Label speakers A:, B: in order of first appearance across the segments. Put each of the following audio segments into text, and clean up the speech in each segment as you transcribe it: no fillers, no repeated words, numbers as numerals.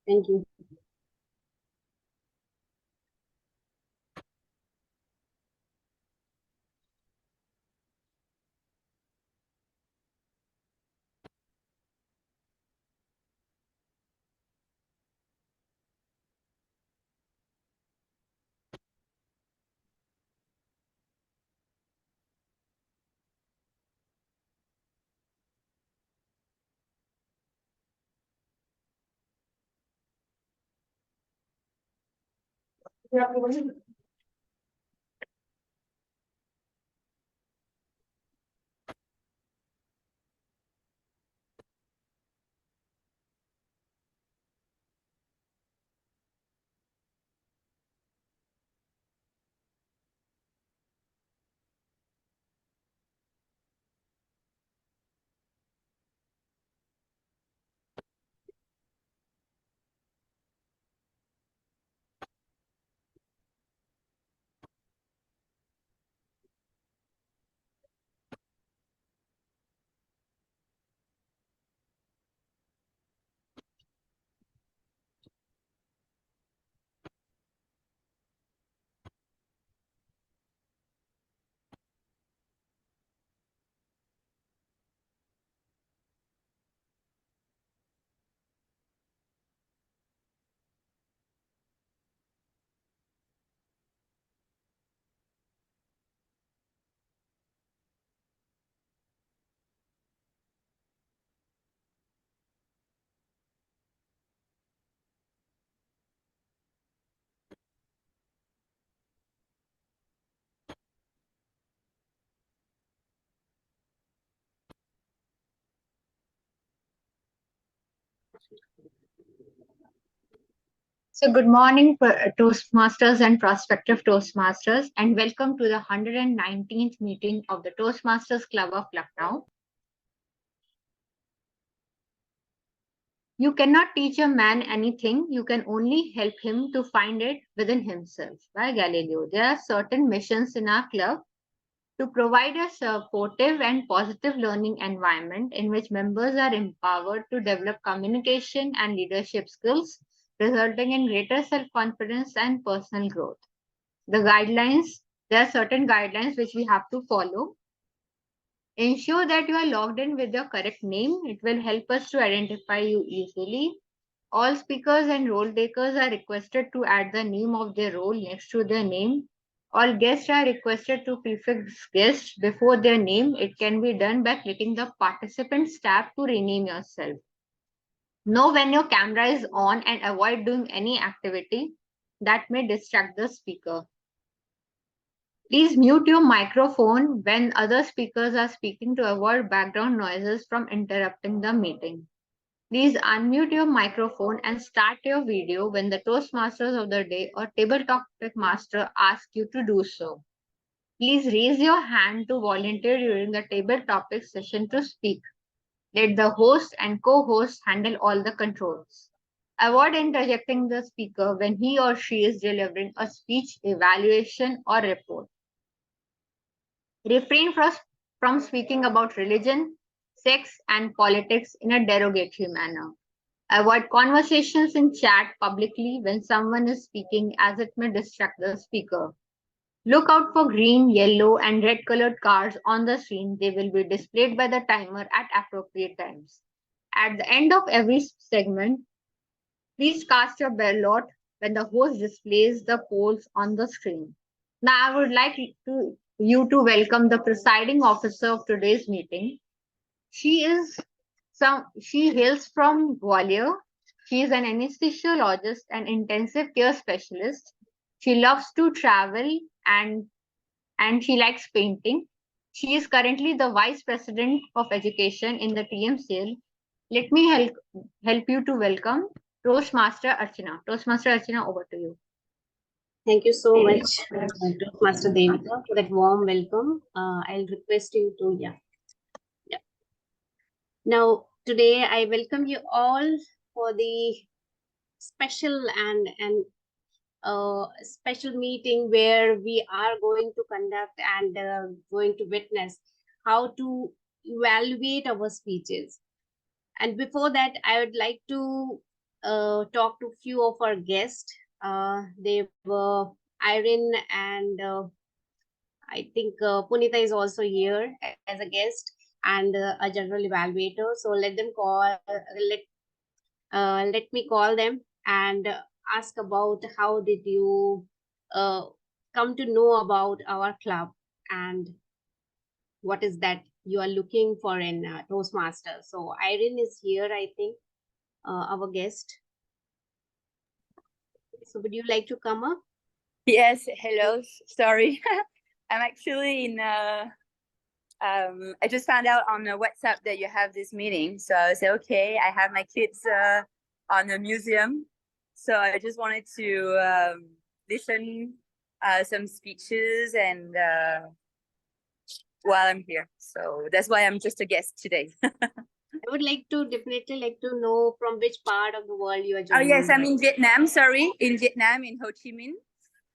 A: Thank you.
B: So, good morning, Toastmasters and prospective Toastmasters, and welcome to the 119th meeting of the Toastmasters Club of Lucknow. You cannot teach a man anything, you can only help him to find it within himself. By Galileo, there are certain missions in our club to provide a supportive and positive learning environment in which members are empowered to develop communication and leadership skills, resulting in greater self-confidence and personal growth. The guidelines, there are certain guidelines which we have to follow. Ensure that you are logged in with your correct name. It will help us to identify you easily. All speakers and role takers are requested to add the name of their role next to their name. All guests are requested to prefix guest before their name. It can be done by clicking the participants tab to rename yourself. Know when your camera is on and avoid doing any activity that may distract the speaker. Please mute your microphone when other speakers are speaking to avoid background noises from interrupting the meeting. Please unmute your microphone and start your video when the Toastmasters of the day or Table Topic Master ask you to do so. Please raise your hand to volunteer during the table topic session to speak. Let the host and co-host handle all the controls. Avoid interjecting the speaker when he or she is delivering a speech, evaluation, or report. Refrain from speaking about religion, sex, and politics in a derogatory manner. Avoid conversations in chat publicly when someone is speaking as it may distract the speaker. Look out for green, yellow, and red colored cards on the screen. They will be displayed by the timer at appropriate times. At the end of every segment, please cast your ballot when the host displays the polls on the screen. Now, I would like you to welcome the presiding officer of today's meeting. She hails from Gwalior. She is an anesthesiologist and intensive care specialist. She loves to travel and she likes painting. She is currently the Vice President of Education in the TMCL. Let me help you to welcome Toastmaster Archana. Toastmaster Archana, over to you.
A: Thank you so much, Master Devika, for that warm welcome. I'll request you to, yeah. Now, today I welcome you all for the special and special meeting where we are going to conduct and going to witness how to evaluate our speeches. And before that, I would like to talk to few of our guests. They were Irene and I think Punita is also here as a guest and a general evaluator. So let them call. Let me call them and ask about how did you uh, come to know about our club and what is that you are looking for in Toastmaster. So Irene is here, I think, our guest. So would you like to come up?
C: Yes, hello. Sorry. I'm actually in I just found out on WhatsApp that you have this meeting. So I said, okay, I have my kids on the museum. So I just wanted to listen some speeches and while I'm here. So that's why I'm just a guest today.
A: I would definitely like to know from which part of the world you are
C: Oh
A: joining.
C: yes, I'm in Vietnam. Sorry, in Vietnam, in Ho Chi Minh,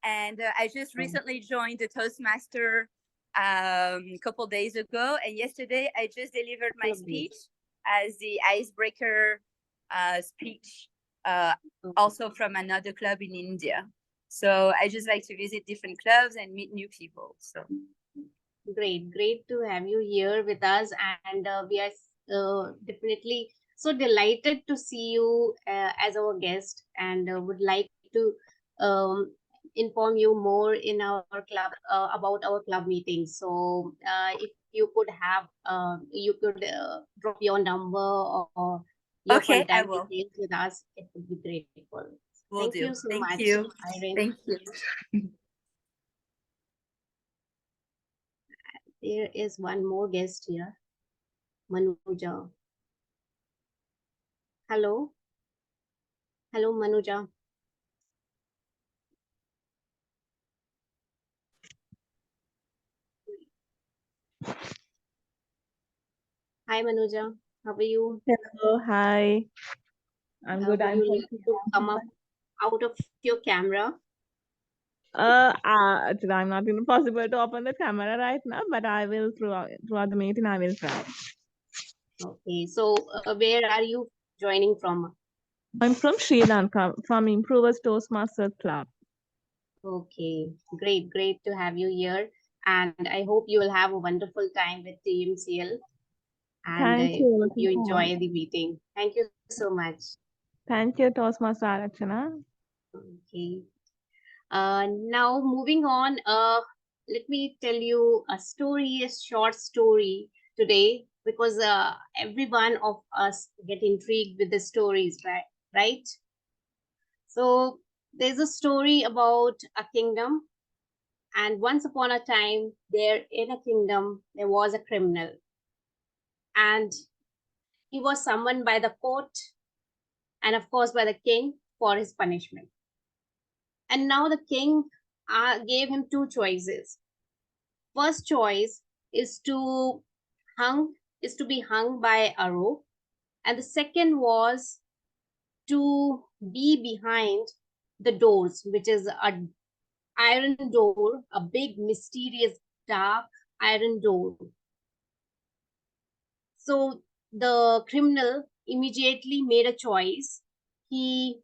C: and I just recently joined the Toastmaster couple days ago, and yesterday I just delivered my speech as the icebreaker speech, also from another club in India. So I just like to visit different clubs and meet new people. So
A: great to have you here with us, and we are definitely so delighted to see you as our guest, and would like to um, inform you more in our club about our club meetings. So if you could have you could drop your number or your
C: okay, I
A: contact
C: will.
A: details with us, it would be grateful.
C: Will
A: Thank
C: do.
A: you so
C: Thank
A: much,
C: you.
A: Irene.
C: Thank you.
A: There is one more guest here, Manuja. Hello. Hello, Manuja. Hi, Manuja. How are you?
D: Hello, hi. I'm good.
A: Would
D: I'm
A: you
D: from
A: like to come up out of your camera?
D: actually, I'm not even possible to open the camera right now, but I will throughout the meeting. I will try.
A: Okay. So, where are you joining from?
D: I'm from Sri Lanka, from Improvers Toastmasters Club.
A: Okay. Great to have you here. And I hope you will have a wonderful time with TMCL. And
D: Thank you.
A: hope you
D: Looking forward.
A: enjoy the meeting. Thank you so much.
D: Thank you, Toastmaster Arachana.
A: Okay. Now moving on, let me tell you a story, a short story today, because every one of us get intrigued with the stories, right? Right. So there's a story about a kingdom, and once upon a time, there in a kingdom there was a criminal, and he was summoned by the court, and of course by the king for his punishment. And now the king gave him two choices. First choice is hung to be hung by a rope, and the second was to be behind the doors, which is a iron door, a big mysterious dark iron door. So the criminal immediately made a choice. He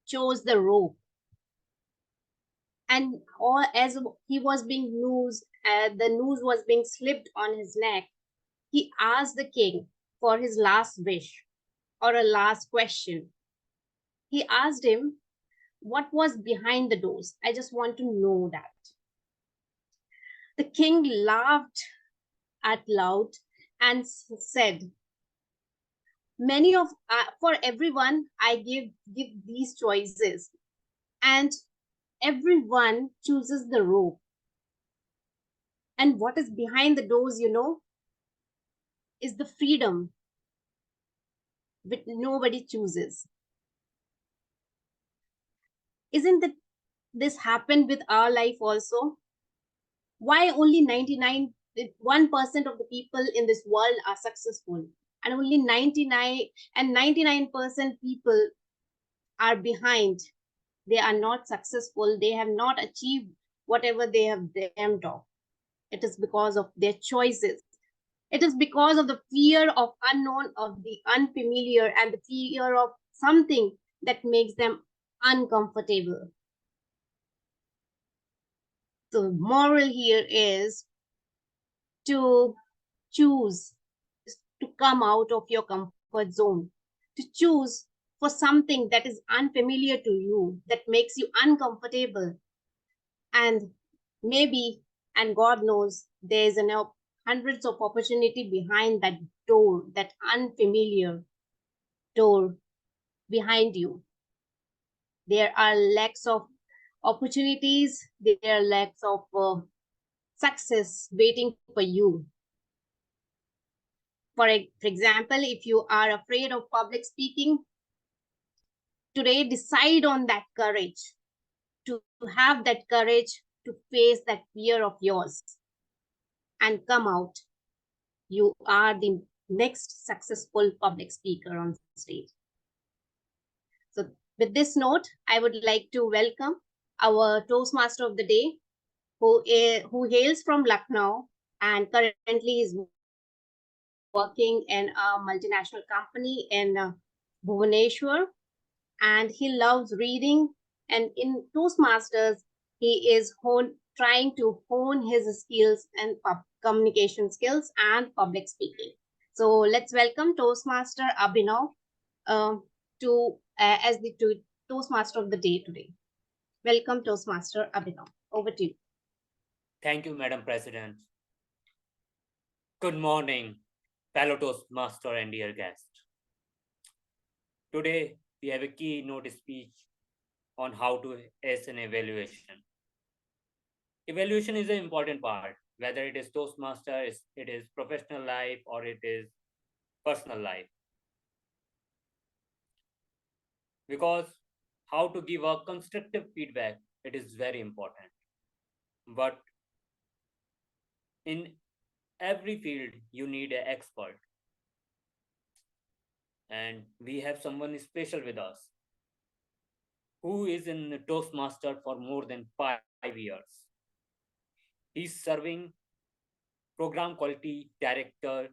A: chose the rope, and or as he was being noosed, the noose was being slipped on his neck. He asked the king for his last wish or a last question. He asked him what was behind the doors. I just want to know that. The king laughed out loud and said, "Many of for everyone I give these choices, and everyone chooses the rope. And what is behind the doors, is the freedom which nobody chooses. Isn't that this happened with our life also? Why only 1% of the people in this world are successful, and only 99% people are behind? They are not successful. They have not achieved whatever they have dreamt of. It is because of their choices. It is because of the fear of unknown, of the unfamiliar, and the fear of something that makes them uncomfortable. The moral here is to choose to come out of your comfort zone, to choose for something that is unfamiliar to you, that makes you uncomfortable. And maybe, and God knows, there's hundreds of opportunity behind that door, that unfamiliar door behind you. There are lacks of opportunities, there are lacks of success waiting for you. For example, if you are afraid of public speaking, today decide on that courage, to have that courage to face that fear of yours and come out. You are the next successful public speaker on stage. So with this note, I would like to welcome our Toastmaster of the day, who hails from Lucknow and currently is working in a multinational company in Bhubaneswar, and he loves reading. And in Toastmasters, he is trying to hone his skills and communication skills and public speaking. So let's welcome Toastmaster Abhinav as the Toastmaster of the day today. Welcome, Toastmaster Abhinav. Over to you.
E: Thank you, Madam President. Good morning, fellow Toastmaster and dear guest. Today, we have a keynote speech on how to ace an evaluation. Evaluation is an important part, whether it is Toastmaster, it is professional life, or it is personal life. Because how to give a constructive feedback, it is very important. But in every field, you need an expert. And we have someone special with us who is in Toastmaster for more than 5 years. He's serving Program Quality Director,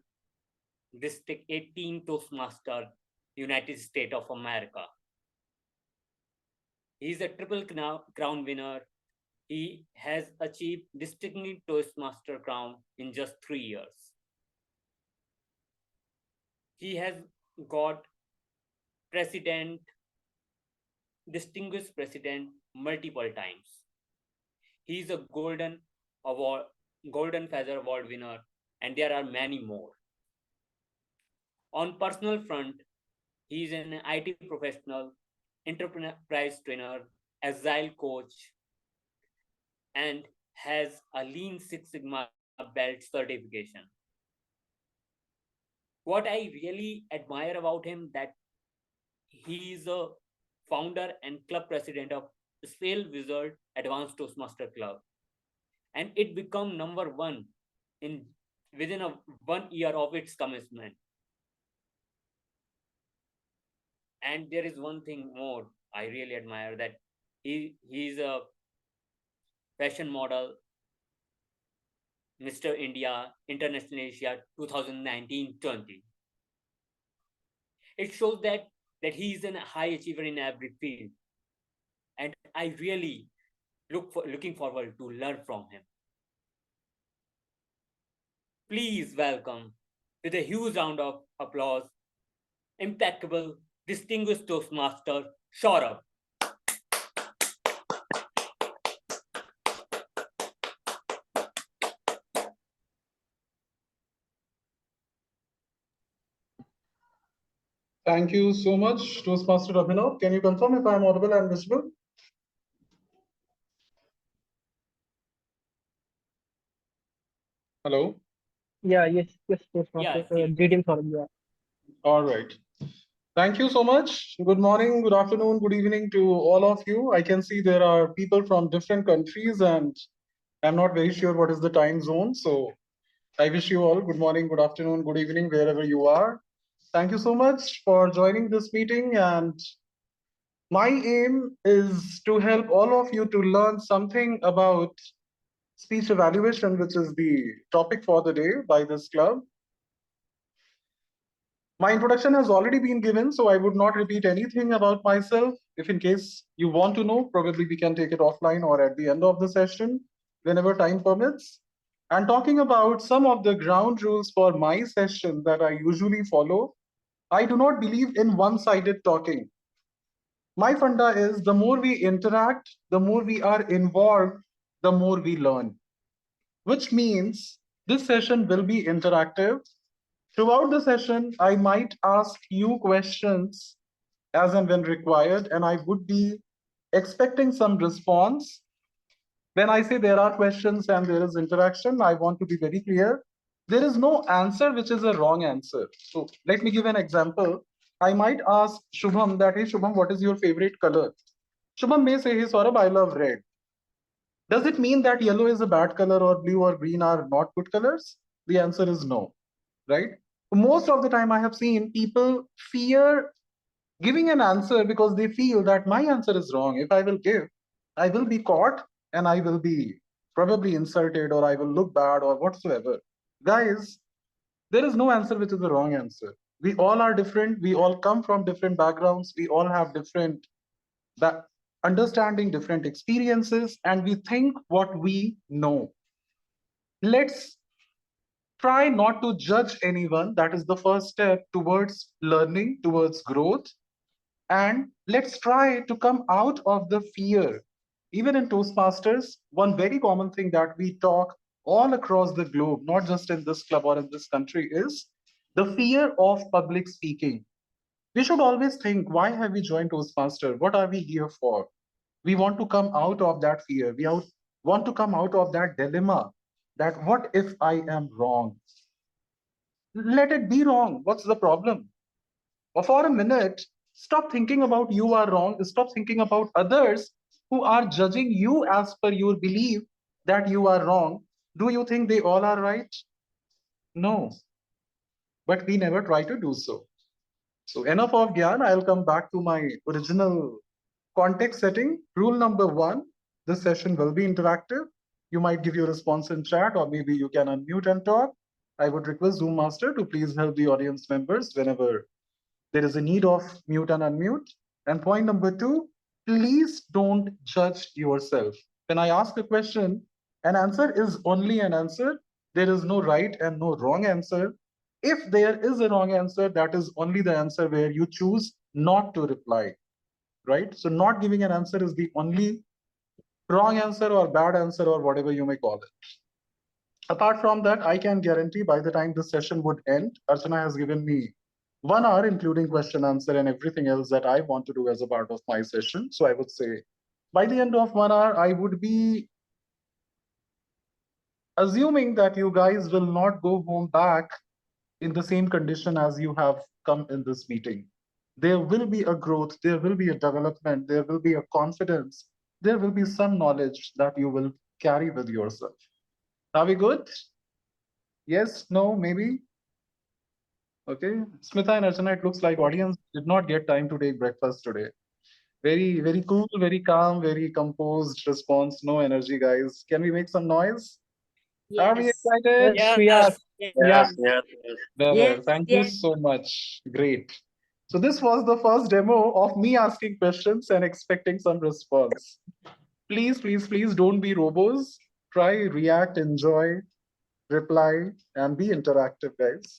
E: District 18 Toastmaster, United States of America. He's a Triple Crown winner. He has achieved Distinguished Toastmaster crown in just 3 years. He has got Distinguished President multiple times. He's a Golden Feather Award winner, and there are many more. On personal front, he's an IT professional, enterprise trainer, agile coach, and has a Lean Six Sigma belt certification. What I really admire about him that he is a founder and club president of Sail Wizard Advanced Toastmaster Club, and it became number one within 1 year of its commencement. And there is one thing more I really admire, that he's a fashion model, Mr. India International Asia 2019-20. It shows that he is a high achiever in every field, and I really looking forward to learn from him. Please welcome, with a huge round of applause, impeccable, distinguished Toastmaster Saurabh.
F: Thank you so much, Toastmaster Abhinav. Can you confirm if I am audible and visible? Hello?
G: Yes, Toastmaster.
E: Yeah,
G: DTM Saurabh, yeah.
F: All right. Thank you so much. Good morning, good afternoon, good evening to all of you. I can see there are people from different countries, and I'm not very sure what is the time zone. So I wish you all good morning, good afternoon, good evening, wherever you are. Thank you so much for joining this meeting. And my aim is to help all of you to learn something about speech evaluation, which is the topic for the day by this club. My introduction has already been given, so I would not repeat anything about myself. If in case you want to know, probably we can take it offline or at the end of the session, whenever time permits. And talking about some of the ground rules for my session that I usually follow, I do not believe in one-sided talking. My funda is the more we interact, the more we are involved, the more we learn, which means this session will be interactive. Throughout the session, I might ask you questions as and when required, and I would be expecting some response. When I say there are questions and there is interaction, I want to be very clear. There is no answer which is a wrong answer. So let me give an example. I might ask Shubham that, hey Shubham, what is your favorite color? Shubham may say, hey Saurabh, I love red. Does it mean that yellow is a bad color or blue or green are not good colors? The answer is no, right? Most of the time I have seen people fear giving an answer because they feel that my answer is wrong. If I will give, I will be caught and I will be probably insulted or I will look bad or whatsoever. Guys, there is no answer which is the wrong answer. We all are different. We all come from different backgrounds. We all have different understanding, different experiences, and we think what we know. Let's try not to judge anyone. That is the first step towards learning, towards growth. And let's try to come out of the fear. Even in Toastmasters, one very common thing that we talk all across the globe, not just in this club or in this country, is the fear of public speaking. We should always think, why have we joined Toastmaster? What are we here for? We want to come out of that fear. Want to come out of that dilemma that what if I am wrong? Let it be wrong. What's the problem? Or for a minute, stop thinking about you are wrong. Stop thinking about others who are judging you as per your belief that you are wrong. Do you think they all are right? No, but we never try to do so. So enough of Gyan. I'll come back to my original context setting. Rule number 1, this session will be interactive. You might give your response in chat or maybe you can unmute and talk. I would request Zoom Master to please help the audience members whenever there is a need of mute and unmute. And point number 2, please don't judge yourself. When I ask a question, an answer is only an answer. There is no right and no wrong answer. If there is a wrong answer, that is only the answer where you choose not to reply, right? So not giving an answer is the only wrong answer or bad answer or whatever you may call it. Apart from that, I can guarantee by the time this session would end, Archana has given me 1 hour, including question answer and everything else that I want to do as a part of my session. So I would say by the end of 1 hour, I would be assuming that you guys will not go home back in the same condition as you have come in this meeting. There will be a growth, there will be a development, there will be a confidence, there will be some knowledge that you will carry with yourself. Are we good? Yes, no, maybe? Okay. Smita and Archana, it looks like audience did not get time to take breakfast today. Very, very cool, very calm, very composed response. No energy, guys. Can we make some noise? Are we
A: Yes.
F: excited?
G: Yes, we are. Yeah.
F: Well, thank you so much. Great. So this was the first demo of me asking questions and expecting some response. Please, please, please don't be robos. Try, react, enjoy, reply, and be interactive, guys.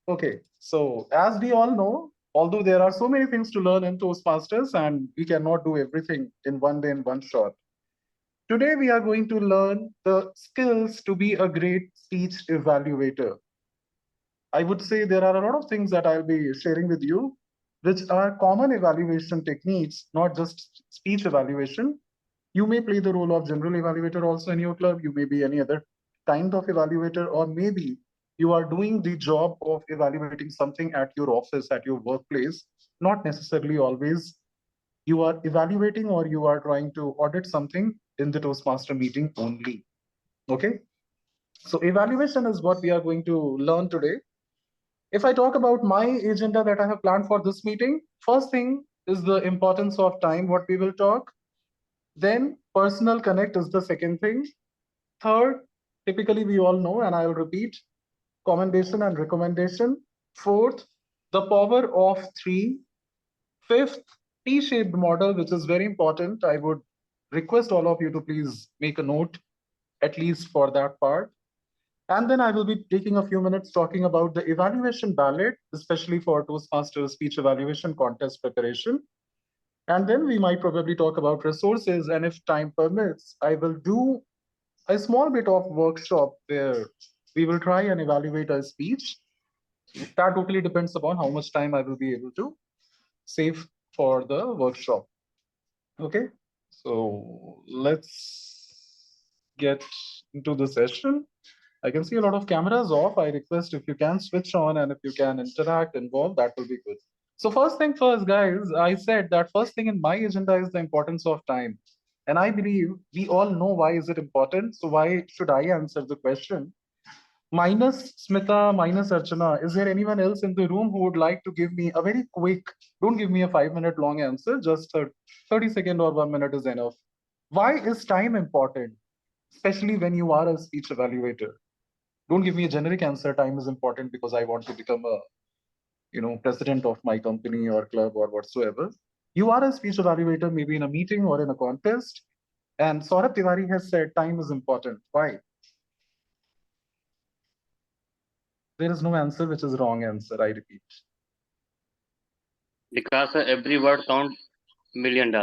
F: Okay, so as we all know, although there are so many things to learn in Toastmasters and we cannot do everything in one day in one shot. Today we are going to learn the skills to be a great speech evaluator. I would say there are a lot of things that I'll be sharing with you, which are common evaluation techniques, not just speech evaluation. You may play the role of general evaluator also in your club. You may be any other kind of evaluator, or maybe you are doing the job of evaluating something at your office, at your workplace, not necessarily always you are evaluating or you are trying to audit something in the Toastmaster meeting only. Okay. So evaluation is what we are going to learn today. If I talk about my agenda that I have planned for this meeting, first thing is the importance of time, what we will talk. Then personal connect is the second thing. Third, typically we all know, and I'll repeat, commendation and recommendation. Fourth, the power of 3. Fifth, T-shaped model, which is very important. I would request all of you to please make a note, at least for that part. And then I will be taking a few minutes talking about the evaluation ballot, especially for Toastmasters speech evaluation contest preparation. And then we might probably talk about resources. And if time permits, I will do a small bit of workshop where we will try and evaluate a speech. That totally depends upon how much time I will be able to save for the workshop. Okay, so let's get into the session. I can see a lot of cameras off. I request if you can switch on and if you can interact, involve, that will be good. So first thing first, guys, I said that first thing in my agenda is the importance of time. And I believe we all know why is it important. So why should I answer the question? Minus Smita, minus Archana, is there anyone else in the room who would like to give me a very quick, don't give me a 5-minute long answer, just a 30-second or 1 minute is enough. Why is time important, especially when you are a speech evaluator? Don't give me a generic answer, time is important because I want to become a president of my company or club or whatsoever. You are a speech evaluator, maybe in a meeting or in a contest. And Saurabh Tiwari has said time is important. Why? There is no answer which is wrong answer, I repeat.
H: Because every word count $1 million.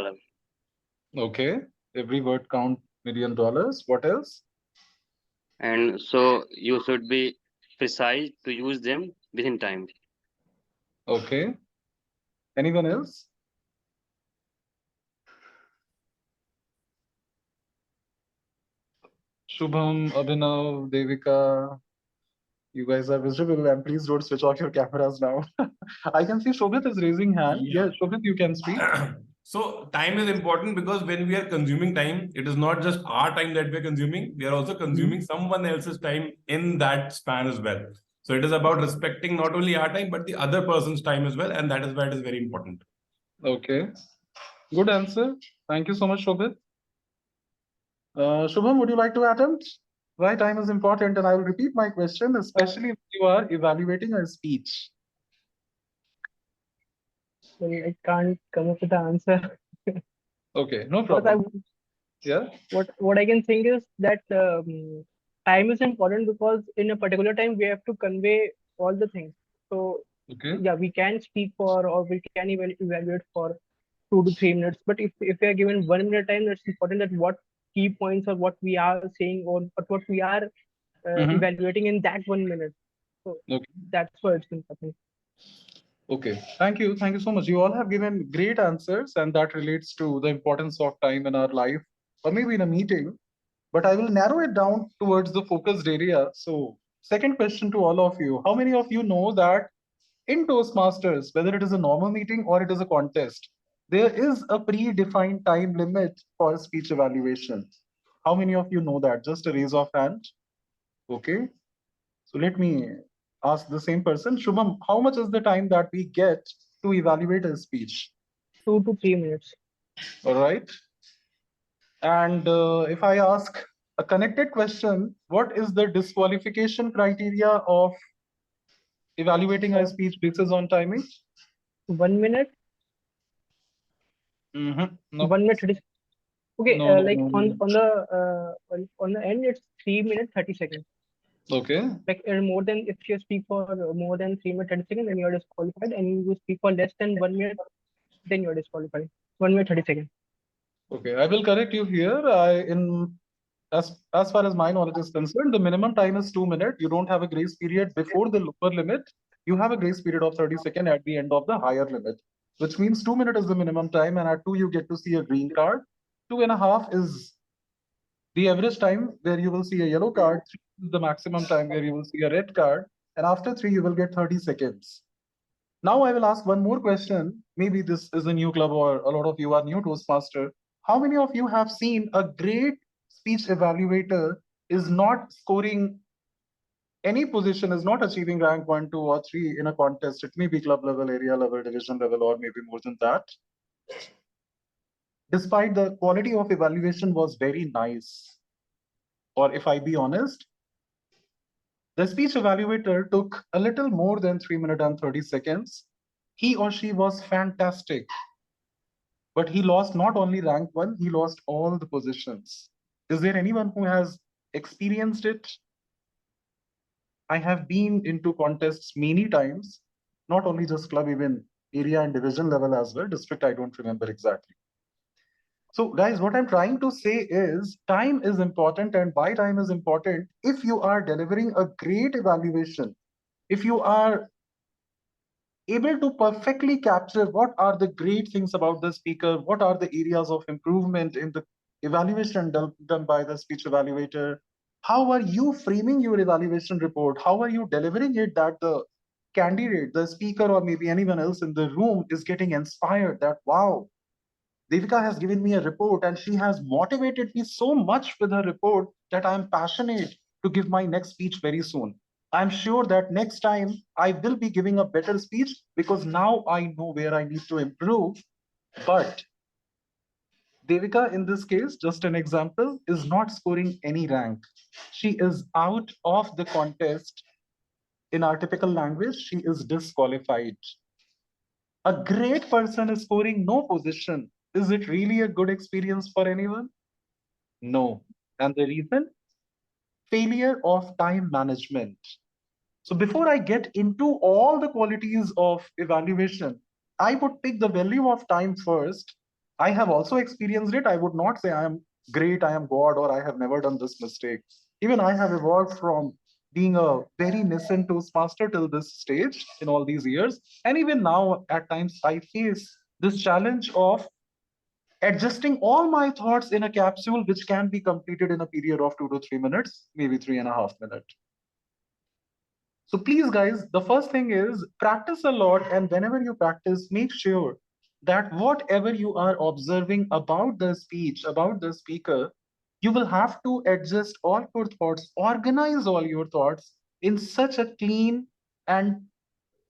F: Okay, every word count $1 million. What else?
H: And so you should be precise to use them within time.
F: Okay. Anyone else? Shubham, Abhinav, Devika, you guys are visible and please don't switch off your cameras now. I can see Shobhit is raising hand.
I: Yeah.
F: Yes, Shobhit, you can speak.
I: So time is important because when we are consuming time, it is not just our time that we are consuming. We are also consuming someone else's time in that span as well. So it is about respecting not only our time, but the other person's time as well. And that is why it is very important.
F: Okay. Good answer. Thank you so much, Shobhit. Shubham, would you like to attempt? Why time is important? And I will repeat my question, especially if you are evaluating a speech.
G: Sorry, I can't come up with the answer.
F: Okay, no
G: But
F: problem. Yeah.
G: what I can think is that time is important because in a particular time we have to convey all the things. So
F: Okay.
G: yeah, we can speak for or we can evaluate for 2 to 3 minutes. But if we are given 1 minute time, that's important that what key points or what we are saying or what we are evaluating in that 1 minute. So
F: Okay.
G: that's why it's important.
F: Okay. Thank you. Thank you so much. You all have given great answers, and that relates to the importance of time in our life, or maybe in a meeting. But I will narrow it down towards the focused area. So, second question to all of you: how many of you know that in Toastmasters, whether it is a normal meeting or it is a contest, there is a predefined time limit for speech evaluation? How many of you know that? Just a raise of hand. Okay. So let me ask the same person. Shubham, how much is the time that we get to evaluate a speech?
G: 2 to 3 minutes.
F: All right. And if I ask a connected question, what is the disqualification criteria of evaluating a speech basis on timing?
G: 1 minute.
F: No.
G: 1 minute 30. Okay,
F: No,
G: like
F: no, no.
G: on the end, it's 3 minutes 30 seconds.
F: Okay.
G: Like more than if you speak for more than 3 minutes 30 seconds, then you are disqualified. And you speak for less than 1 minute, then you are disqualified. 1 minute 30 seconds.
F: Okay, I will correct you here. As far as my knowledge is concerned, the minimum time is 2 minutes. You don't have a grace period before the lower limit. You have a grace period of 30 seconds at the end of the higher limit, which means 2 minutes is the minimum time, and at 2 you get to see a green card. 2.5 is the average time where you will see a yellow card. 3 is the maximum time where you will see a red card, and after 3 you will get 30 seconds. Now I will ask one more question. Maybe this is a new club or a lot of you are new Toastmaster. How many of you have seen a great speech evaluator is not scoring any position, is not achieving rank 1, 2, or 3 in a contest? It may be club level, area level, division level, or maybe more than that. Despite the quality of evaluation was very nice. Or if I be honest, The speech evaluator took a little more than 3 minutes and 30 seconds. He or she was fantastic, but he lost not only rank 1, he lost all the positions. Is there anyone who has experienced it? I have been into contests many times, not only just club, even area and division level as well. District, I don't remember exactly. So guys, what I'm trying to say is time is important, and why time is important? If you are delivering a great evaluation, if you are able to perfectly capture what are the great things about the speaker, what are the areas of improvement in the evaluation done by the speech evaluator, how are you framing your evaluation report, how are you delivering it that the candidate, the speaker, or maybe anyone else in the room is getting inspired that, wow, Devika has given me a report and she has motivated me so much with her report that I'm passionate to give my next speech very soon. I'm sure that next time I will be giving a better speech because now I know where I need to improve. But Devika, in this case, just an example, is not scoring any rank. She is out of the contest. In our typical language, she is disqualified. A great person is scoring no position. Is it really a good experience for anyone? No. And the reason? Failure of time management. So before I get into all the qualities of evaluation, I would pick the value of time first. I have also experienced it. I would not say I am great, I am God, or I have never done this mistake. Even I have evolved from being a very nascent Toastmaster till this stage in all these years. And even now, at times, I face this challenge of adjusting all my thoughts in a capsule which can be completed in a period of 2 to 3 minutes, maybe 3.5 minutes. So please, guys, the first thing is practice a lot. And whenever you practice, make sure that whatever you are observing about the speech, about the speaker, you will have to adjust all your thoughts, organize all your thoughts in such a clean and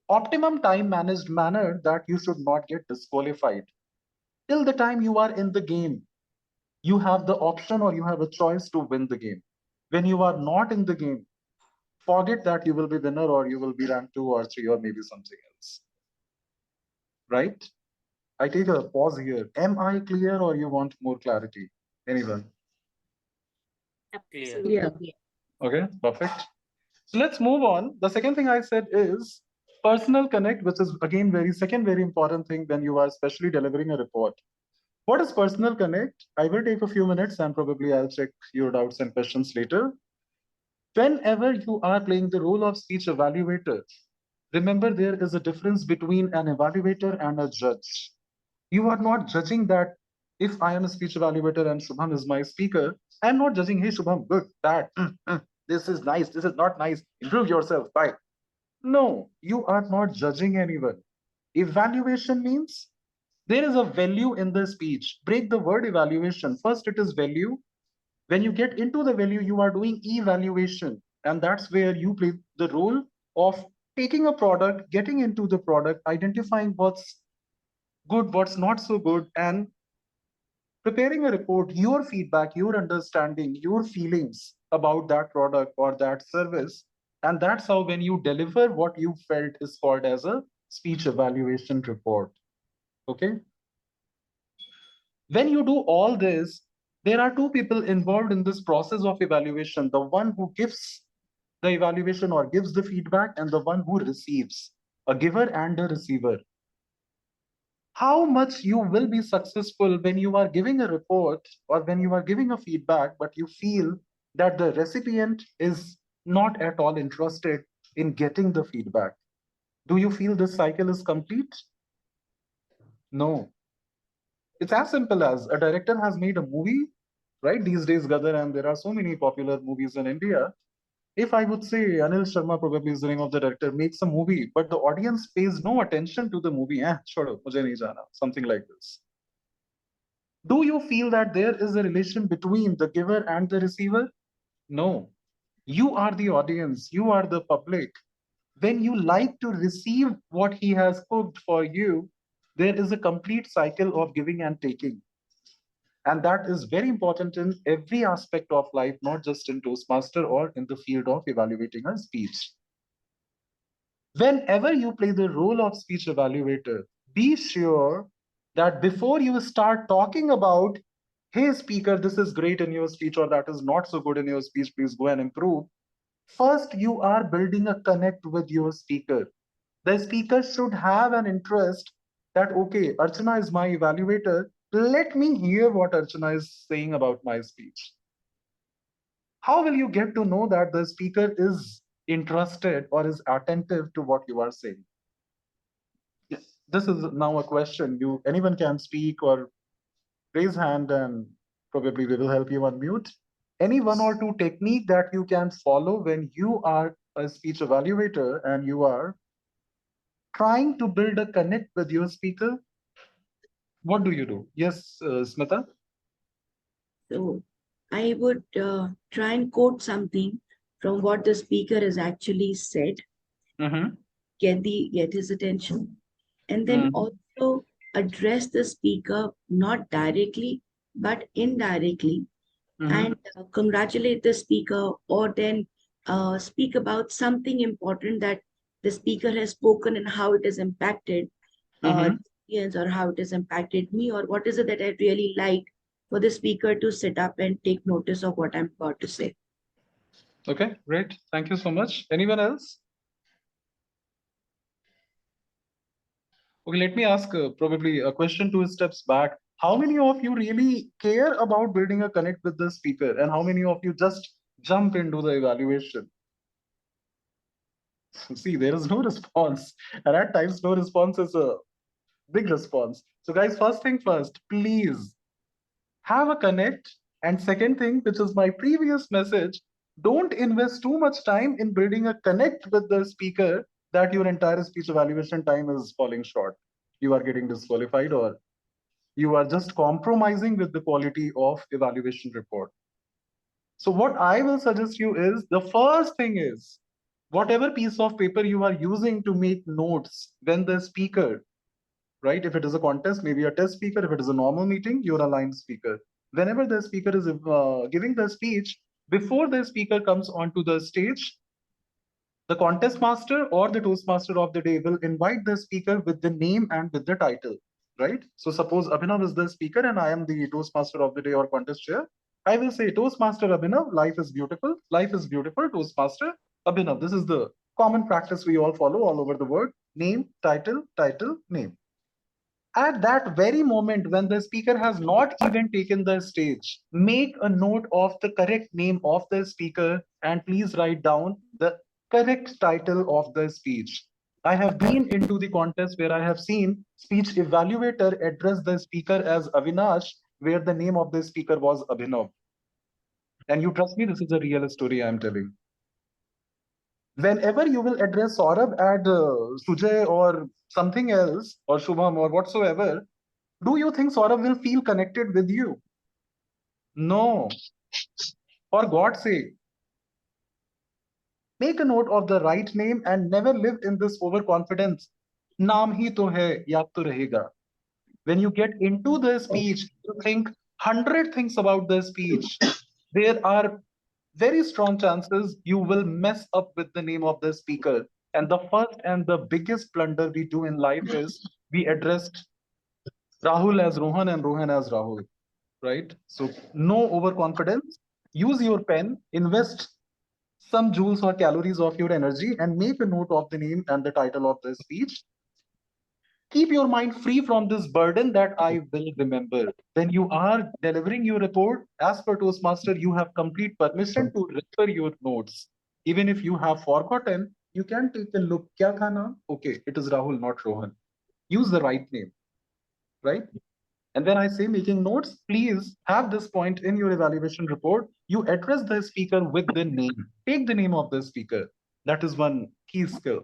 F: optimum time managed manner that you should not get disqualified. Till the time you are in the game, you have the option or you have a choice to win the game. When you are not in the game, forget that you will be winner or you will be rank 2 or 3 or maybe something else. Right? I take a pause here. Am I clear or you want more clarity? Anyone?
E: Clear.
A: Absolutely.
F: Okay, perfect. So let's move on. The second thing I said is personal connect, which is again very important thing when you are especially delivering a report. What is personal connect? I will take a few minutes and probably I'll check your doubts and questions later. Whenever you are playing the role of speech evaluator, remember there is a difference between an evaluator and a judge. You are not judging that if I am a speech evaluator and Shubham is my speaker, I'm not judging, hey Shubham, good, bad, this is nice, this is not nice, improve yourself, bye. No, you are not judging anyone. Evaluation means there is a value in the speech. Break the word evaluation. First, it is value. When you get into the value, you are doing evaluation. And that's where you play the role of taking a product, getting into the product, identifying what's good, what's not so good, and preparing a report, your feedback, your understanding, your feelings about that product or that service. And that's how when you deliver what you felt is called as a speech evaluation report. Okay. When you do all this, there are two people involved in this process of evaluation, the one who gives the evaluation or gives the feedback and the one who receives, a giver and a receiver. How much you will be successful when you are giving a report or when you are giving a feedback, but you feel that the recipient is not at all interested in getting the feedback. Do you feel this cycle is complete? No. It's as simple as a director has made a movie, right? These days, Gadar, and there are so many popular movies in India. If I would say Anil Sharma probably is the name of the director, makes a movie, but the audience pays no attention to the movie, chodo, mujhe nahi jana, something like this. Do you feel that there is a relation between the giver and the receiver? No. You are the audience, you are the public. When you like to receive what he has cooked for you, there is a complete cycle of giving and taking. And that is very important in every aspect of life, not just in Toastmaster or in the field of evaluating a speech. Whenever you play the role of speech evaluator, be sure that before you start talking about, hey, speaker, this is great in your speech or that is not so good in your speech, please go and improve. First, you are building a connect with your speaker. The speaker should have an interest that, okay, Archana is my evaluator. Let me hear what Archana is saying about my speech. How will you get to know that the speaker is interested or is attentive to what you are saying? Yes, this is now a question. Anyone can speak or raise hand and probably we will help you unmute. Any one or two technique that you can follow when you are a speech evaluator and you are trying to build a connect with your speaker? What do you do? Yes, Smita?
J: So I would try and quote something from what the speaker has actually said, get his attention, and then also address the speaker not directly but indirectly, and congratulate the speaker, or then speak about something important that the speaker has spoken and how it has impacted or how it has impacted me, or what is it that I really like for the speaker to sit up and take notice of what I'm about to say.
F: Okay, great. Thank you so much. Anyone else? Okay, let me ask probably a question 2 steps back. How many of you really care about building a connect with the speaker, and how many of you just jump into the evaluation? See, there is no response, and at times no response is a big response. So guys, first thing first, please have a connect. And second thing, which is my previous message, don't invest too much time in building a connect with the speaker that your entire speech evaluation time is falling short. You are getting disqualified or you are just compromising with the quality of evaluation report. So what I will suggest you is, the first thing is, whatever piece of paper you are using to make notes when the speaker, right? If it is a contest, maybe a test speaker. If it is a normal meeting, you're a line speaker. Whenever the speaker is giving the speech, before the speaker comes onto the stage, the contest master or the Toastmaster of the day will invite the speaker with the name and with the title, right? So suppose Abhinav is the speaker and I am the Toastmaster of the day or contest chair. I will say, Toastmaster Abhinav, life is beautiful. Life is beautiful, Toastmaster Abhinav. This is the common practice we all follow all over the world. Name, title, title, name. At that very moment when the speaker has not even taken the stage, make a note of the correct name of the speaker and please write down the correct title of the speech. I have been into the contest where I have seen speech evaluator address the speaker as Avinash, where the name of the speaker was Abhinav. And you trust me, this is a real story I am telling. Whenever you will address Saurabh and Sujay or something else, or Shubham or whatsoever, do you think Saurabh will feel connected with you? No. For God's sake, make a note of the right name and never live in this overconfidence. Naam hi to hai, yaad to rahega. When you get into the speech, you think 100 things about the speech. There are very strong chances you will mess up with the name of the speaker. And the first and the biggest blunder we do in life is we addressed Rahul as Rohan and Rohan as Rahul, right? So no overconfidence. Use your pen, invest some joules or calories of your energy and make a note of the name and the title of the speech. Keep your mind free from this burden that I will remember. When you are delivering your report, as per Toastmaster, you have complete permission to refer your notes. Even if you have forgotten, you can take a look. Kya tha naam? Okay, it is Rahul, not Rohan. Use the right name, right? And when I say making notes, please have this point in your evaluation report. You address the speaker with the name. Take the name of the speaker. That is one key skill.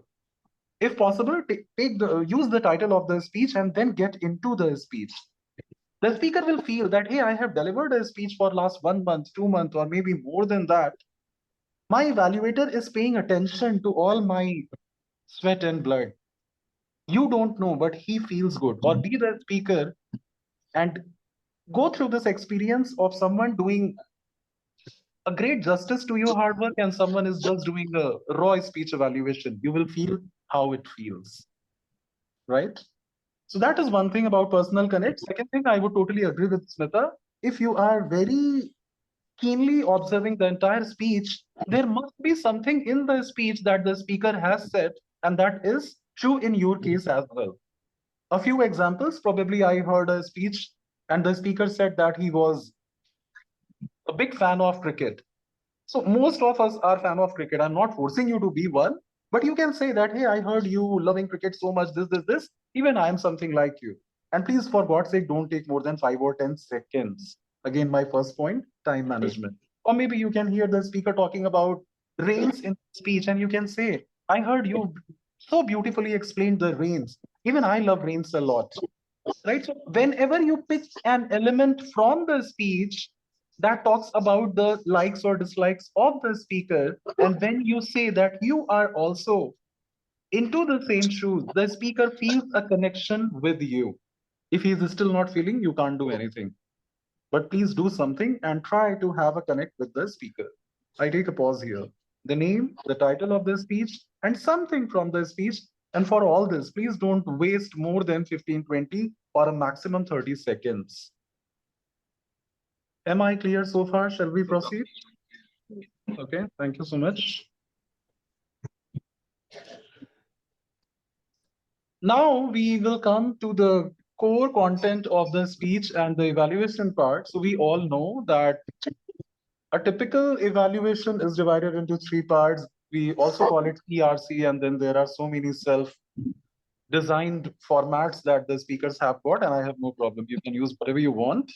F: If possible, use the title of the speech and then get into the speech. The speaker will feel that, hey, I have delivered a speech for last 1 month, 2 months, or maybe more than that. My evaluator is paying attention to all my sweat and blood. You don't know, but he feels good. Or be the speaker and go through this experience of someone doing a great justice to your hard work and someone is just doing a raw speech evaluation. You will feel how it feels, right? So that is one thing about personal connect. Second thing, I would totally agree with Smita. If you are very keenly observing the entire speech, there must be something in the speech that the speaker has said, and that is true in your case as well. A few examples, probably I heard a speech and the speaker said that he was a big fan of cricket. So most of us are fan of cricket. I'm not forcing you to be one, but you can say that, hey, I heard you loving cricket so much, this. Even I am something like you. And please, for God's sake, don't take more than 5 or 10 seconds. Again, my first point, time management. Or maybe you can hear the speaker talking about rains in speech and you can say, I heard you so beautifully explained the rains. Even I love rains a lot, right? So whenever you pick an element from the speech that talks about the likes or dislikes of the speaker, and when you say that you are also into the same shoes, the speaker feels a connection with you. If he is still not feeling, you can't do anything. But please do something and try to have a connect with the speaker. I take a pause here. The name, the title of the speech, and something from the speech. And for all this, please don't waste more than 15, 20 or a maximum 30 seconds. Am I clear so far? Shall we proceed? Okay, thank you so much. Now we will come to the core content of the speech and the evaluation part. So we all know that a typical evaluation is divided into 3 parts. We also call it TRC, and then there are so many self-designed formats that the speakers have got, and I have no problem. You can use whatever you want.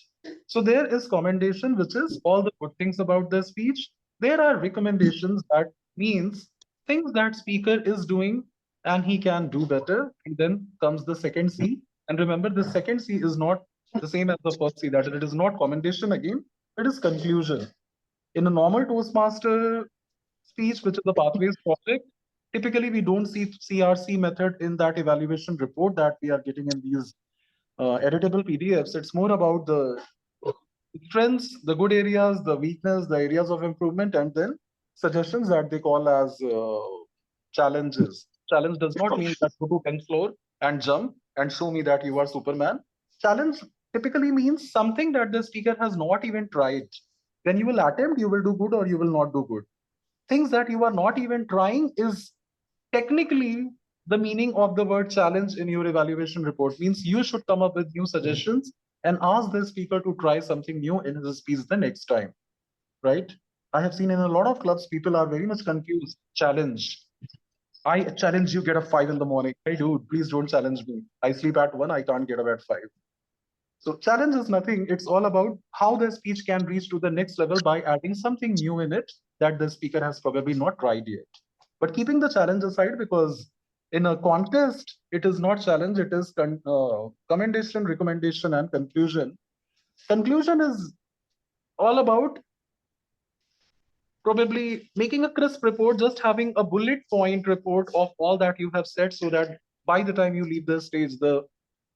F: So there is commendation, which is all the good things about the speech. There are recommendations, that means things that speaker is doing and he can do better. And then comes the second C. And remember, the second C is not the same as the first C, that it is not commendation again, it is conclusion. In a normal Toastmaster speech, which is the Pathways project, typically we don't see CRC method in that evaluation report that we are getting in these editable PDFs. It's more about the strengths, the good areas, the weakness, the areas of improvement, and then suggestions that they call as challenges. Challenge does not mean that go to 10th floor and jump and show me that you are Superman. Challenge typically means something that the speaker has not even tried. When you will attempt, you will do good or you will not do good. Things that you are not even trying is technically the meaning of the word challenge in your evaluation report. Means you should come up with new suggestions and ask the speaker to try something new in his speech the next time, right? I have seen in a lot of clubs, people are very much confused. Challenge. I challenge you, get up 5 in the morning. Hey dude, please don't challenge me. I sleep at 1, I can't get up at 5. So challenge is nothing. It's all about how the speech can reach to the next level by adding something new in it that the speaker has probably not tried yet. But keeping the challenge aside, because in a contest, it is not challenge, it is commendation, recommendation, and conclusion. Conclusion is all about probably making a crisp report, just having a bullet point report of all that you have said, so that by the time you leave the stage, the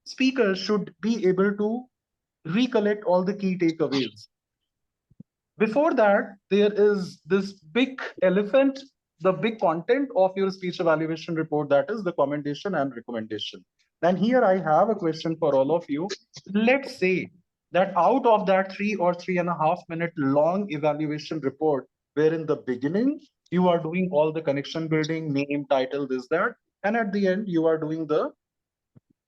F: speaker should be able to recollect all the key takeaways. Before that, there is this big elephant, the big content of your speech evaluation report, that is the commendation and recommendation. And here I have a question for all of you. Let's say that out of that 3 or 3.5 minute long evaluation report, where in the beginning you are doing all the connection building, name, title, this, that, and at the end you are doing the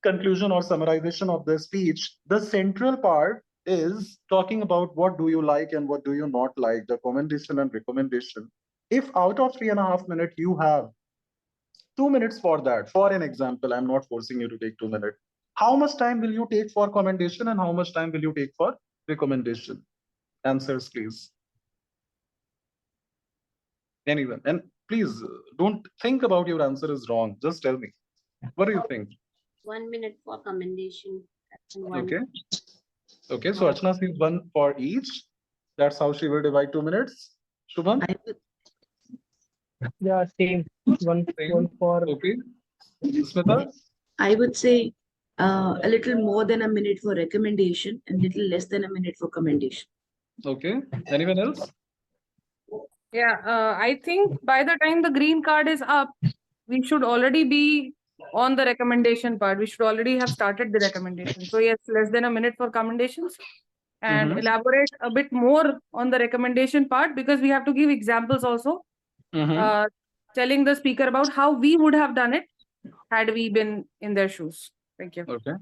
F: conclusion or summarization of the speech, the central part is talking about what do you like and what do you not like, the commendation and recommendation. If out of 3.5 minutes you have 2 minutes for that, for an example, I'm not forcing you to take 2 minutes. How much time will you take for commendation and how much time will you take for recommendation? Answers, please. Anyone? And please don't think about your answer is wrong. Just tell me. What do you think?
A: 1 minute for commendation.
F: Okay. Okay, so Archana sees 1 for each. That's how she will divide 2 minutes. Shubham?
G: Yeah, same. One
F: Same.
G: for
F: Okay. Smita?
J: I would say a little more than a minute for recommendation and little less than a minute for commendation.
F: Okay. Anyone else?
K: Yeah, I think by the time the green card is up, we should already be on the recommendation part. We should already have started the recommendation. So yes, less than a minute for commendations, and elaborate a bit more on the recommendation part, because we have to give examples also, telling the speaker about how we would have done it had we been in their shoes. Thank you.
F: Okay.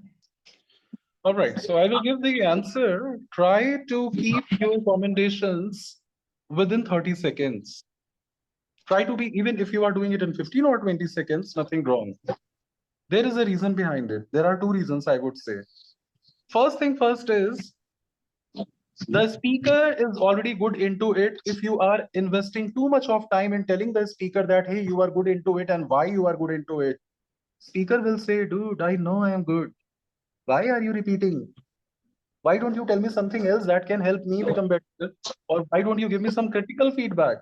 F: All right. So I will give the answer. Try to keep your commendations within 30 seconds. Try to be, even if you are doing it in 15 or 20 seconds, nothing wrong. There is a reason behind it. There are two reasons, I would say. First thing first is, the speaker is already good into it. If you are investing too much of time in telling the speaker that, hey, you are good into it and why you are good into it, speaker will say, dude, I know I am good. Why are you repeating? Why don't you tell me something else that can help me become better? Or why don't you give me some critical feedback?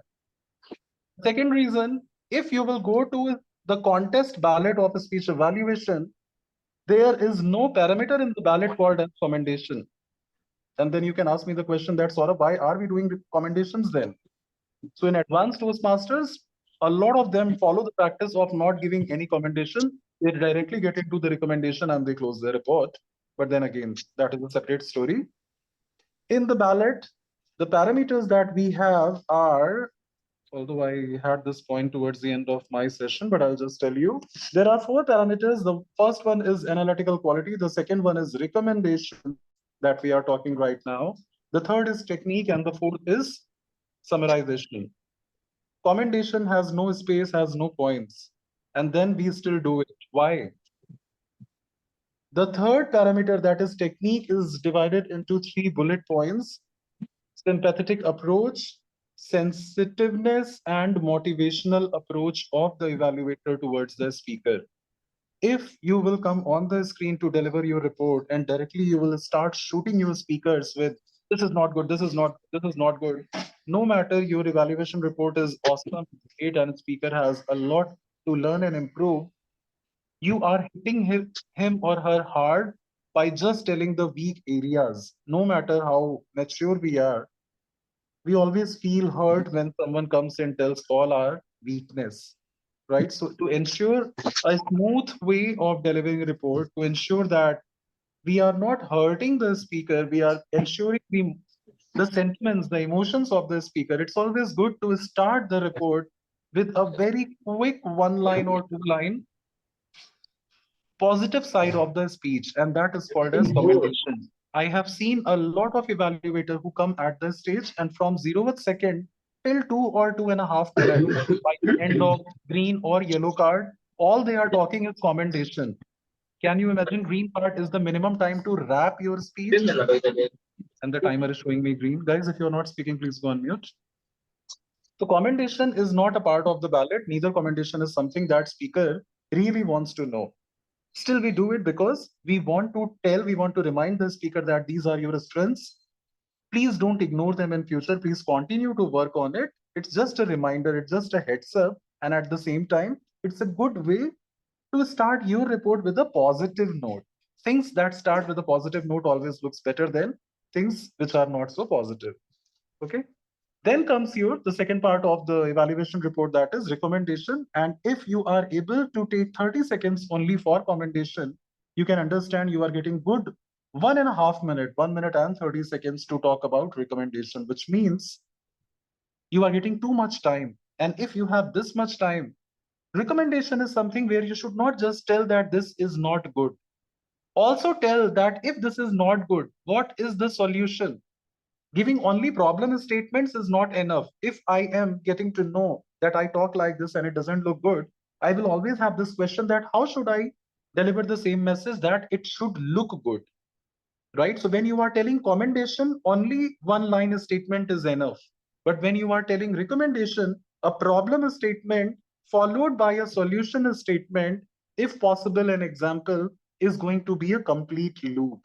F: Second reason, if you will go to the contest ballot of a speech evaluation, there is no parameter in the ballot called as commendation. And then you can ask me the question that, Saurabh, why are we doing commendations then? So in advanced Toastmasters, a lot of them follow the practice of not giving any commendation. They directly get into the recommendation and they close their report. But then again, that is a separate story. In the ballot, the parameters that we have are, although I had this point towards the end of my session, but I'll just tell you, there are 4 parameters. The first one is analytical quality. The second one is recommendation that we are talking right now. The third is technique, and the fourth is summarization. Commendation has no space, has no points, and then we still do it. Why? The third parameter, that is technique, is divided into 3 bullet points: sympathetic approach, sensitiveness, and motivational approach of the evaluator towards the speaker. If you will come on the screen to deliver your report and directly you will start shooting your speakers with, this is not good, this is not good, no matter your evaluation report is awesome, great, and speaker has a lot to learn and improve, you are hitting him or her hard by just telling the weak areas. No matter how mature we are, we always feel hurt when someone comes and tells all our weakness, right? So to ensure a smooth way of delivering a report, to ensure that we are not hurting the speaker, we are ensuring the sentiments, the emotions of the speaker, it's always good to start the report with a very quick 1 line or 2 line positive side of the speech, and that is called as commendation. I have seen a lot of evaluators who come at the stage and from 0th second till 2 or 2.5 minutes, by the end of green or yellow card, all they are talking is commendation. Can you imagine green card is the minimum time to wrap your speech? And the timer is showing me green. Guys, if you're not speaking, please go on mute. So commendation is not a part of the ballot. Neither commendation is something that speaker really wants to know. Still, we do it because we want to remind the speaker that these are your strengths. Please don't ignore them in future. Please continue to work on it. It's just a reminder. It's just a heads up. And at the same time, it's a good way to start your report with a positive note. Things that start with a positive note always looks better than things which are not so positive. Okay. Then comes the second part of the evaluation report, that is recommendation. And if you are able to take 30 seconds only for commendation, you can understand you are getting good 1.5 minute, 1 minute and 30 seconds to talk about recommendation, which means you are getting too much time. And if you have this much time, recommendation is something where you should not just tell that this is not good. Also tell that if this is not good, what is the solution? Giving only problem statements is not enough. If I am getting to know that I talk like this and it doesn't look good, I will always have this question that how should I deliver the same message that it should look good, right? So when you are telling commendation, only 1 line statement is enough. But when you are telling recommendation, a problem statement followed by a solution statement, if possible, an example, is going to be a complete loop.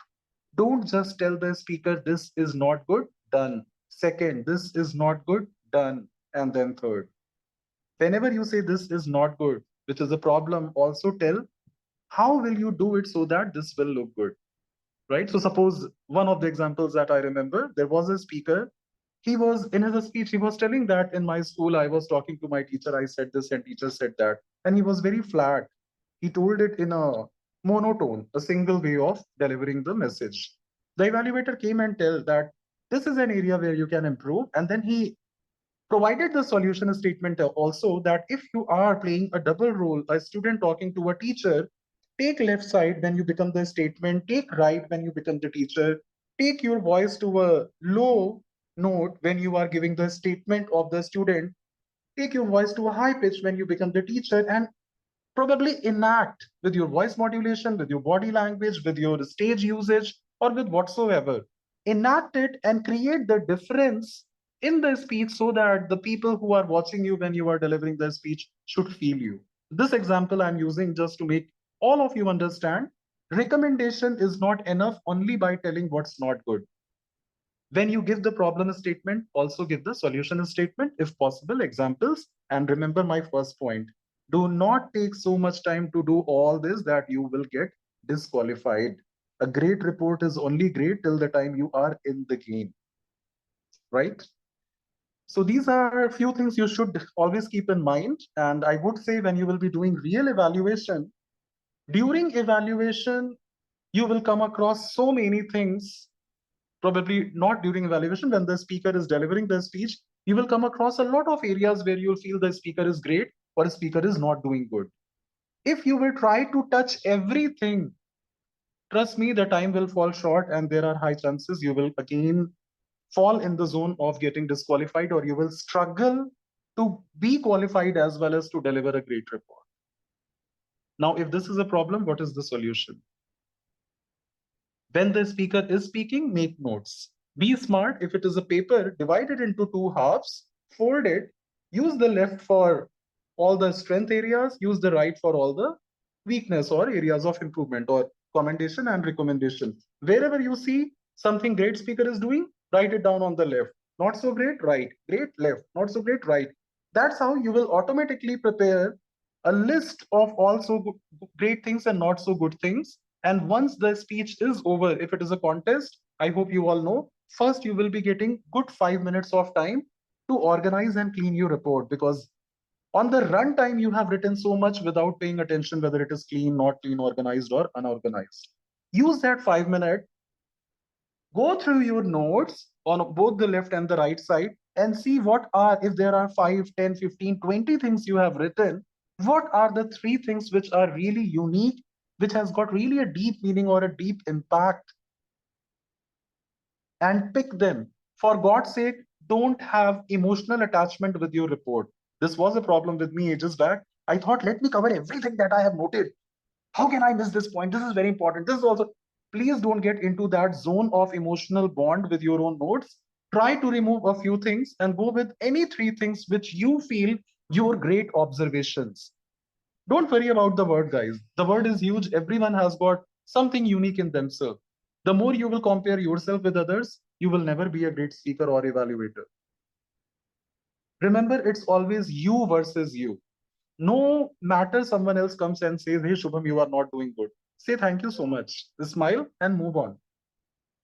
F: Don't just tell the speaker, this is not good, done. Second, this is not good, done. And then third. Whenever you say this is not good, which is a problem, also tell How will you do it so that this will look good? Right? So suppose one of the examples that I remember, there was a speaker. He was in his speech, he was telling that in my school, I was talking to my teacher, I said this and teacher said that. And he was very flat. He told it in a monotone, a single way of delivering the message. The evaluator came and told that this is an area where you can improve. And then he provided the solution statement also that if you are playing a double role, a student talking to a teacher, take left side when you become the statement, take right when you become the teacher, take your voice to a low note when you are giving the statement of the student, take your voice to a high pitch when you become the teacher, and probably enact with your voice modulation, with your body language, with your stage usage, or with whatsoever. Enact it and create the difference in the speech so that the people who are watching you when you are delivering the speech should feel you. This example I'm using just to make all of you understand. Recommendation is not enough only by telling what's not good. When you give the problem statement, also give the solution statement, if possible, examples. And remember my first point. Do not take so much time to do all this that you will get disqualified. A great report is only great till the time you are in the game, right? So these are a few things you should always keep in mind. And I would say when you will be doing real evaluation, during evaluation, you will come across so many things. Probably not during evaluation, when the speaker is delivering the speech, you will come across a lot of areas where you'll feel the speaker is great or a speaker is not doing good. If you will try to touch everything, trust me, the time will fall short and there are high chances you will again fall in the zone of getting disqualified, or you will struggle to be qualified as well as to deliver a great report. Now, if this is a problem, what is the solution? When the speaker is speaking, make notes. Be smart. If it is a paper, divide it into two halves, fold it, use the left for all the strength areas, use the right for all the weakness or areas of improvement or commendation and recommendation. Wherever you see something great speaker is doing, write it down on the left. Not so great, right. Great, left. Not so great, right. That's how you will automatically prepare a list of also great things and not so good things. And once the speech is over, if it is a contest, I hope you all know, first you will be getting good 5 minutes of time to organize and clean your report, because on the run time you have written so much without paying attention whether it is clean, not clean, organized or unorganized. Use that 5 minutes, go through your notes on both the left and the right side and see what are, if there are 5, 10, 15, 20 things you have written, what are the 3 things which are really unique, which has got really a deep meaning or a deep impact, and pick them. For God's sake, don't have emotional attachment with your report. This was a problem with me ages back. I thought, let me cover everything that I have noted. How can I miss this point? This is very important. This is also, please don't get into that zone of emotional bond with your own notes. Try to remove a few things and go with any 3 things which you feel your great observations. Don't worry about the word, guys. The word is huge. Everyone has got something unique in themselves. The more you will compare yourself with others, you will never be a great speaker or evaluator. Remember, it's always you versus you. No matter someone else comes and says, hey, Shubham, you are not doing good. Say thank you so much. Smile and move on.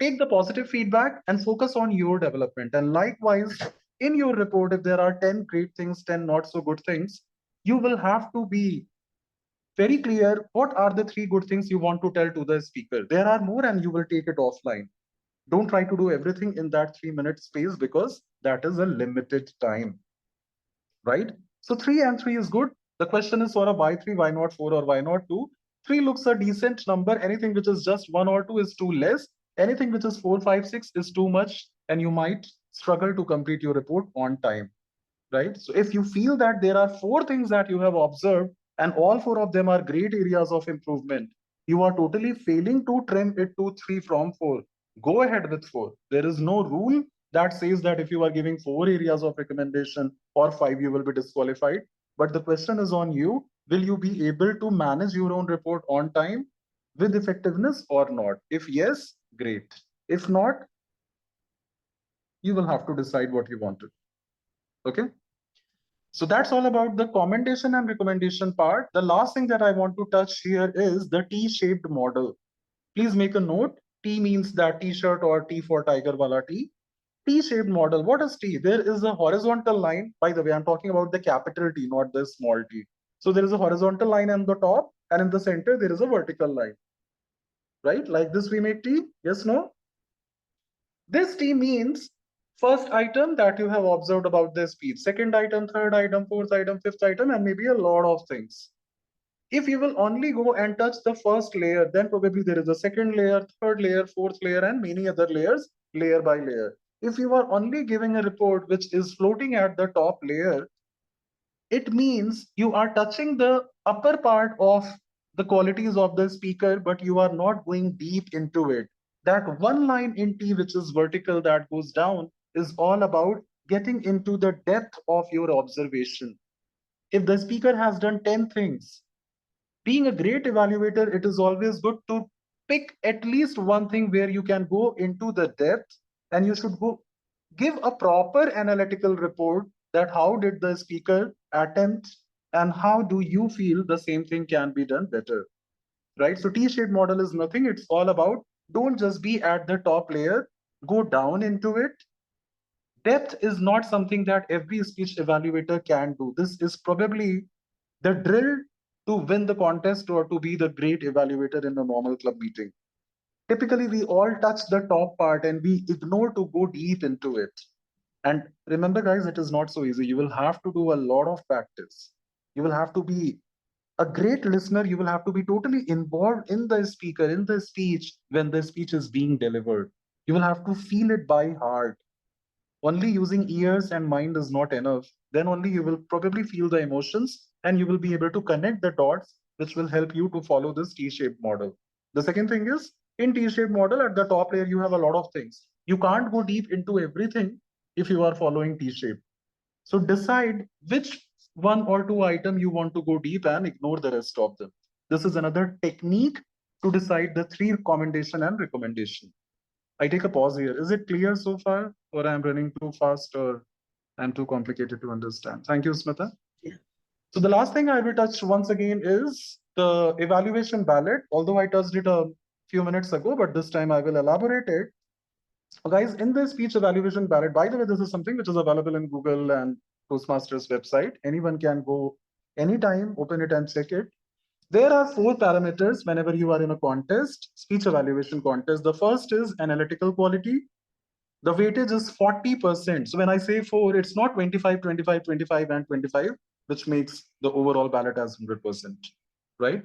F: Take the positive feedback and focus on your development. And likewise, in your report, if there are 10 great things, 10 not so good things, you will have to be very clear what are the 3 good things you want to tell to the speaker. There are more and you will take it offline. Don't try to do everything in that 3-minute space because that is a limited time, right? So 3 and 3 is good. The question is sort of why 3, why not 4 or why not 2? 3 looks a decent number. Anything which is just 1 or 2 is too less. Anything which is 4, 5, 6 is too much and you might struggle to complete your report on time, right? So if you feel that there are 4 things that you have observed and all 4 of them are great areas of improvement, you are totally failing to trim it to 3 from 4. Go ahead with 4. There is no rule that says that if you are giving 4 areas of recommendation or 5, you will be disqualified. But the question is on you. Will you be able to manage your own report on time with effectiveness or not? If yes, great. If not, you will have to decide what you want to do. Okay? So that's all about the commendation and recommendation part. The last thing that I want to touch here is the T-shaped model. Please make a note. T means that T-shirt or T for tiger wala T. T-shaped model. What is T? There is a horizontal line. By the way, I'm talking about the capital T, not the small t. So there is a horizontal line on the top, and in the center, there is a vertical line. Right? Like this, we make T. Yes, no? This T means first item that you have observed about the speech, second item, third item, fourth item, fifth item, and maybe a lot of things. If you will only go and touch the first layer, then probably there is a second layer, third layer, fourth layer, and many other layers, layer by layer. If you are only giving a report which is floating at the top layer, it means you are touching the upper part of the qualities of the speaker, but you are not going deep into it. That one line in T, which is vertical, that goes down, is all about getting into the depth of your observation. If the speaker has done 10 things, being a great evaluator, it is always good to pick at least one thing where you can go into the depth, and you should go give a proper analytical report that how did the speaker attempt and how do you feel the same thing can be done better, right? So T-shaped model is nothing. It's all about don't just be at the top layer, go down into it. Depth is not something that every speech evaluator can do. This is probably the drill to win the contest or to be the great evaluator in a normal club meeting. Typically, we all touch the top part and we ignore to go deep into it. And remember, guys, it is not so easy. You will have to do a lot of practice. You will have to be a great listener. You will have to be totally involved in the speaker, in the speech when the speech is being delivered. You will have to feel it by heart. Only using ears and mind is not enough. Then only you will probably feel the emotions and you will be able to connect the dots, which will help you to follow this T-shaped model. The second thing is in T-shaped model at the top layer, you have a lot of things. You can't go deep into everything if you are following T-shape. So decide which one or two item you want to go deep and ignore the rest of them. This is another technique to decide the 3 commendation and recommendation. I take a pause here. Is it clear so far, or I'm running too fast, or I'm too complicated to understand? Thank you, Smita.
J: Yeah.
F: So the last thing I will touch once again is the evaluation ballot. Although I touched it a few minutes ago, but this time I will elaborate it. Guys, in the speech evaluation ballot, by the way, this is something which is available in Google and Toastmasters website. Anyone can go anytime, open it and check it. There are 4 parameters whenever you are in a contest, speech evaluation contest. The first is analytical quality. The weightage is 40%. So when I say 4, it's not 25, 25, 25, and 25, which makes the overall ballot as 100%, right?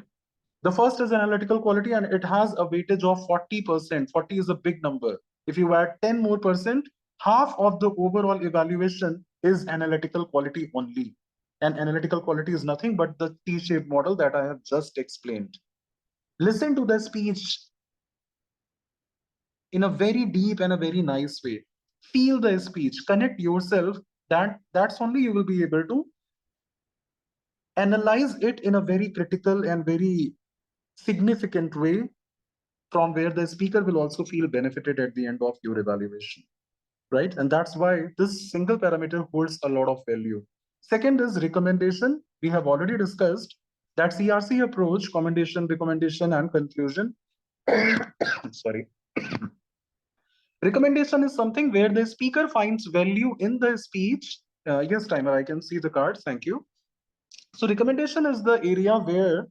F: The first is analytical quality, and it has a weightage of 40%. 40 is a big number. If you add 10 more percent, half of the overall evaluation is analytical quality only. And analytical quality is nothing but the T-shaped model that I have just explained. Listen to the speech in a very deep and a very nice way. Feel the speech, connect yourself. That's only you will be able to analyze it in a very critical and very significant way, from where the speaker will also feel benefited at the end of your evaluation, right? And that's why this single parameter holds a lot of value. Second is recommendation. We have already discussed that CRC approach, commendation, recommendation, and conclusion. Sorry. Recommendation is something where the speaker finds value in the speech. Yes, timer, I can see the cards. Thank you. So recommendation is the area where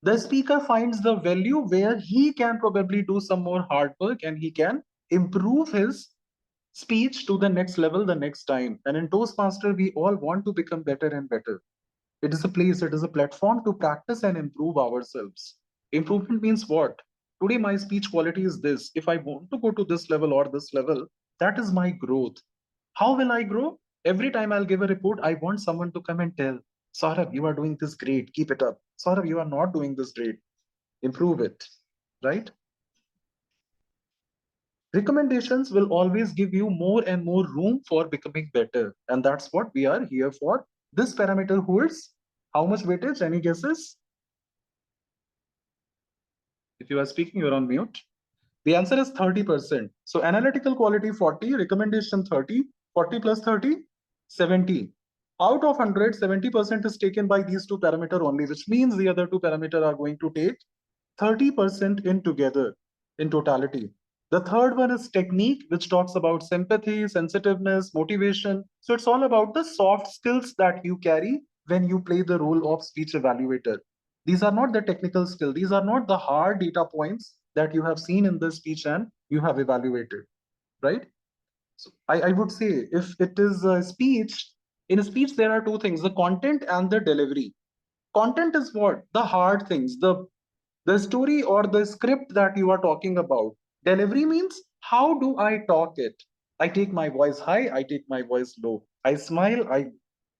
F: the speaker finds the value where he can probably do some more hard work and he can improve his speech to the next level the next time. And in Toastmaster, we all want to become better and better. It is a place, it is a platform to practice and improve ourselves. Improvement means what? Today, my speech quality is this. If I want to go to this level or this level, that is my growth. How will I grow? Every time I'll give a report, I want someone to come and tell, Saurabh, you are doing this great. Keep it up. Saurabh, you are not doing this great. Improve it, right? Recommendations will always give you more and more room for becoming better. And that's what we are here for. This parameter holds how much weightage? Any guesses? If you are speaking, you're on mute. The answer is 30%. So analytical quality 40, recommendation 30, 40 plus 30, 70. Out of 100, 70% is taken by these two parameters only, which means the other two parameters are going to take 30% in together, in totality. The third one is technique, which talks about sympathy, sensitiveness, motivation. So it's all about the soft skills that you carry when you play the role of speech evaluator. These are not the technical skill. These are not the hard data points that you have seen in the speech and you have evaluated, right? So I would say if it is a speech, in a speech, there are two things, the content and the delivery. Content is what? The hard things, the story or the script that you are talking about. Delivery means how do I talk it? I take my voice high, I take my voice low. I smile, I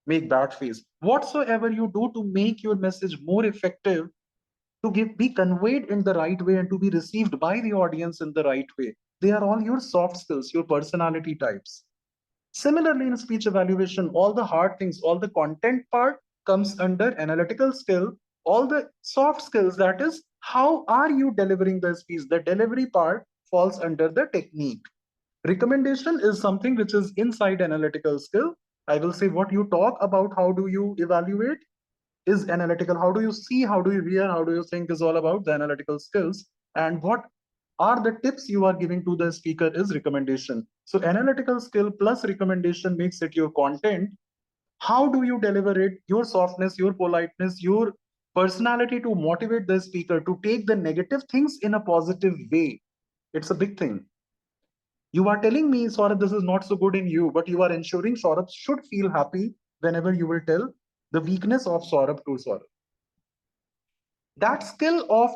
F: make bad face. Whatsoever you do to make your message more effective, to be conveyed in the right way and to be received by the audience in the right way. They are all your soft skills, your personality types. Similarly, in speech evaluation, all the hard things, all the content part comes under analytical skill. All the soft skills, that is, how are you delivering the speech? The delivery part falls under the technique. Recommendation is something which is inside analytical skill. I will say what you talk about, how do you evaluate, is analytical. How do you see, how do you hear, how do you think is all about the analytical skills. And what are the tips you are giving to the speaker is recommendation. So analytical skill plus recommendation makes it your content. How do you deliver it, your softness, your politeness, your personality to motivate the speaker to take the negative things in a positive way. It's a big thing. You are telling me, Saurabh, this is not so good in you, but you are ensuring Saurabh should feel happy whenever you will tell the weakness of Saurabh to Saurabh. That skill of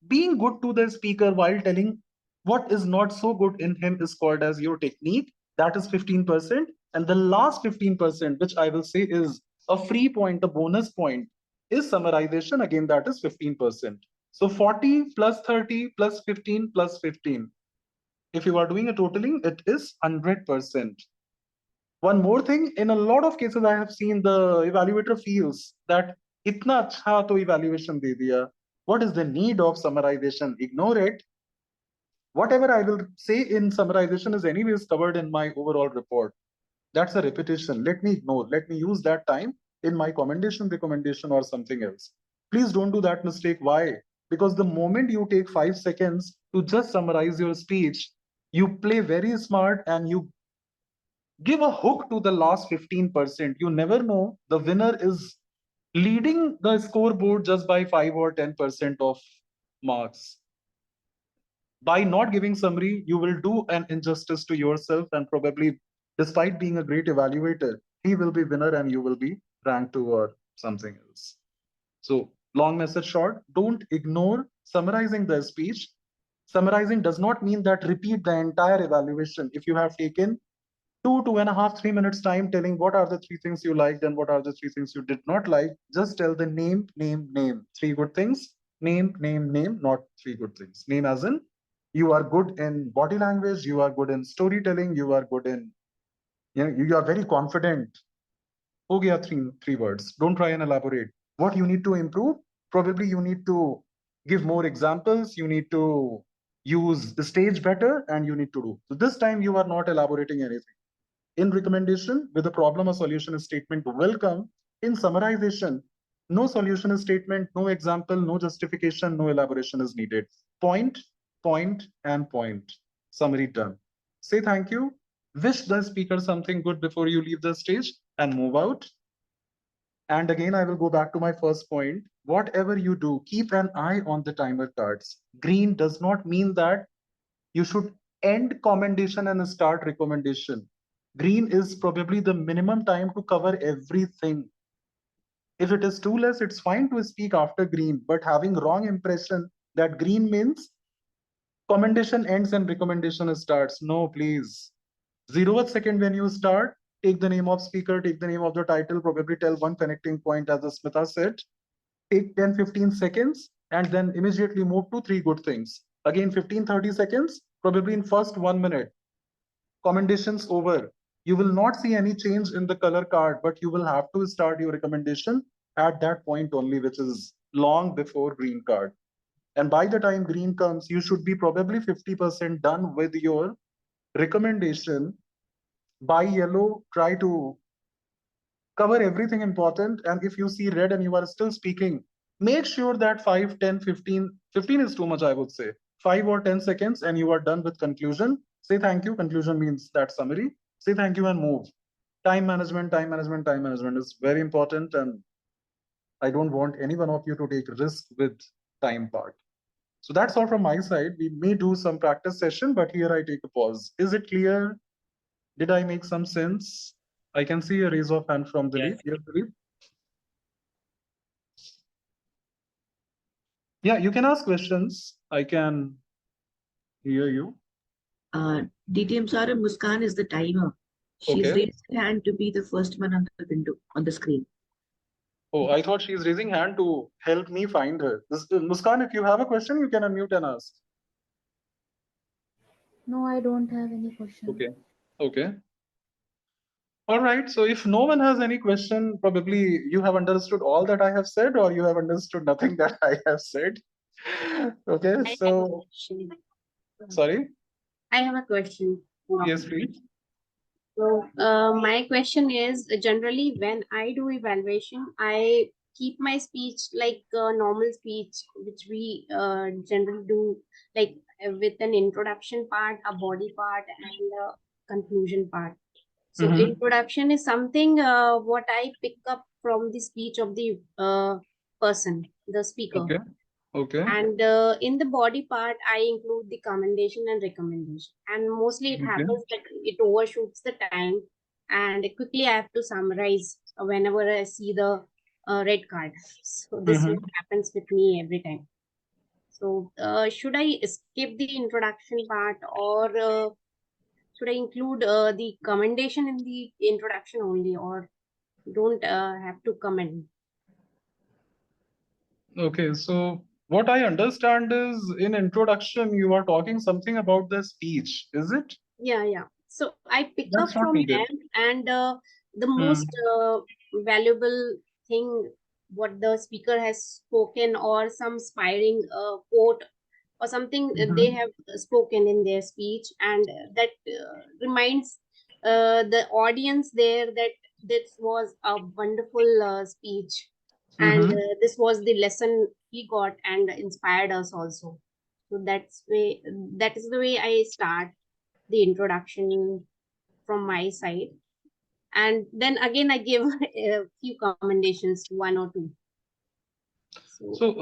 F: being good to the speaker while telling what is not so good in him is called as your technique. That is 15%. And the last 15%, which I will say is a free point, a bonus point, is summarization. Again, that is 15%. So 40 plus 30 plus 15 plus 15. If you are doing a totaling, it is 100%. One more thing, in a lot of cases, I have seen the evaluator feels that itna acha to evaluation de diya. What is the need of summarization? Ignore it. Whatever I will say in summarization is anyways covered in my overall report. That's a repetition. Let me ignore. Let me use that time in my commendation, recommendation, or something else. Please don't do that mistake. Why? Because the moment you take 5 seconds to just summarize your speech, you play very smart and you give a hook to the last 15%. You never know. The winner is leading the scoreboard just by 5 or 10% of marks. By not giving summary, you will do an injustice to yourself, and probably, despite being a great evaluator, he will be winner and you will be ranked 2 or something else. So long message short, don't ignore summarizing the speech. Summarizing does not mean that repeat the entire evaluation. If you have taken 2.5, 3 minutes time telling what are the 3 things you liked and what are the 3 things you did not like, just tell the name, name, name. 3 good things, name, name, name, not 3 good things. Name as in you are good in body language, you are good in storytelling, you are good in, you are very confident. Ho gaya 3 words. Don't try and elaborate. What you need to improve? Probably you need to give more examples, you need to use the stage better, and you need to do. So this time you are not elaborating anything. In recommendation, with a problem or solution statement will come. In summarization, no solution statement, no example, no justification, no elaboration is needed. Point, point, and point. Summary done. Say thank you. Wish the speaker something good before you leave the stage and move out. And again, I will go back to my first point. Whatever you do, keep an eye on the timer cards. Green does not mean that you should end commendation and start recommendation. Green is probably the minimum time to cover everything. If it is too less, it's fine to speak after green, but having wrong impression that green means commendation ends and recommendation starts. No, please. 0th second when you start, take the name of speaker, take the name of the title, probably tell one connecting point as Smita said, take 10-15 seconds and then immediately move to 3 good things. Again, 15-30 seconds, probably in first 1 minute. Commendations over. You will not see any change in the color card, but you will have to start your recommendation at that point only, which is long before green card. And by the time green comes, you should be probably 50% done with your recommendation. By yellow, try to cover everything important. And if you see red and you are still speaking, make sure that 5, 10, 15, 15 is too much, I would say. 5 or 10 seconds and you are done with conclusion. Say thank you. Conclusion means that summary. Say thank you and move. Time management, time management, time management is very important. And I don't want any one of you to take risk with time part. So that's all from my side. We may do some practice session, but here I take a pause. Is it clear? Did I make some sense? I can see a raise of hand from Dilip.
E: Yes.
F: Yes, Dilip. Yeah, you can ask questions. I can hear you.
J: DTM Saurabh, Muskan is the timer. She's
F: Okay.
J: raised her hand to be the first one on the window, on the screen.
F: Oh, I thought she's raising hand to help me find her. Muskan, if you have a question, you can unmute and ask.
L: No, I don't have any question.
F: Okay. Okay. All right. So if no one has any question, probably you have understood all that I have said, or you have understood nothing that I have said. Okay. So, sorry.
A: I have a question.
F: Yes, please.
A: So my question is generally when I do evaluation, I keep my speech like normal speech, which we generally do, like with an introduction part, a body part, and a conclusion part. So introduction is something what I pick up from the speech of the person, the speaker.
F: Okay. Okay.
A: And in the body part, I include the commendation and recommendation. And mostly it happens that it overshoots the time. And quickly I have to summarize whenever I see the red card. So this is what happens with me every time. So should I skip the introduction part, or should I include the commendation in the introduction only, or don't have to comment?
F: Okay, so what I understand is in introduction, you are talking something about the speech, is it?
A: Yeah. So I pick up
F: That's not
A: from
F: needed.
A: them, and the most valuable thing what the speaker has spoken, or some inspiring quote or something they have spoken in their speech, and that reminds the audience there that this was a wonderful speech, and this was the lesson he got and inspired us also. So that is the way I start the introduction from my side, and then again I give a few commendations, one or two.
F: So,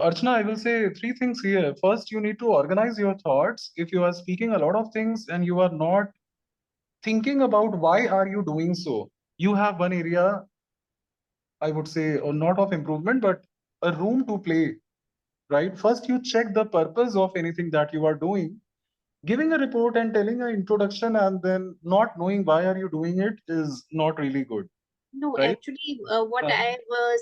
F: Archana, I will say three things here. First, you need to organize your thoughts. If you are speaking a lot of things and you are not thinking about why are you doing so, you have one area, I would say, or not of improvement, but a room to play, right? First, you check the purpose of anything that you are doing. Giving a report and telling an introduction and then not knowing why are you doing it is not really good.
A: No,
F: right?
A: actually, what I've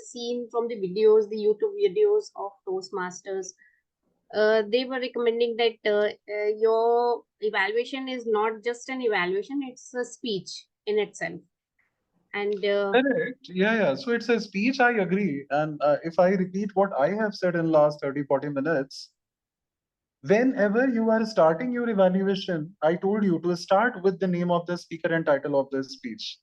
A: seen from the videos, the YouTube videos of Toastmasters, they were recommending that your evaluation is not just an evaluation, it's a speech in itself. And
F: Correct. Yeah. So it's a speech, I agree. And if I repeat what I have said in last 30, 40 minutes, whenever you are starting your evaluation, I told you to start with the name of the speaker and title of the speech,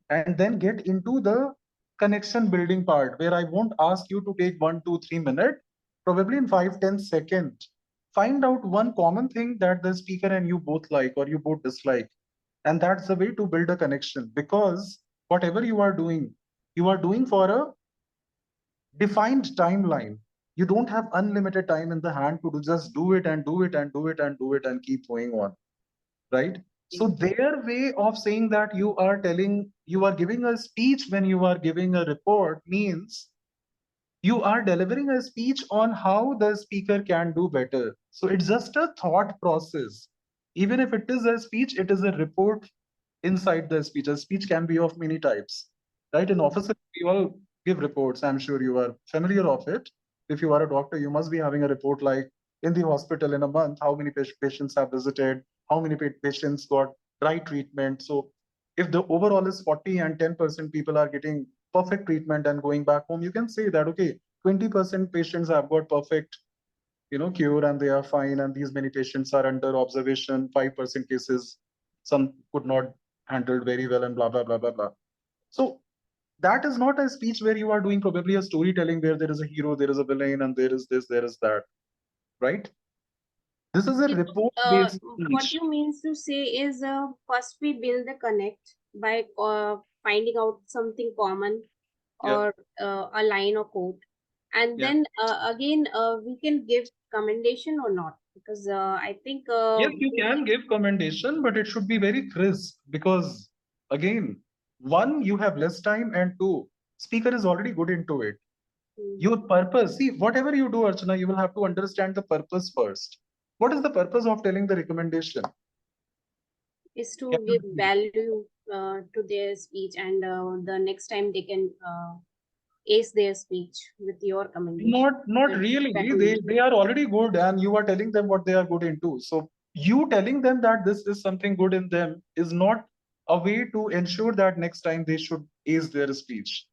F: and then get into the connection building part where I won't ask you to take 1, 2, 3 minutes, probably in 5, 10 seconds. Find out one common thing that the speaker and you both like or you both dislike. And that's the way to build a connection, because whatever you are doing for a defined timeline. You don't have unlimited time in the hand to just do it and do it and do it and do it and keep going on, right? So their way of saying that you are giving a speech when you are giving a report means you are delivering a speech on how the speaker can do better. So it's just a thought process. Even if it is a speech, it is a report inside the speech. A speech can be of many types, right? In offices, we all give reports. I'm sure you are familiar of it. If you are a doctor, you must be having a report like in the hospital in a month, how many patients have visited, how many patients got right treatment. So if the overall is 40 and 10% people are getting perfect treatment and going back home, you can say that, okay, 20% patients have got perfect cure and they are fine, and these many patients are under observation, 5% cases some could not handled very well, and blah blah blah blah blah. So That is not a speech where you are doing probably a storytelling where there is a hero, there is a villain, and there is this, there is that, right? This is a report-based
A: What
F: speech.
A: you means to say is first we build the connect by finding out something common
F: Yeah.
A: or a line or quote, and
F: Yeah.
A: then again we can give commendation or not, because I think
F: Yes, you can give commendation, but it should be very crisp because, again, one, you have less time, and two, speaker is already good into it. Your purpose, see, whatever you do, Archana, you will have to understand the purpose first. What is the purpose of telling the recommendation?
A: is to
F: Can you
A: give
F: repeat?
A: value to their speech, and the next time they can ace their speech with your commendation.
F: Not really. They are already good, and you are telling them what they are good into. So you telling them that this is something good in them is not a way to ensure that next time they should ace their speech.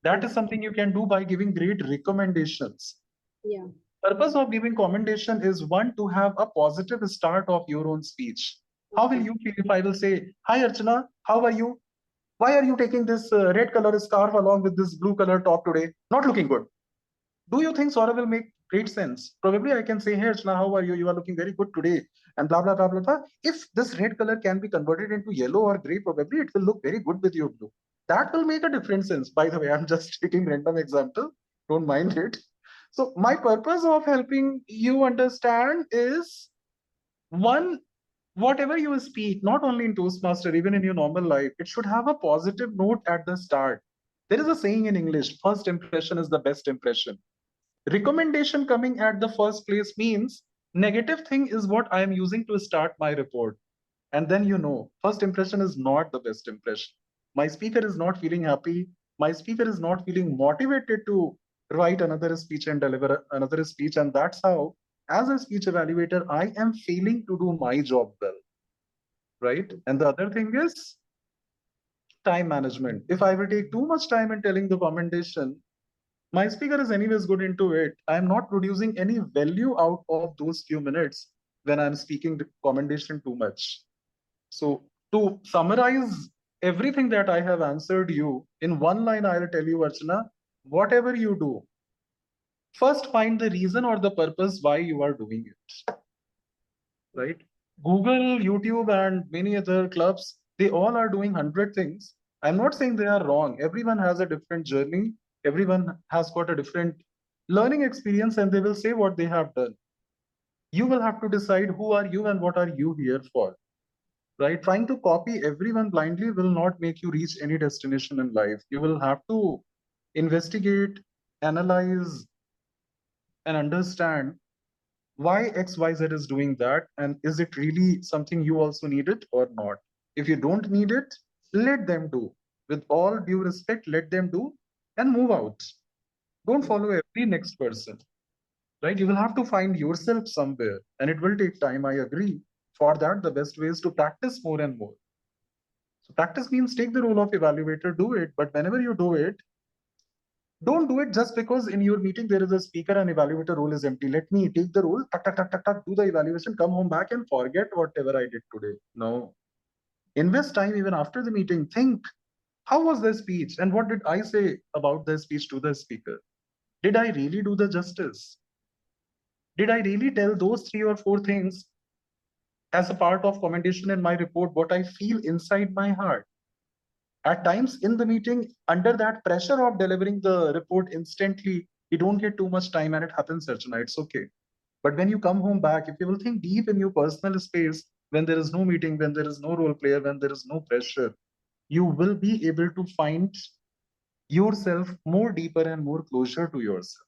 F: That is something you can do by giving great recommendations.
A: Yeah.
F: Purpose of giving commendation is one, to have a positive start of your own speech. How will you feel if I will say, "Hi Archana, how are you? Why are you taking this red color scarf along with this blue color top today? Not looking good." Do you think Saurabh will make great sense? Probably I can say, "Hey Archana, how are you? You are looking very good today," and blah blah blah blah blah. If this red color can be converted into yellow or gray, probably it will look very good with your blue. That will make a different sense. By the way, I'm just taking random example. Don't mind it. So my purpose of helping you understand is one, whatever you speak, not only in Toastmaster, even in your normal life, it should have a positive note at the start. There is a saying in English, first impression is the best impression. Recommendation coming at the first place means negative thing is what I am using to start my report. And then first impression is not the best impression. My speaker is not feeling happy. My speaker is not feeling motivated to write another speech and deliver another speech. And that's how, as a speech evaluator, I am failing to do my job well. Right? And the other thing is time management. If I will take too much time in telling the commendation, my speaker is anyways good into it. I'm not producing any value out of those few minutes when I'm speaking the commendation too much. So to summarize everything that I have answered you in one line, I'll tell you, Archana, whatever you do, first find the reason or the purpose why you are doing it. Right? Google, YouTube, and many other clubs, they all are doing 100 things. I'm not saying they are wrong. Everyone has a different journey. Everyone has got a different learning experience, and they will say what they have done. You will have to decide who are you and what are you here for. Right? Trying to copy everyone blindly will not make you reach any destination in life. You will have to investigate, analyze, and understand why XYZ is doing that, and is it really something you also need it or not? If you don't need it, let them do. With all due respect, let them do and move out. Don't follow every next person, right? You will have to find yourself somewhere, and it will take time. I agree. For that, the best way is to practice more and more. So practice means take the role of evaluator, do it, but whenever you do it, don't do it just because in your meeting there is a speaker and evaluator role is empty. Let me take the role, tuck, tuck, tuck, tuck, tuck, do the evaluation, come home back and forget whatever I did today. No. Invest time even after the meeting. Think, how was the speech and what did I say about the speech to the speaker? Did I really do the justice? Did I really tell those 3 or 4 things as a part of commendation in my report, what I feel inside my heart? At times in the meeting, under that pressure of delivering the report instantly, you don't get too much time and it happens, Archana. It's okay. But when you come home back, if you will think deep in your personal space, when there is no meeting, when there is no role player, when there is no pressure, you will be able to find yourself more deeper and more closer to yourself.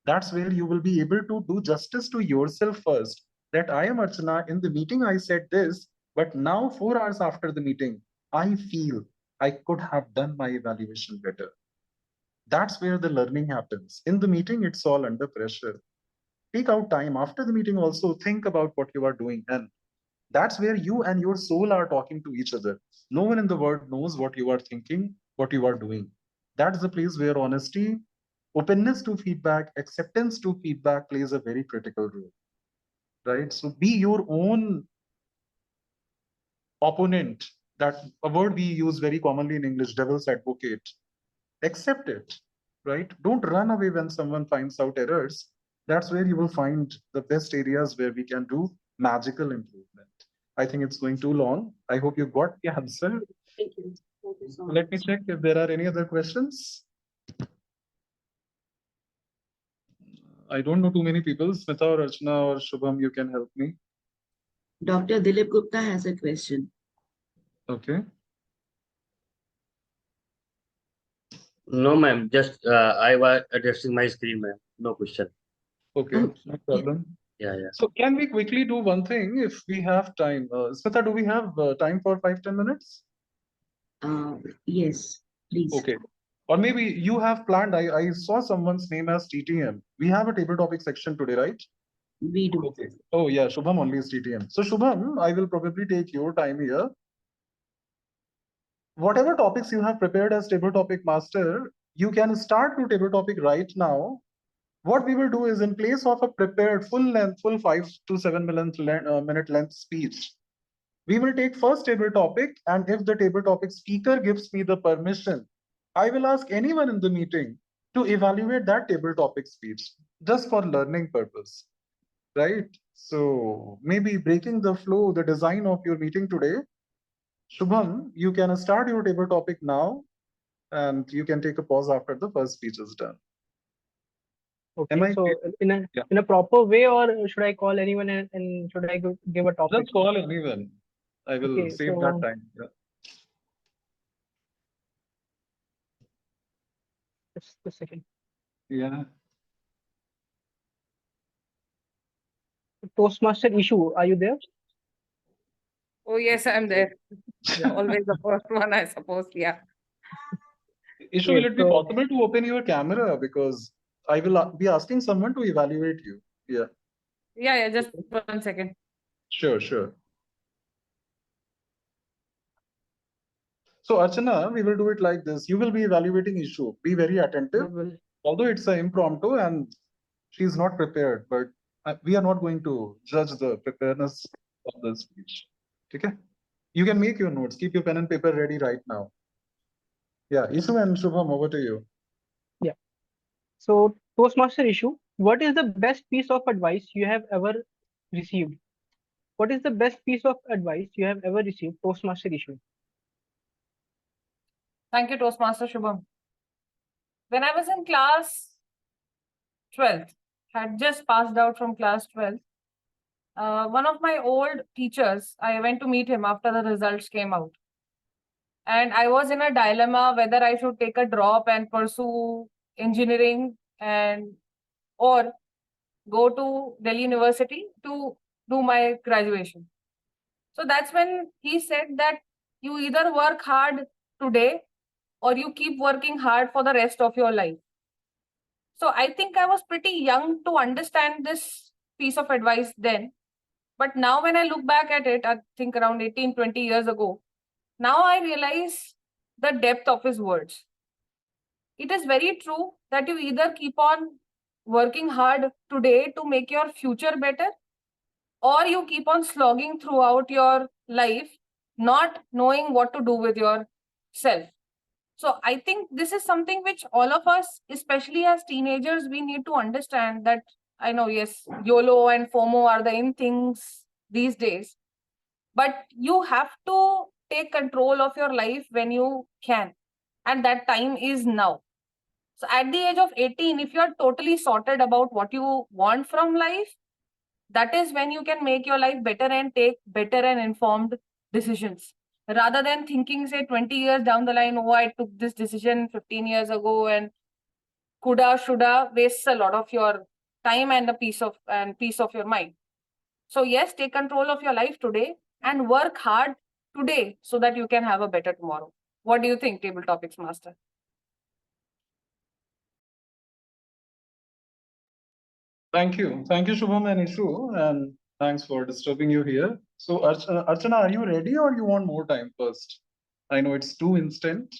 F: That's where you will be able to do justice to yourself first. That I am Archana, in the meeting I said this, but now 4 hours after the meeting, I feel I could have done my evaluation better. That's where the learning happens. In the meeting, it's all under pressure. Take out time after the meeting, also think about what you are doing. And that's where you and your soul are talking to each other. No one in the world knows what you are thinking, what you are doing. That's the place where honesty, openness to feedback, acceptance to feedback plays a very critical role. Right? So be your own opponent. That a word we use very commonly in English, devil's advocate. accept it, right? Don't run away when someone finds out errors. That's where you will find the best areas where we can do magical improvement. I think it's going too long. I hope you got the answer.
A: Thank you. Thank you so much.
F: Let me check if there are any other questions. I don't know too many people. Smita or Archana or Shubham, you can help me.
J: Dr. Dilip Gupta has a question.
F: Okay.
M: No, ma'am. Just I was addressing my screen, ma'am. No question.
F: Okay, no problem.
M: Yeah, yeah.
F: So can we quickly do one thing if we have time? Smita, do we have time for 5-10 minutes?
J: Yes, please.
F: Okay. Or maybe you have planned, I saw someone's name as TTM. We have a table topic section today, right?
J: We do.
F: Okay. Oh yeah, Shubham only is TTM. So Shubham, I will probably take your time here. Whatever topics you have prepared as table topic master, you can start to table topic right now. What we will do is, in place of a prepared full 5 to 7 minute length speech, we will take first table topic, and if the table topic speaker gives me the permission, I will ask anyone in the meeting to evaluate that table topic speech just for learning purpose, right? So maybe breaking the flow, the design of your meeting today. Shubham, you can start your table topic now, and you can take a pause after the first speech is done.
G: Okay, so in a proper way, or should I call anyone and should I give a topic?
F: Just call anyone. I will save that time. Yeah.
G: Just a second.
F: Yeah.
G: Toastmaster issue, are you there?
K: Oh yes, I'm there. Always the first one, I suppose. Yeah.
F: Ishu, will it be possible to open your camera, because I will be asking someone to evaluate you. Yeah.
K: Yeah, just 1 second.
F: Sure. So Archana, we will do it like this. You will be evaluating Ishu. Be very attentive. Although it's an impromptu and she's not prepared, but we are not going to judge the preparedness of the speech. Okay? You can make your notes. Keep your pen and paper ready right now. Yeah, Ishu and Shubham, over to you.
G: Yeah. So Toastmaster issue, what is the best piece of advice you have ever received? What is the best piece of advice you have ever received? Toastmaster issue.
K: Thank you, Toastmaster Shubham. When I was in class 12th, had just passed out from class 12th, one of my old teachers, I went to meet him after the results came out. And I was in a dilemma whether I should take a drop and pursue engineering or go to Delhi University to do my graduation. So that's when he said that you either work hard today or you keep working hard for the rest of your life. So I think I was pretty young to understand this piece of advice then. But now when I look back at it, I think around 18, 20 years ago, now I realize the depth of his words. It is very true that you either keep on working hard today to make your future better, or you keep on slogging throughout your life, not knowing what to do with yourself. So I think this is something which all of us, especially as teenagers, we need to understand that, I know, yes, YOLO and FOMO are the in things these days, but you have to take control of your life when you can. And that time is now. So at the age of 18, if you're totally sorted about what you want from life, that is when you can make your life better and take better and informed decisions. Rather than thinking, say, 20 years down the line, oh, I took this decision 15 years ago and coulda, shoulda, wastes a lot of your time and peace of your mind. So yes, take control of your life today and work hard today so that you can have a better tomorrow. What do you think, Table Topics Master?
F: Thank you, Shubham and Ishu, and thanks for disturbing you here. So Archana, are you ready, or you want more time first? I know it's too instant.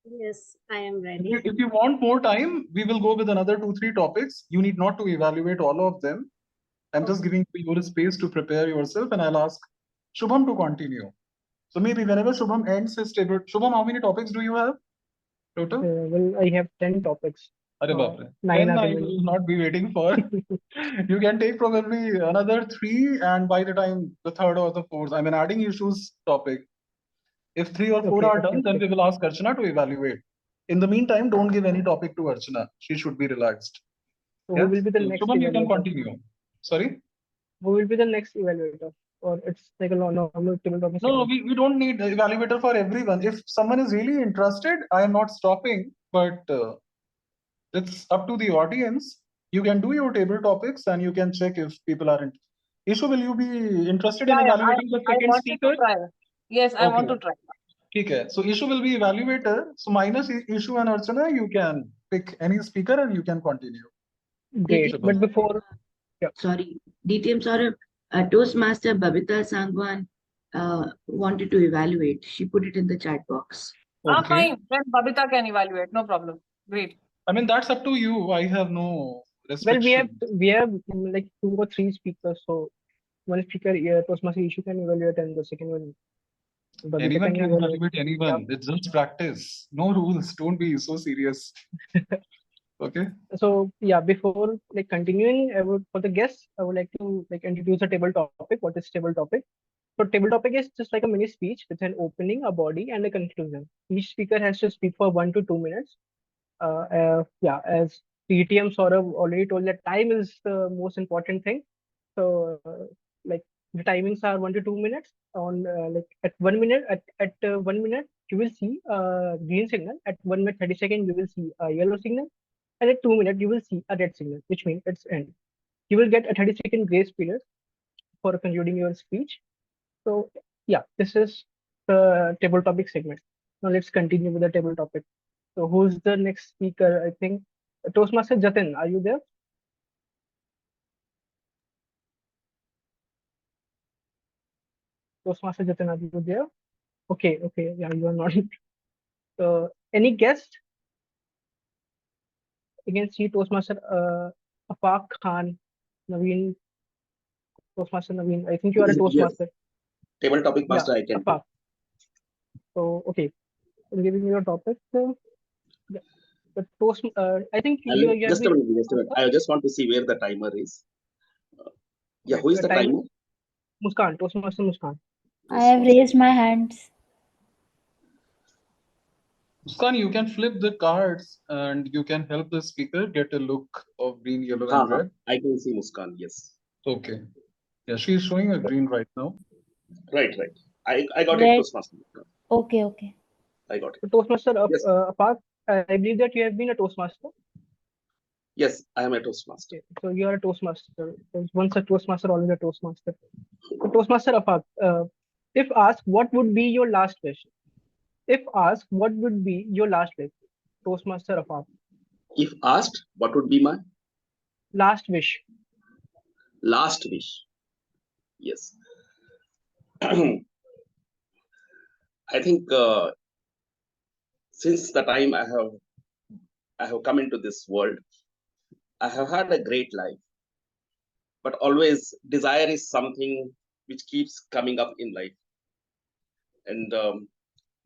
A: Yes, I am ready.
F: If you want more time, we will go with another 2-3 topics. You need not to evaluate all of them. I'm just giving you the space to prepare yourself, and I'll ask Shubham to continue. So maybe whenever Shubham ends his table, Shubham, how many topics do you have? Total?
G: Well, I have 10 topics.
F: Arre baapre.
G: 9
F: 10
G: are
F: I
G: remaining.
F: will not be waiting for. You can take probably another 3, and by the time the third or the fourth, I mean, adding issues topic. If 3 or 4
G: Okay,
F: are
G: okay,
F: done, then
G: okay.
F: we will ask Archana to evaluate. In the meantime, don't give any topic to Archana. She should be relaxed.
G: So
F: Yeah?
G: who will be the
F: So,
G: next
F: Shubham, you can
G: evaluator?
F: continue. Sorry?
G: Who will be the next evaluator? Or it's like a normal table topic
F: No,
G: segment?
F: we don't need the evaluator for everyone. If someone is really interested, I am not stopping, but it's up to the audience. You can do your table topics and you can check if people aren't. Ishu, will you be interested in evaluating the
K: I
F: second
K: wanted
F: speaker?
K: to try. Yes, I want to try.
F: Okay. So Ishu will be evaluator. So minus Ishu and Archana, you can pick any speaker and you can continue.
G: Great. But before,
J: Sorry, DTM Saurabh, Toastmaster Babita Sangwan wanted to evaluate. She put it in the chat box.
K: Ah, fine. Then Babita can evaluate. No problem. Great.
F: I mean, that's up to you. I have no
G: well,
F: restriction.
G: we have like 2 or 3 speakers. So one speaker, Toastmaster issue can evaluate, and the second one, Babita
F: Anyone can
G: evaluate.
F: evaluate anyone. It's just practice. No rules. Don't be so serious. Okay.
G: So yeah, before like continuing, I would for the guests, I would like to like introduce a table topic. What is table topic? So table topic is just like a mini speech with an opening, a body, and a conclusion. Each speaker has to speak for 1 to 2 minutes. Yeah, as TTM Saurabh already told that time is the most important thing. So like the timings are 1 to 2 minutes. On like at 1 minute, at 1 minute you will see a green signal. At 1 minute 30 seconds you will see a yellow signal, and at 2 minutes you will see a red signal, which means it's end. You will get a 30-second grace period for concluding your speech. So yeah, this is the table topic segment. Now let's continue with the table topic. So who's the next speaker? I think Toastmaster Jatin, are you there? Toastmaster Jatin, are you there? Okay, yeah, you are not. So any guest? You can see Toastmaster Afaq Khan, Naveen, Toastmaster Naveen. I think you are a Toastmaster.
N: Yes. Table topic master, I can.
G: Afaq. So okay, I'm giving you a topic. So, yeah. The toast. I think you have
N: Just a minute. I just want to see where the timer is. Yeah, who is the timer?
G: Muskan, Toastmaster Muskan.
L: I have raised my hands.
F: Muskan, you can flip the cards and you can help the speaker get a look of green, yellow, and red.
N: I can see Muskan, yes.
F: Okay. Yeah, she's showing a green right now.
N: Right. I got it, Toastmaster.
L: Okay.
N: I got it.
G: Toastmaster Afaq, I believe that you have been a Toastmaster.
N: Yes, I am a Toastmaster.
G: Okay, so you are a Toastmaster. Once a Toastmaster, always a Toastmaster. So Toastmaster Afaq, if asked, what would be your last wish? If asked, what would be your last wish? Toastmaster Afaq.
N: If asked, what would be my?
G: Last wish.
N: Last wish. Yes. I think since the time I have come into this world, I have had a great life. But always desire is something which keeps coming up in life. And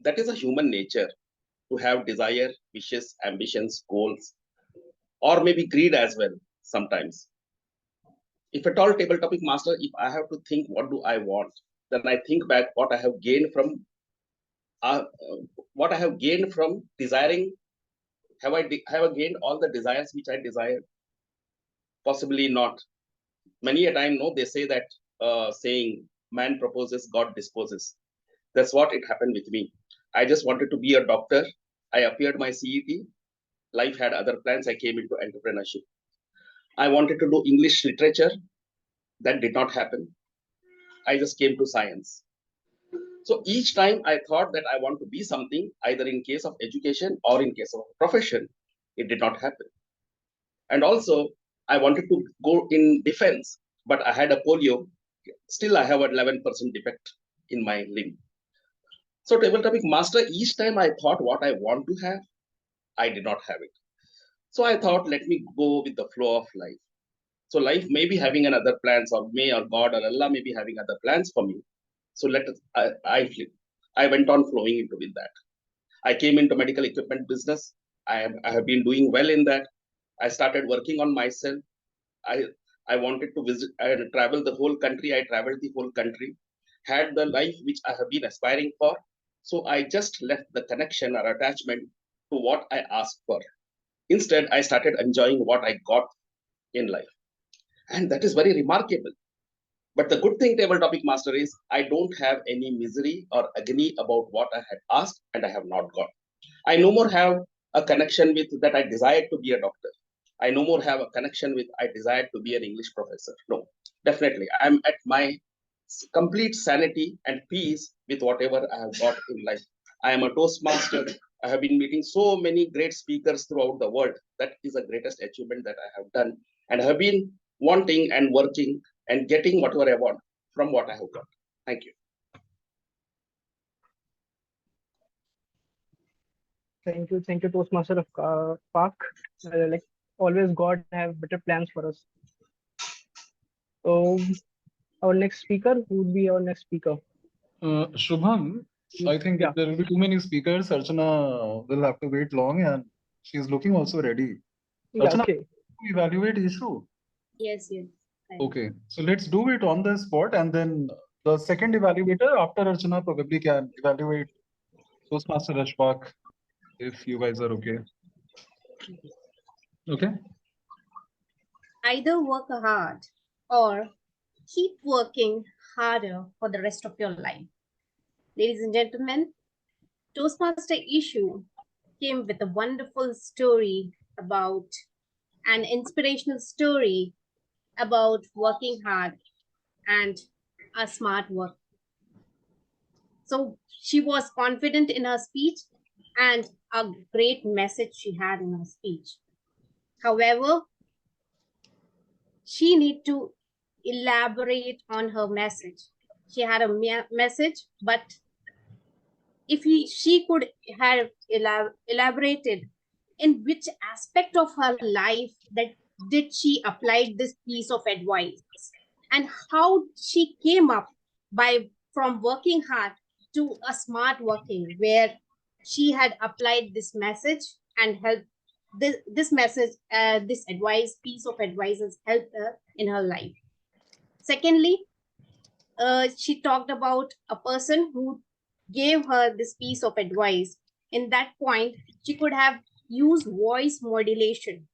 N: that is a human nature, to have desire, wishes, ambitions, goals, or maybe greed as well sometimes. If at all, table topic master, if I have to think what do I want, then I think back what I have gained from desiring. Have I gained all the desires which I desired? Possibly not. Many a time, no, they say that saying, man proposes, God disposes. That's what it happened with me. I just wanted to be a doctor. I appeared my CET. Life had other plans. I came into entrepreneurship. I wanted to do English literature. That did not happen. I just came to science. So each time I thought that I want to be something, either in case of education or in case of profession, it did not happen. And also, I wanted to go in defense, but I had a polio. Still, I have an 11% defect in my limb. So table topic master, each time I thought what I want to have, I did not have it. So I thought, let me go with the flow of life. So life may be having another plans, or God or Allah may be having other plans for me. So I went on flowing into with that. I came into medical equipment business. I have been doing well in that. I started working on myself. I wanted to visit and travel the whole country. I traveled the whole country, had the life which I have been aspiring for. So I just left the connection or attachment to what I asked for. Instead, I started enjoying what I got in life. And that is very remarkable. But the good thing, table topic master, is I don't have any misery or agony about what I had asked and I have not got. I no more have a connection with that I desired to be a doctor. I no more have a connection with I desired to be an English professor. No, definitely. I'm at my complete sanity and peace with whatever I have got in life. I am a Toastmaster. I have been meeting so many great speakers throughout the world. That is the greatest achievement that I have done. And I have been wanting and working and getting whatever I want from what I have got. Thank you.
G: Thank you, Toastmaster of Park. Like always, God have better plans for us. So, our next speaker, who would be our next speaker?
F: Shubham, I think if there will be too many speakers, Archana will have to wait long, and she's looking also ready.
G: Yeah,
F: Archana,
G: okay.
F: evaluate issue.
A: Yes, yes.
F: Okay, so let's do it on the spot, and then the second evaluator after Archana probably can evaluate Toastmaster Ashfaq, if you guys are okay. Okay.
A: Either work hard or keep working harder for the rest of your life. Ladies and gentlemen, Toastmaster issue came with a wonderful story about an inspirational story about working hard and a smart work. So she was confident in her speech and a great message she had in her speech. However, she need to elaborate on her message. She had a message, but if she could have elaborated in which aspect of her life that did she apply this piece of advice, and how she came up by from working hard to a smart working, where she had applied this message and helped this message, this advice, piece of advice has helped her in her life. Secondly, she talked about a person who gave her this piece of advice. In that point, she could have used voice modulation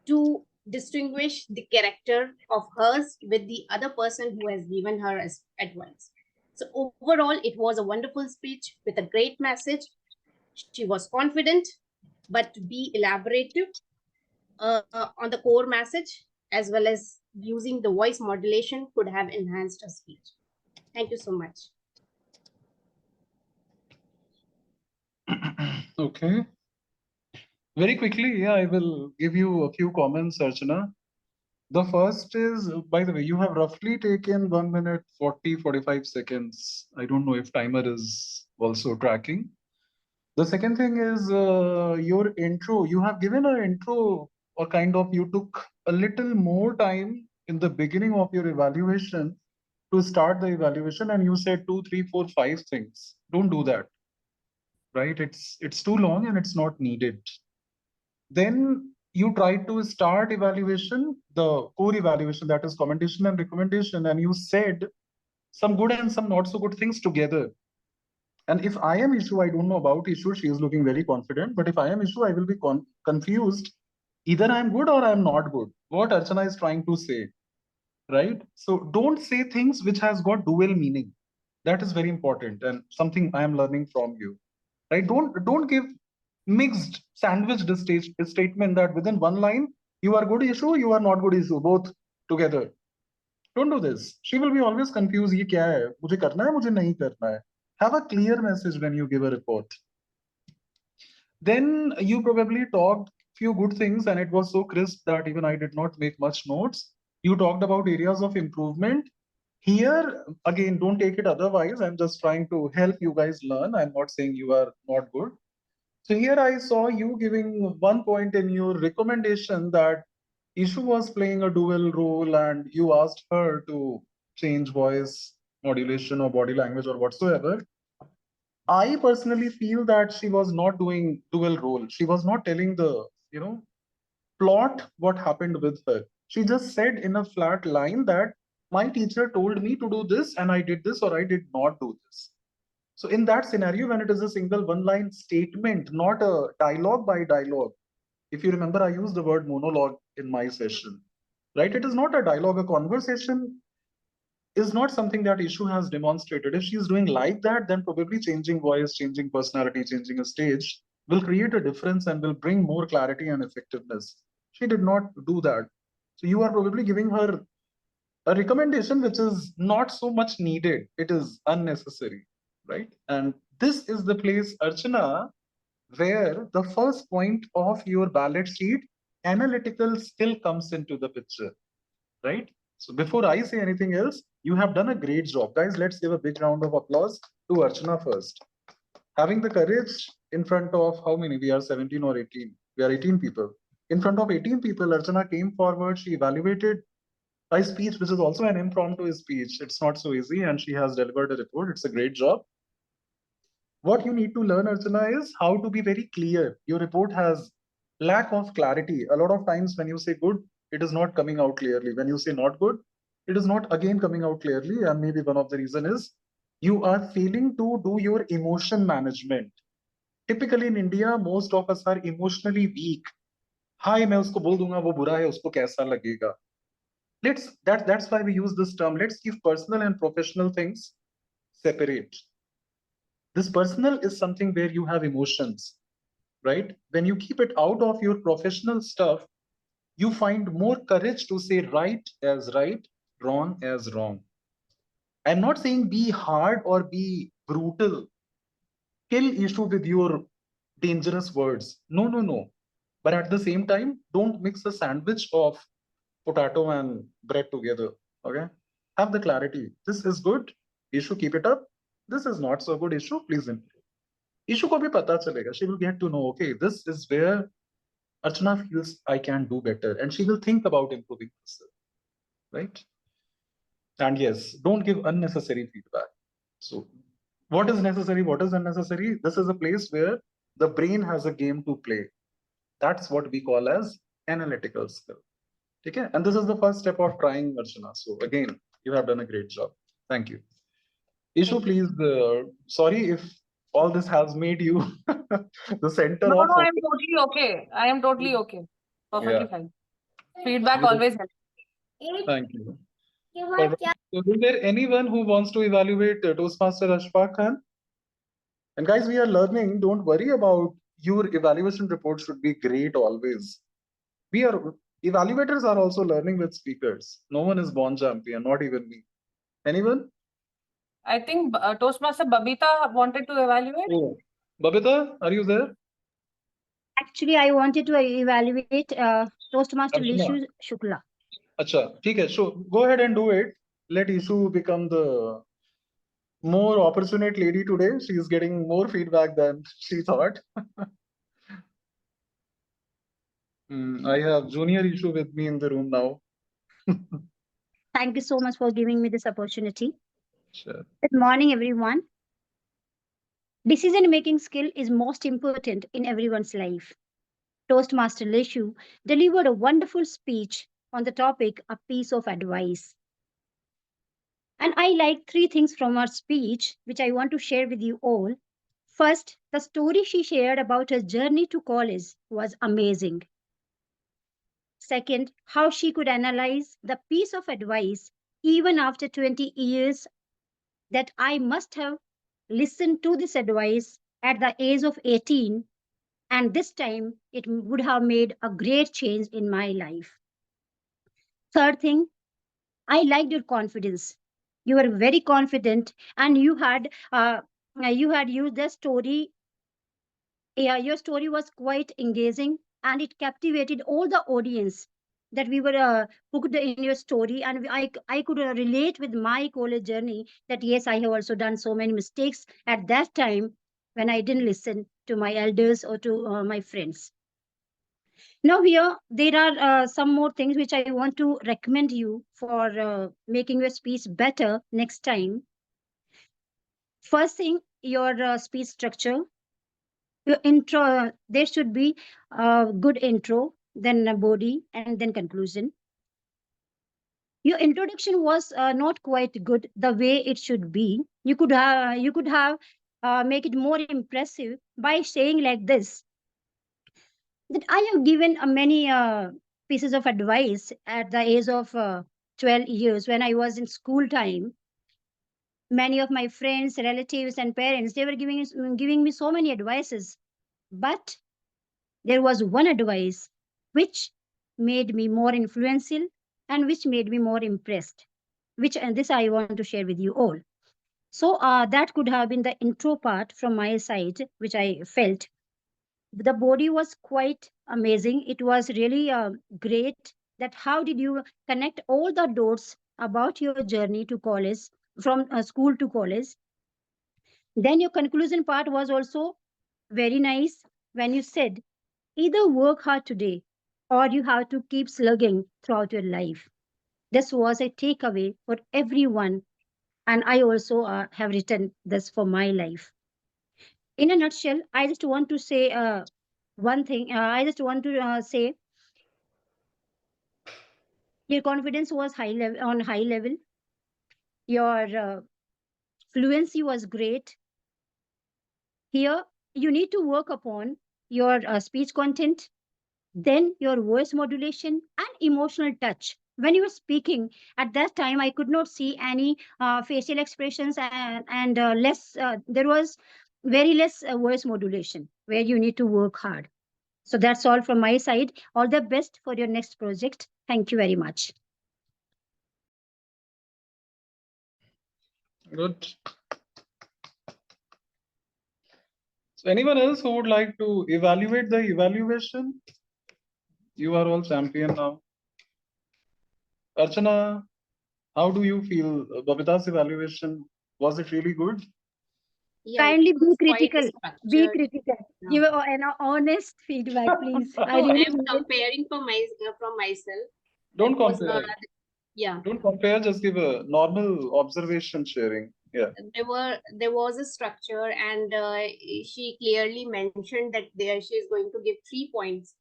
A: to distinguish the character of hers with the other person who has given her as advice. So overall, it was a wonderful speech with a great message. She was confident, but to be elaborative on the core message, as well as using the voice modulation could have enhanced her speech. Thank you so much.
F: Okay. Very quickly, I will give you a few comments, Archana. The first is, by the way, you have roughly taken 1 minute 45 seconds. I don't know if timer is also tracking. The second thing is your intro. You have given an intro, or kind of you took a little more time in the beginning of your evaluation to start the evaluation, and you said 2, 3, 4, 5 things. Don't do that, right? It's too long and it's not needed. Then you try to start evaluation, the core evaluation, that is commendation and recommendation, and you said some good and some not so good things together. And if I am issue, I don't know about issue, she is looking very confident, but if I am issue, I will be confused. Either I'm good or I'm not good. What Archana is trying to say, right? So don't say things which has got dual meaning. That is very important and something I am learning from you, right? Don't give mixed sandwiched statement that within one line you are good issue, you are not good issue, both together. Don't do this. She will be always confused. ये क्या है? मुझे करना है, मुझे नहीं करना है. Have a clear message when you give a report. Then you probably talked few good things, and it was so crisp that even I did not make much notes. You talked about areas of improvement. Here, again, don't take it otherwise. I'm just trying to help you guys learn. I'm not saying you are not good. So here I saw you giving one point in your recommendation that Ishu was playing a dual role and you asked her to change voice modulation or body language or whatsoever. I personally feel that she was not doing dual role. She was not telling the, plot what happened with her. She just said in a flat line that my teacher told me to do this and I did this or I did not do this. So in that scenario, when it is a single one-line statement, not a dialogue by dialogue, if you remember, I used the word monologue in my session, right? It is not a dialogue. A conversation is not something that Ishu has demonstrated. If she's doing like that, then probably changing voice, changing personality, changing a stage will create a difference and will bring more clarity and effectiveness. She did not do that. So you are probably giving her a recommendation which is not so much needed. It is unnecessary, right? And this is the place, Archana, where the first point of your ballot sheet, analytical skill comes into the picture, right? So before I say anything else, you have done a great job. Guys, let's give a big round of applause to Archana first. Having the courage in front of how many? We are 17 or 18. We are 18 people. In front of 18 people, Archana came forward. She evaluated a speech, which is also an impromptu speech. It's not so easy, and she has delivered a report. It's a great job. What you need to learn, Archana, is how to be very clear. Your report has lack of clarity. A lot of times when you say good, it is not coming out clearly. When you say not good, it is not again coming out clearly. And maybe one of the reason is you are failing to do your emotion management. Typically in India, most of us are emotionally weak. Hi, मैं उसको बोल दूंगा वो बुरा है उसको कैसा लगेगा. That's why we use this term. Let's keep personal and professional things separate. This personal is something where you have emotions, right? When you keep it out of your professional stuff, you find more courage to say right as right, wrong as wrong. I'm not saying be hard or be brutal. Kill issue with your dangerous words. No, no, no. But at the same time, don't mix a sandwich of potato and bread together. Okay? Have the clarity. This is good. Issue, keep it up. This is not so good issue. Please improve. Issue को भी पता चलेगा. She will get to know, okay, this is where Archana feels I can do better. And she will think about improving herself. Right? And yes, don't give unnecessary feedback. So what is necessary? What is unnecessary? This is a place where the brain has a game to play. That's what we call as analytical skill. Okay? And this is the first step of trying, Archana. So again, you have done a great job. Thank you. Ishu, please, sorry if all this has made you the center
K: No,
F: of
K: no, I'm totally okay. I am totally okay. Perfectly fine. Feedback always helps.
F: Thank you. Right. So is there anyone who wants to evaluate Toastmaster Ashfaq Khan? And guys, we are learning. Don't worry about your evaluation report should be great always. Evaluators are also learning with speakers. No one is born champion, not even me. Anyone?
K: I think Toastmaster Babita wanted to evaluate.
F: Oh. Babita, are you there?
O: Actually, I wanted to evaluate Toastmaster Lishu Shukla.
F: Acha, okay, so go ahead and do it. Let Ishu become the more opportunate lady today. She is getting more feedback than she thought. I have junior Ishu with me in the room now.
O: Thank you so much for giving me this opportunity.
F: Sure.
O: Good morning, everyone. Decision-making skill is most important in everyone's life. Toastmaster Lishu delivered a wonderful speech on the topic, a piece of advice. And I like three things from her speech, which I want to share with you all. First, the story she shared about her journey to college was amazing. Second, how she could analyze the piece of advice even after 20 years that I must have listened to this advice at the age of 18, and this time it would have made a great change in my life. Third thing, I liked your confidence. You were very confident, and you had used the story. Yeah, your story was quite engaging, and it captivated all the audience that we were hooked in your story, and I could relate with my college journey that yes, I have also done so many mistakes at that time when I didn't listen to my elders or to my friends. Now here, there are some more things which I want to recommend you for making your speech better next time. First thing, your speech structure. Your intro, there should be a good intro, then a body, and then conclusion. Your introduction was not quite good the way it should be. You could have make it more impressive by saying like this, that I have given many pieces of advice at the age of 12 years when I was in school time. Many of my friends, relatives, and parents, they were giving me so many advices. But there was one advice which made me more influential and which made me more impressed, which and this I want to share with you all. So that could have been the intro part from my side, which I felt. The body was quite amazing. It was really great that how did you connect all the dots about your journey to college, from school to college. Then your conclusion part was also very nice when you said either work hard today or you have to keep slugging throughout your life. This was a takeaway for everyone, and I also have written this for my life. In a nutshell, I just want to say one thing. I just want to say your confidence was high level. Your fluency was great. Here, you need to work upon your speech content, then your voice modulation and emotional touch. When you were speaking at that time, I could not see any facial expressions, and less. There was very less voice modulation where you need to work hard. So that's all from my side. All the best for your next project. Thank you very much.
F: Good. So anyone else who would like to evaluate the evaluation? You are all champion now. Archana, how do you feel? Babita's evaluation, was it really good?
A: Yeah,
O: Kindly
A: it
O: be
A: was quite
O: critical. Be
A: structured.
O: critical.
A: Yeah.
O: Give an honest feedback, please. I
A: No,
O: really
A: I'm comparing from myself.
F: Don't
A: That was
F: compare.
A: yeah.
F: Don't compare, just give a normal observation sharing. Yeah.
A: There was a structure, and she clearly mentioned that there she is going to give 3 points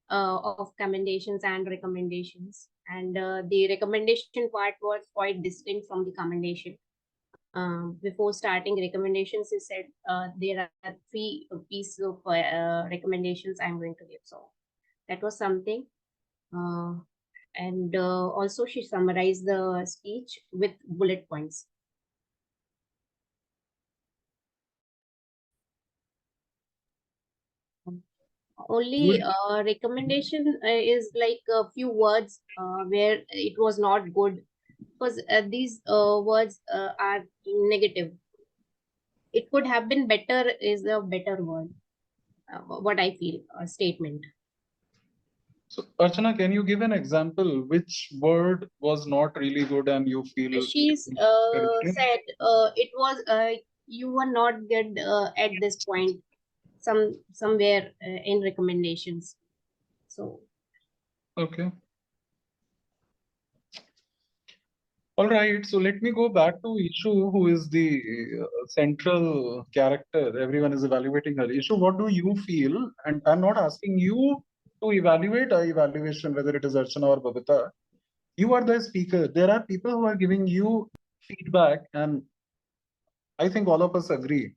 A: of commendations and recommendations, and the recommendation part was quite distinct from the commendation. Before starting recommendations, he said there are 3 pieces of recommendations I'm going to give. So that was something. And also she summarized the speech with bullet points. Only recommendation is like a few words where it was not good, because these words are negative. It could have been better is a better word. What I feel, a statement.
F: So Archana, can you give an example? Which word was not really good and you feel
A: She's said it was you were not good at this point, somewhere in recommendations. So
F: okay. All right, so let me go back to Ishu, who is the central character. Everyone is evaluating her. Ishu, what do you feel? And I'm not asking you to evaluate a evaluation, whether it is Archana or Babita. You are the speaker. There are people who are giving you feedback, and I think all of us agree.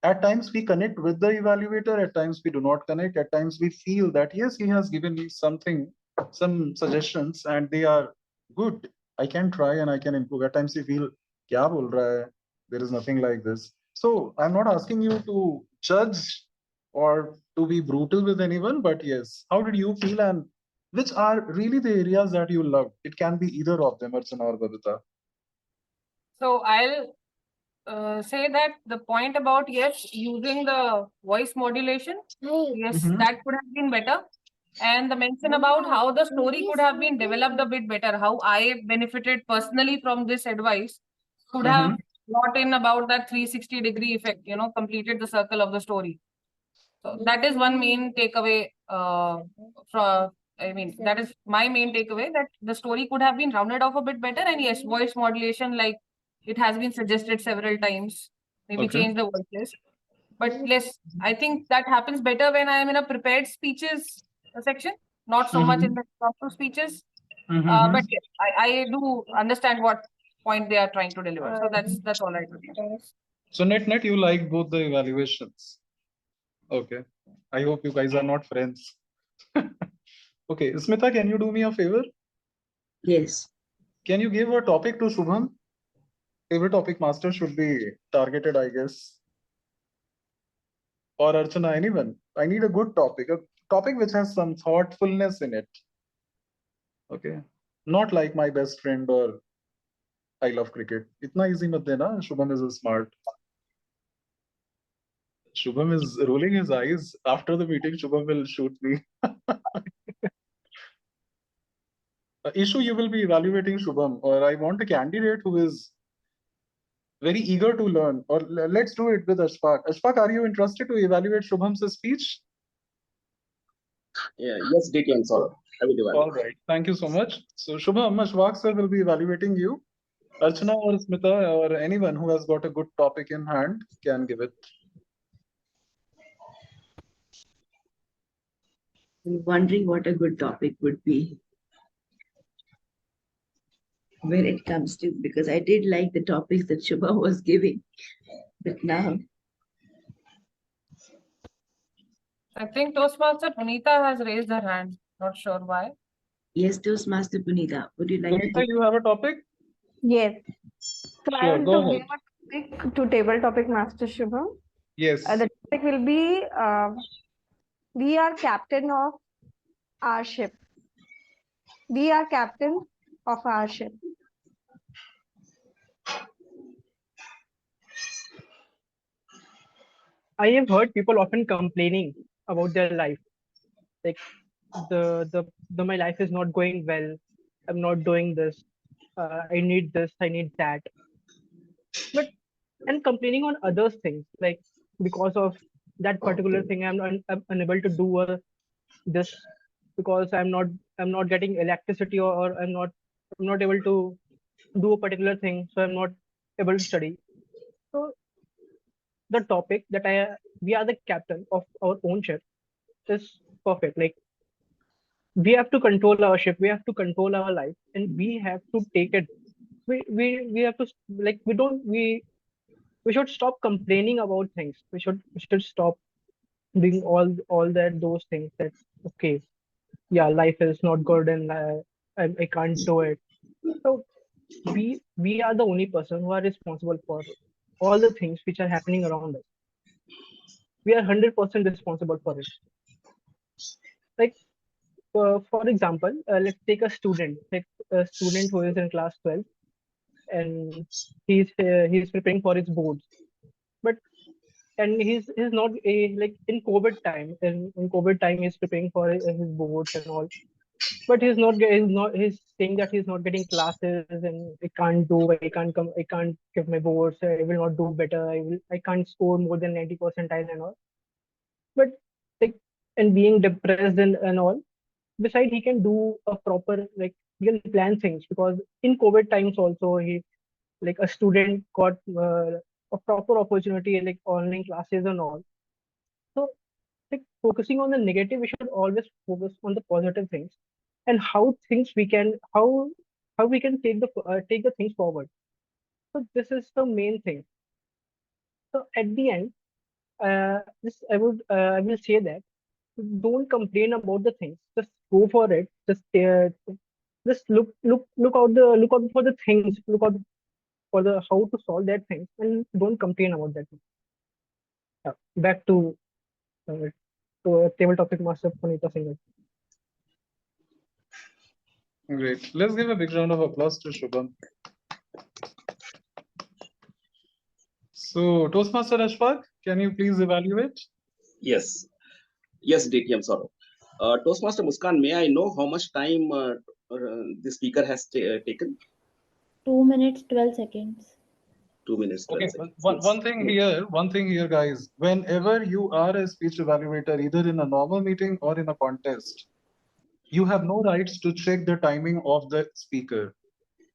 F: At times we connect with the evaluator, at times we do not connect, at times we feel that yes, he has given me something, some suggestions, and they are good. I can try and I can improve. At times we feel, kya bol raha hai? There is nothing like this. So I'm not asking you to judge or to be brutal with anyone, but yes, how did you feel and which are really the areas that you loved? It can be either of them, Archana or Babita.
K: So I'll say that the point about using the voice modulation, that could have been better. And the mention about how the story could have been developed a bit better, how I benefited personally from this advice, could have brought in about that 360-degree effect, completed the circle of the story. So that is one main takeaway that is my main takeaway, that the story could have been rounded off a bit better. And yes, voice modulation, like it has been suggested several times, maybe
F: Okay.
K: change the word list. But yes, I think that happens better when I am in a prepared speeches section, not so much in the impromptu speeches. But yes, I do understand what point they are trying to deliver. So that's all I do.
F: So net, you like both the evaluations. Okay. I hope you guys are not friends. Okay, Smita, can you do me a favor?
J: Yes.
F: Can you give a topic to Shubham? Every topic master should be targeted, I guess. Or Archana, anyone. I need a good topic, a topic which has some thoughtfulness in it. Okay. Not like my best friend or I love cricket. Itna easy mat dena. Shubham is smart. Shubham is rolling his eyes. After the meeting, Shubham will shoot me. Issue, you will be evaluating Shubham, or I want a candidate who is very eager to learn. Or let's do it with Ashfaq. Ashfaq, are you interested to evaluate Shubham's speech?
N: Yeah, yes, DTM, Saurabh. I will evaluate.
F: All right. Thank you so much. So Shubham, Ashfaq sir will be evaluating you. Archana or Smita or anyone who has got a good topic in hand can give it.
J: I'm wondering what a good topic would be when it comes to, because I did like the topics that Shubha was giving, but now.
K: I think Toastmaster Punita has raised her hand. Not sure why.
J: Yes, Toastmaster Punita, would you like
F: Punita, you have a topic?
P: Yes. So I
F: Sure,
P: want
F: go
P: to
F: ahead.
P: give a topic to table topic Master Shubham.
F: Yes.
P: The topic will be we are captain of our ship. We are captain of our ship.
G: I have heard people often complaining about their life, like the my life is not going well. I'm not doing this. I need this. I need that. But and complaining on other things, like because of that particular thing, I'm unable to do this because I'm not getting electricity, or I'm not able to do a particular thing, so I'm not able to study. So the topic that we are the captain of our own ship is perfect. Like we have to control our ship, we have to control our life, and we have to take it. We have to, like, we should stop complaining about things. We should stop doing all that those things that okay, yeah, life is not good and I can't do it. So we are the only person who are responsible for all the things which are happening around us. We are 100% responsible for it. Like for example, let's take a student, like a student who is in class 12, and he's preparing for his boards, but and he's not a, like in COVID time, in COVID time he's preparing for his boards and all, but he's saying that he's not getting classes, and I can't come, I can't give my boards, I will not do better, I can't score more than 90 percentile and all. But like, and being depressed and all, beside he can do a proper, like he can plan things, because in COVID times also he, like a student got a proper opportunity, like online classes and all. So like focusing on the negative, we should always focus on the positive things, and how we can take the things forward. So this is the main thing. So at the end, I will say that don't complain about the things. Just go for it. Just look out for the things. Look out for the how to solve that thing, and don't complain about that. Back to table topic master Punita Singhal.
F: Great. Let's give a big round of applause to Shubham. So, Toastmaster Ashfaq, can you please evaluate?
N: Yes. Yes, DTM, Saurabh. Toastmaster Muskan, may I know how much time the speaker has taken?
L: 2 minutes, 12 seconds.
N: 2 minutes, 12
F: Okay,
N: seconds.
F: one thing here, guys. Whenever you are a speech evaluator, either in a normal meeting or in a contest, you have no rights to check the timing of the speaker.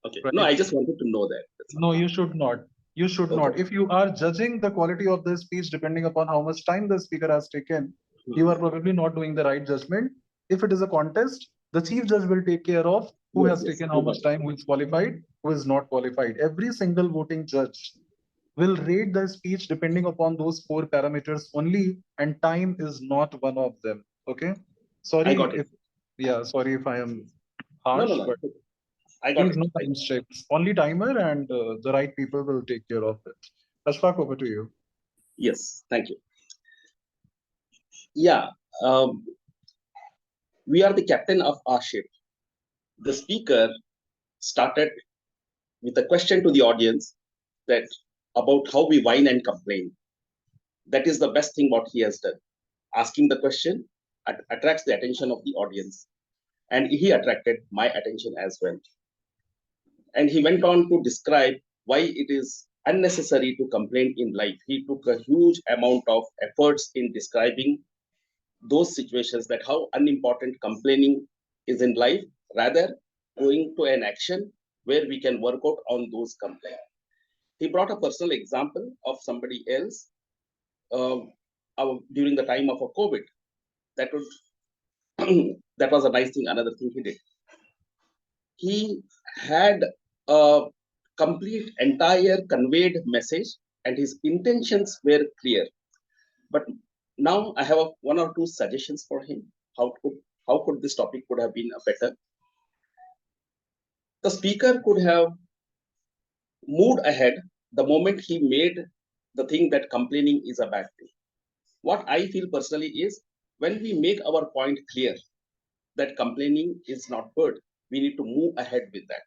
N: Okay.
F: Right?
N: No, I just wanted to know that.
F: No, you should not. You should not. If you are judging the quality of the speech depending upon how much time the speaker has taken, you are probably not doing the right judgment. If it is a contest, the chief judge will take care of who has taken how much time, who is qualified, who is not qualified. Every single voting judge will rate the speech depending upon those 4 parameters only, and time is not one of them. Okay. Sorry
N: I got it.
F: sorry if I am
N: No,
F: harsh,
N: no, no.
F: but
N: I got
F: please
N: it.
F: no time checks. Only timer, and the right people will take care of it. Ashfaq, over to you.
N: Yes, thank you. Yeah, we are the captain of our ship. The speaker started with a question to the audience that about how we whine and complain. That is the best thing what he has done. Asking the question attracts the attention of the audience, and he attracted my attention as well. And he went on to describe why it is unnecessary to complain in life. He took a huge amount of efforts in describing those situations, that how unimportant complaining is in life, rather going to an action where we can work out on those complaints. He brought a personal example of somebody else during the time of a COVID. That was a nice thing. Another thing he did, he had a complete entire conveyed message, and his intentions were clear. But now I have one or two suggestions for him. How could this topic could have been better? The speaker could have moved ahead the moment he made the thing that complaining is a bad thing. What I feel personally is, when we make our point clear that complaining is not good, we need to move ahead with that.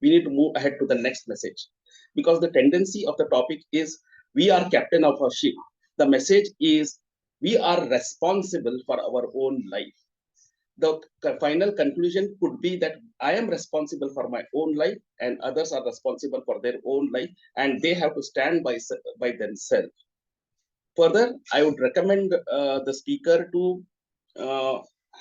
N: We need to move ahead to the next message, because the tendency of the topic is we are captain of our ship. The message is we are responsible for our own life. The final conclusion could be that I am responsible for my own life, and others are responsible for their own life, and they have to stand by themselves. Further, I would recommend the speaker to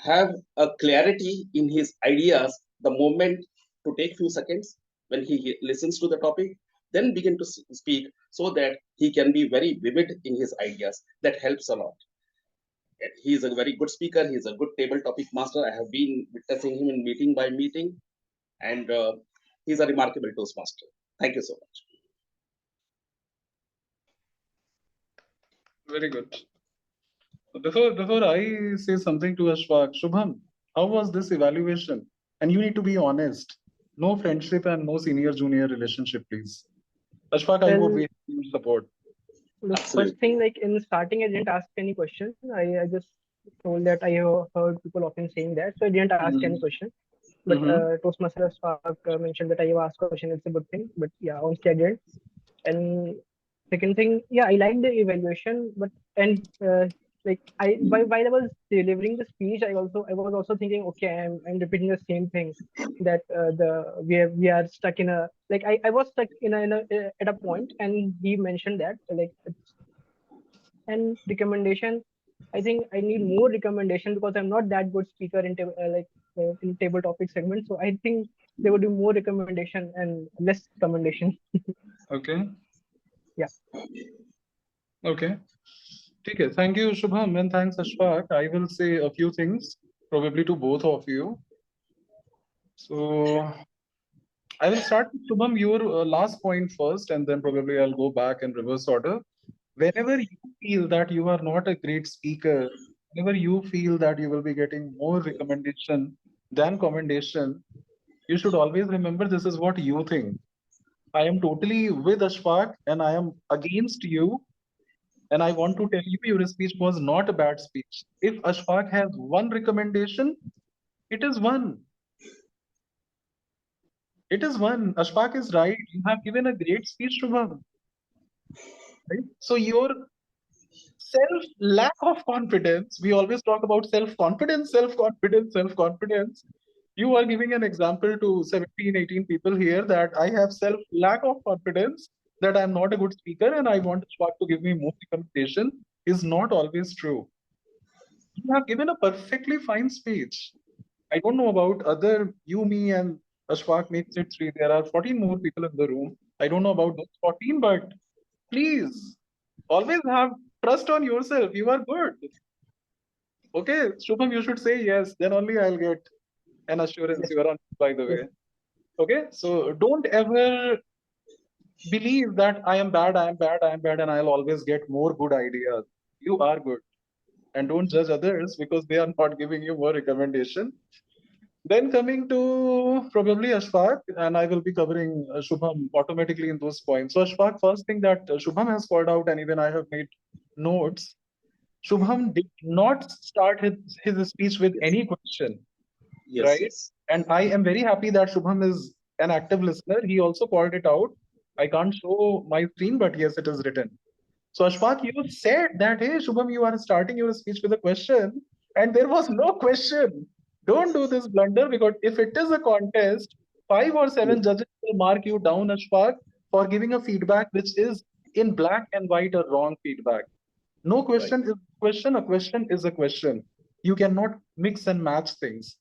N: have a clarity in his ideas the moment, to take few seconds when he listens to the topic, then begin to speak, so that he can be very vivid in his ideas. That helps a lot. He is a very good speaker. He is a good table topic master. I have been witnessing him in meeting by meeting, and he's a remarkable Toastmaster. Thank you so much.
F: Very good. Before I say something to Ashfaq, Shubham, how was this evaluation? And you need to be honest. No friendship and no senior-junior relationship, please. Ashfaq, I hope we have your support.
G: The first thing, like in starting, I didn't ask any question. I just told that I have heard people often saying that, so I didn't ask any question. But Toastmaster Spark mentioned that I have asked question. It's a good thing. But yeah, honestly, I didn't. And second thing, yeah, I liked the evaluation, but like while I was delivering the speech, I was also thinking, okay, I'm repeating the same thing, that we are stuck in a, like I was stuck in a at a point, and he mentioned that, like, and recommendation. I think I need more recommendation, because I'm not that good speaker in in table topic segment. So I think there would be more recommendation and less recommendation.
F: Okay.
G: Yeah.
F: Okay. Okay. Thank you, Shubham, and thanks, Ashfaq. I will say a few things, probably to both of you. So I will start with Shubham, your last point first, and then probably I'll go back in reverse order. Whenever you feel that you are not a great speaker, whenever you feel that you will be getting more recommendation than commendation, you should always remember this is what you think. I am totally with Ashfaq and I am against you. And I want to tell you, your speech was not a bad speech. If Ashfaq has one recommendation, it is one. It is one. Ashfaq is right. You have given a great speech, Shubham. Right? So your lack of confidence, we always talk about self-confidence. You are giving an example to 17, 18 people here that I have lack of confidence, that I'm not a good speaker and I want Ashfaq to give me more recommendation, is not always true. You have given a perfectly fine speech. I don't know about other, you, me, and Ashfaq makes it 3. There are 14 more people in the room. I don't know about those 14, but please always have trust on yourself. You are good. Okay, Shubham, you should say yes. Then only I'll get an assurance you are on, by the way. Okay, so don't ever believe that I am bad, and I'll always get more good ideas. You are good. And don't judge others because they are not giving you more recommendation. Then coming to probably Ashfaq, and I will be covering Shubham automatically in those points. So Ashfaq, first thing that Shubham has called out, and even I have made notes. Shubham did not start his speech with any question,
N: Yes,
F: right?
N: yes.
F: And I am very happy that Shubham is an active listener. He also called it out. I can't show my screen, but yes, it is written. So Ashfaq, you said that, hey, Shubham, you are starting your speech with a question, and there was no question. Don't do this blunder because if it is a contest, 5 or 7 judges will mark you down, Ashfaq, for giving a feedback which is in black and white a wrong feedback. No question is a question. A question is a question. You cannot mix and match things,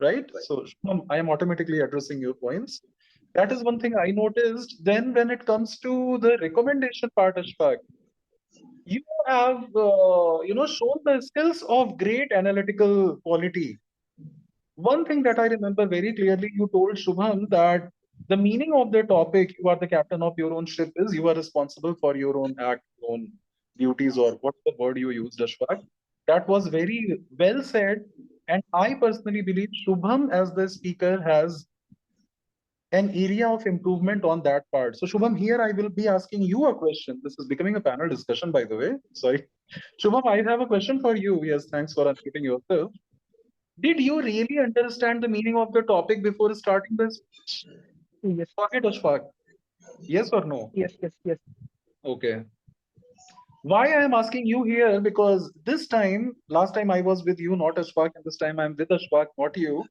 F: right? So Shubham, I am automatically addressing your points. That is one thing I noticed. Then when it comes to the recommendation part, Ashfaq, you have shown the skills of great analytical quality. One thing that I remember very clearly, you told Shubham that the meaning of the topic, you are the captain of your own ship, is you are responsible for your own act, your own duties, or what's the word you used, Ashfaq. That was very well said. And I personally believe Shubham as the speaker has an area of improvement on that part. So Shubham, here I will be asking you a question. This is becoming a panel discussion, by the way. Sorry. Shubham, I have a question for you. Yes, thanks for unmuting yourself. Did you really understand the meaning of the topic before starting the speech?
G: Yes.
F: Forget Ashfaq. Yes or no?
G: Yes, yes, yes.
F: Okay. Why I am asking you here, because this time, last time I was with you, not Ashfaq, and this time I'm with Ashfaq, not you.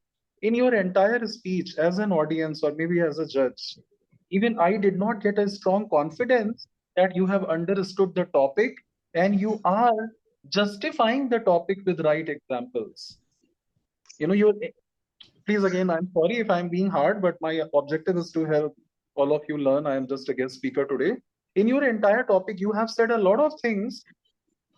F: In your entire speech as an audience or maybe as a judge, even I did not get a strong confidence that you have understood the topic and you are justifying the topic with right examples. You please again, I'm sorry if I'm being hard, but my objective is to help all of you learn. I am just a guest speaker today. In your entire topic, you have said a lot of things,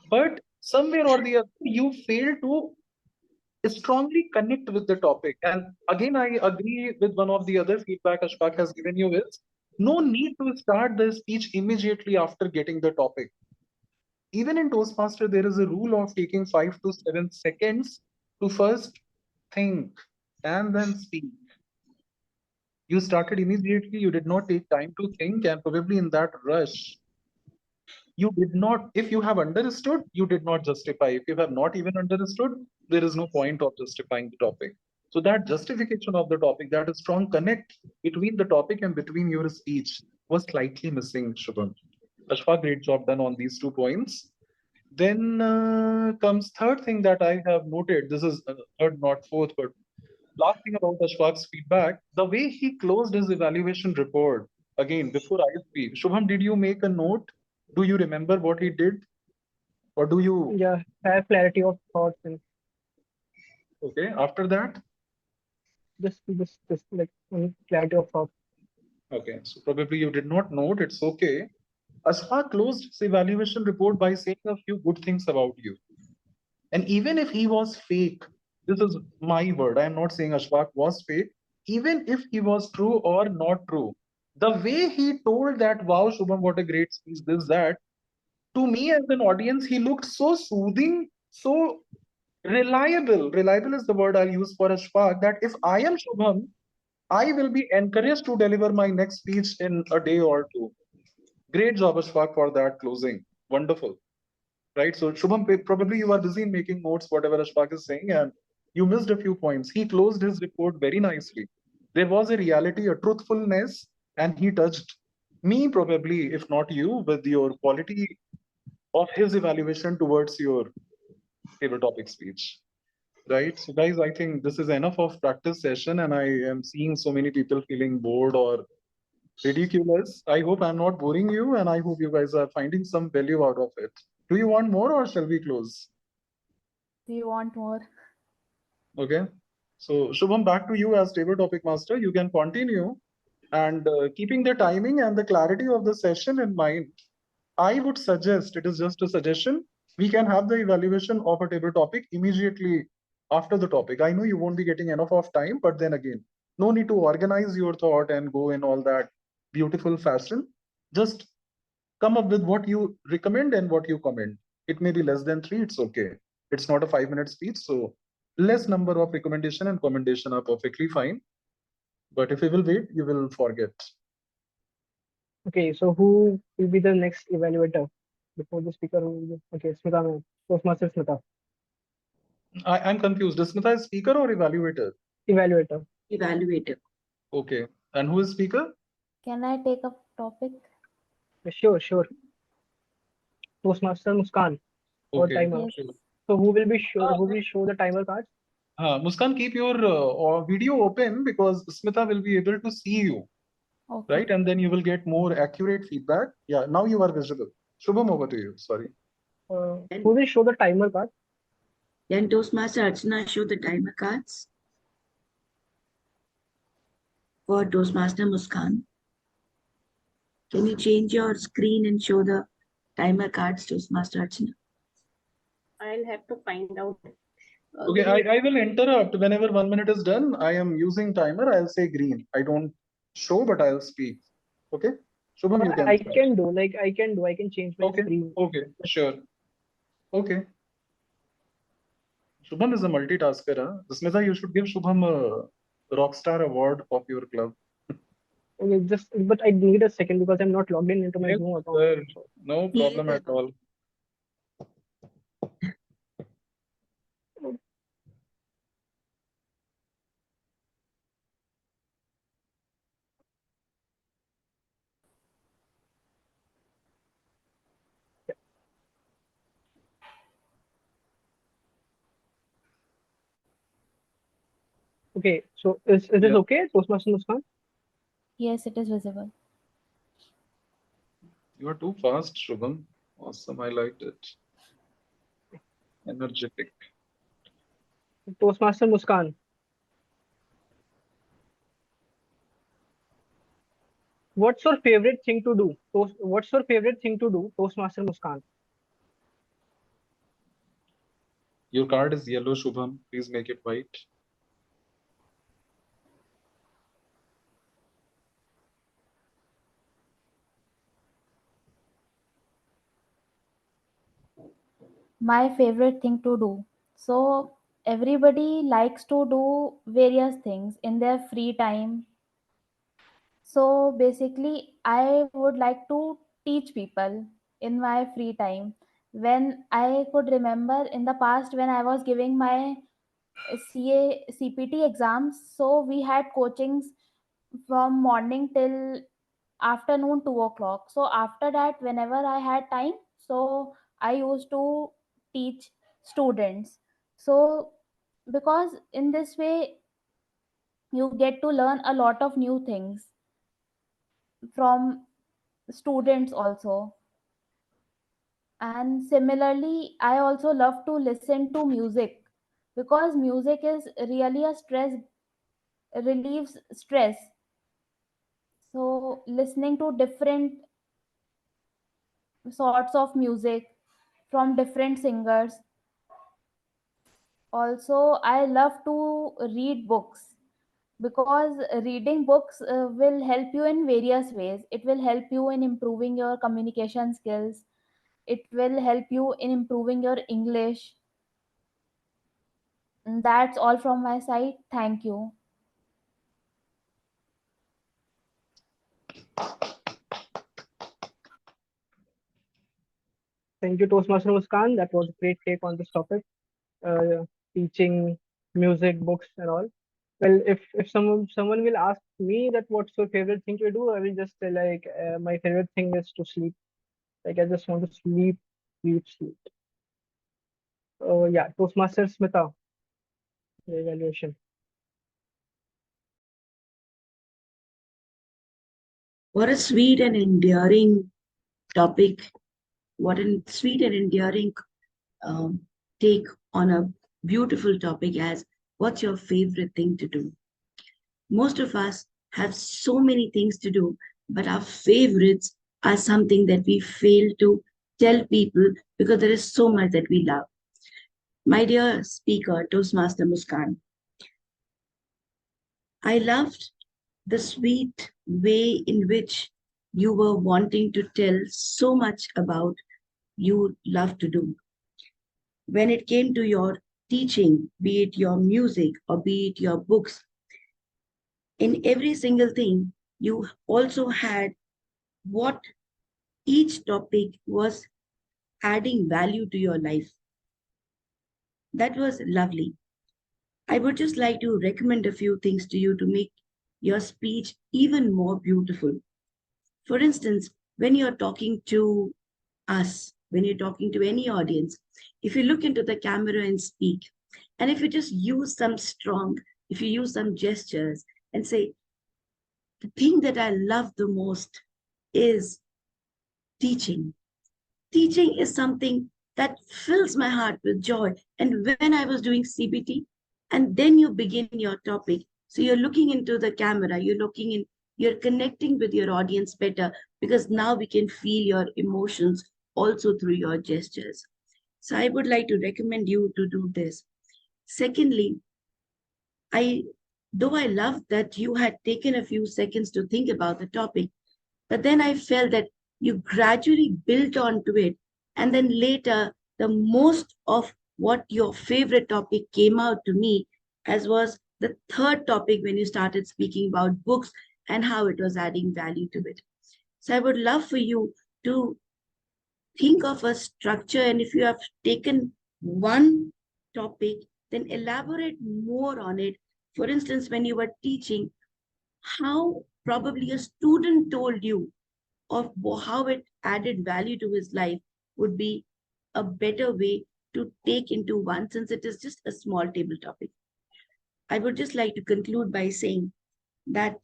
F: but somewhere or the other, you fail to strongly connect with the topic. And again, I agree with one of the other feedback Ashfaq has given you is no need to start the speech immediately after getting the topic. Even in Toastmaster, there is a rule of taking 5 to 7 seconds to first think and then speak. You started immediately, you did not take time to think, and probably in that rush, you did not, if you have understood, you did not justify. If you have not even understood, there is no point of justifying the topic. So that justification of the topic, that a strong connect between the topic and between your speech was slightly missing, Shubham. Ashfaq, great job done on these 2 points. Then comes third thing that I have noted. This is third, not fourth, but last thing about Ashfaq's feedback, the way he closed his evaluation report, again, before I speak, Shubham, did you make a note? Do you remember what he did? Or do you?
G: Yeah, have clarity of thoughts and
F: Okay, after that?
G: just like clarity of thoughts.
F: Okay, so probably you did not note, it's okay. Ashfaq closed his evaluation report by saying a few good things about you. And even if he was fake, this is my word, I am not saying Ashfaq was fake, even if he was true or not true, the way he told that, wow, Shubham, what a great speech, this, that, to me as an audience, he looked so soothing, so reliable. Reliable is the word I'll use for Ashfaq, that if I am Shubham, I will be encouraged to deliver my next speech in a day or two. Great job, Ashfaq, for that closing. Wonderful. Right? So, Shubham, probably you are busy in making notes, whatever Ashfaq is saying, and you missed a few points. He closed his report very nicely. There was a reality, a truthfulness, and he touched me, probably, if not you, with your quality of his evaluation towards your table topic speech. Right? So, guys, I think this is enough of practice session, and I am seeing so many people feeling bored or ridiculous. I hope I'm not boring you, and I hope you guys are finding some value out of it. Do you want more, or shall we close?
L: Do you want more?
F: Okay. So, Shubham, back to you as table topic master. You can continue. And keeping the timing and the clarity of the session in mind, I would suggest, it is just a suggestion, we can have the evaluation of a table topic immediately after the topic. I know you won't be getting enough of time, but then again, no need to organize your thought and go in all that beautiful fashion. Just come up with what you recommend and what you comment. It may be less than 3, it's okay. It's not a 5-minute speech, so less number of recommendation and commendation are perfectly fine. But if you will wait, you will forget.
G: Okay, so who will be the next evaluator before the speaker? Okay, Smita, ma'am. Toastmaster Smita.
F: I'm confused. Is Smita a speaker or evaluator?
G: Evaluator.
J: Evaluator.
F: Okay. And who is speaker?
L: Can I take a topic?
G: Sure, sure. Toastmaster Muskan. Or
F: Okay.
G: timer.
L: Yes.
G: So who will be sure? Who will show the timer cards?
F: Muskan, keep your video open because Smita will be able to see you.
L: Okay.
F: Right? And then you will get more accurate feedback. Yeah, now you are visible. Shubham, over to you. Sorry.
G: Who will show the timer card?
J: Then Toastmaster Archana show the timer cards for Toastmaster Muskan. Can you change your screen and show the timer cards, Toastmaster Archana?
A: I'll have to find out.
F: Okay, I will interrupt whenever 1 minute is done. I am using timer. I'll say green. I don't show, but I'll speak. Okay. Shubham, you can.
G: I can do. I can change my screen.
F: Okay, sure. Okay. Shubham is a multitasker. Huh? Smita, you should give Shubham a Rockstar Award of your club.
G: Okay, but I need a second because I'm not logged in into my Zoom account.
F: No problem at all.
G: Okay, so is this okay, Toastmaster Muskan?
L: Yes, it is visible.
F: You are too fast, Shubham. Awesome, I liked it. Energetic.
G: Toastmaster Muskan. What's your favorite thing to do? What's your favorite thing to do, Toastmaster Muskan?
F: Your card is yellow, Shubham. Please make it white.
L: My favorite thing to do. So everybody likes to do various things in their free time. So basically, I would like to teach people in my free time. When I could remember in the past when I was giving my CPT exams, so we had coachings from morning till afternoon 2 o'clock. So after that, whenever I had time, so I used to teach students. So because in this way you get to learn a lot of new things from students also. And similarly, I also love to listen to music because music is really a stress relieves stress. So listening to different sorts of music from different singers. Also, I love to read books because reading books will help you in various ways. It will help you in improving your communication skills. It will help you in improving your English. And that's all from my side. Thank you.
G: Thank you, Toastmaster Muskan. That was a great take on this topic. Teaching music, books, and all. Well, if someone will ask me that what's your favorite thing to do, I will just say like my favorite thing is to sleep. Like I just want to sleep, sleep, sleep. Oh yeah, Toastmaster Smita. The evaluation.
J: What a sweet and endearing topic. What a sweet and endearing take on a beautiful topic as what's your favorite thing to do? Most of us have so many things to do, but our favorites are something that we fail to tell people because there is so much that we love. My dear speaker, Toastmaster Muskan, I loved the sweet way in which you were wanting to tell so much about you love to do. When it came to your teaching, be it your music or be it your books, in every single thing, you also had what each topic was adding value to your life. That was lovely. I would just like to recommend a few things to you to make your speech even more beautiful. For instance, when you're talking to us, when you're talking to any audience, if you look into the camera and speak, and if you just use if you use some gestures and say, the thing that I love the most is teaching. Teaching is something that fills my heart with joy. And when I was doing CBT, and then you begin your topic, so you're looking into the camera, you're connecting with your audience better because now we can feel your emotions also through your gestures. So I would like to recommend you to do this. Secondly, though I love that you had taken a few seconds to think about the topic, but then I felt that you gradually built onto it. And then later, the most of what your favorite topic came out to me as was the third topic when you started speaking about books and how it was adding value to it. So I would love for you to think of a structure, and if you have taken one topic, then elaborate more on it. For instance, when you were teaching, how probably a student told you of how it added value to his life would be a better way to take into one, since it is just a small table topic. I would just like to conclude by saying that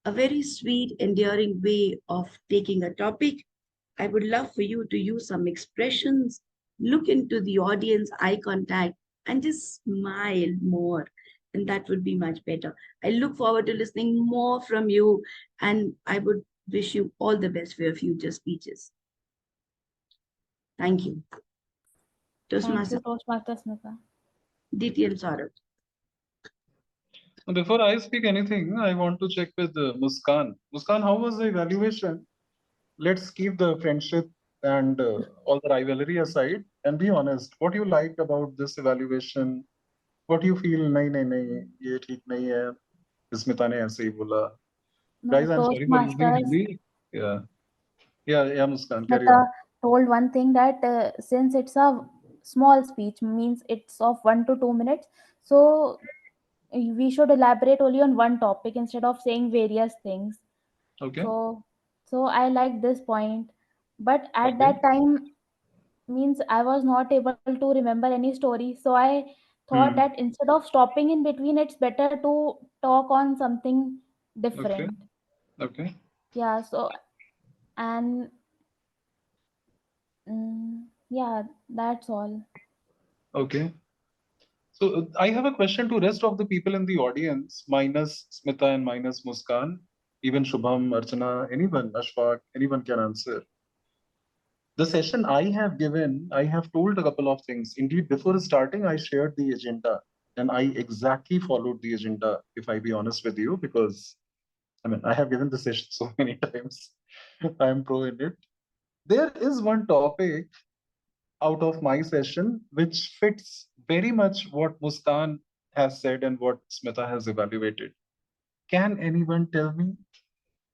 J: a very sweet, endearing way of taking a topic. I would love for you to use some expressions, look into the audience, eye contact, and just smile more. And that would be much better. I look forward to listening more from you, and I would wish you all the best for your future speeches. Thank you.
L: Thank you,
J: Toastmaster
L: Toastmaster Smita.
J: DTM Saurabh.
F: Before I speak anything, I want to check with Muskan. Muskan, how was the evaluation? Let's keep the friendship and all the rivalry aside and be honest. What you liked about this evaluation? What you feel? नहीं नहीं नहीं ये ठीक नहीं है. स्मिता ने ऐसे ही बोला.
L: No,
F: Guys, I'm sorry for using
L: Toastmasters,
F: Hindi. Yeah, Muskan, carry
L: Smita
F: on.
L: told one thing that since it's a small speech, means it's of 1 to 2 minutes, so we should elaborate only on one topic instead of saying various things.
F: Okay.
L: So I like this point, but at
F: Okay.
L: that time means I was not able to remember any story, so I thought that instead of stopping in between, it's better to talk on something
F: Okay.
L: different.
F: Okay.
L: Yeah, so and yeah, that's all.
F: Okay. So I have a question to rest of the people in the audience, minus Smita and minus Muskan, even Shubham, Archana, anyone, Ashfaq, anyone can answer. The session I have given, I have told a couple of things. Indeed, before starting, I shared the agenda and I exactly followed the agenda, if I be honest with you, because I mean, I have given the session so many times. I am pro in it. There is one topic out of my session which fits very much what Muskan has said and what Smita has evaluated. Can anyone tell me?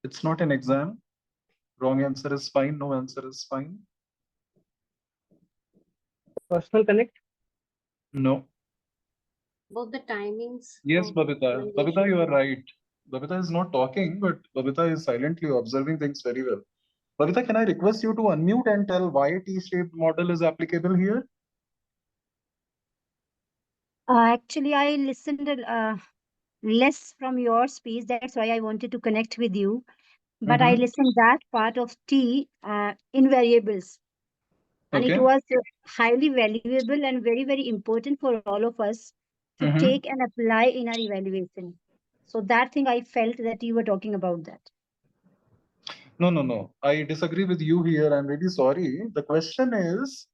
F: It's not an exam. Wrong answer is fine. No answer is fine.
G: Personal connect?
F: No.
A: Both the timings.
F: Yes,
A: of
F: Babita. Babita,
A: recommendation.
F: you are right. Babita is not talking, but Babita is silently observing things very well. Babita, can I request you to unmute and tell why T-shaped model is applicable here?
O: Actually, I listened less from your speech. That's why I wanted to connect with you. But I listened that part of T in variables. And it
F: Okay.
O: was highly valuable and very, very important for all of us to take and apply in our evaluation. So that thing I felt that you were talking about that.
F: No. I disagree with you here. I'm really sorry. The question is,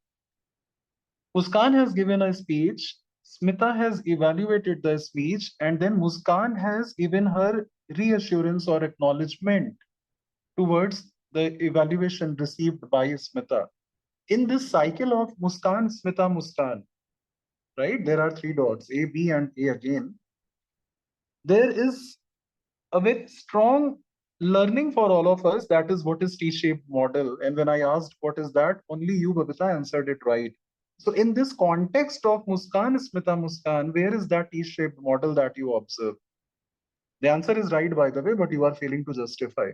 F: Muskan has given a speech, Smita has evaluated the speech, and then Muskan has given her reassurance or acknowledgement towards the evaluation received by Smita. In this cycle of Muskan, Smita, Muskan, right? There are three dots, A, B, and A again. There is a very strong learning for all of us. That is what is T-shaped model. And when I asked what is that, only you, Babita, answered it right. So in this context of Muskan, Smita, Muskan, where is that T-shaped model that you observe? The answer is right, by the way, but you are failing to justify.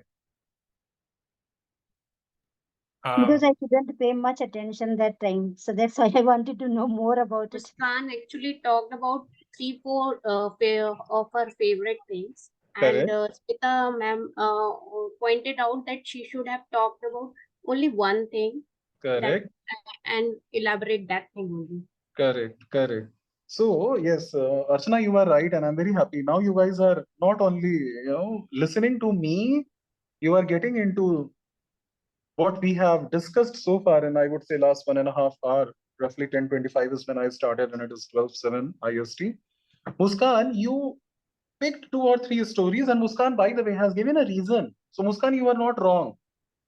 O: Because I couldn't pay much attention that time. So that's why I wanted to know more about it.
A: Muskan actually talked about 3-4 of her favorite things.
F: Correct.
A: And Smita ma'am pointed out that she should have talked about only one thing.
F: Correct.
A: And elaborate that thing only.
F: Correct. So yes, Archana, you are right, and I'm very happy. Now you guys are not only listening to me, you are getting into what we have discussed so far, and I would say last 1.5 hour, roughly 10:25 is when I started, and it is 12:07 IST. Muskan, you picked 2 or 3 stories, and Muskan, by the way, has given a reason. So Muskan, you are not wrong.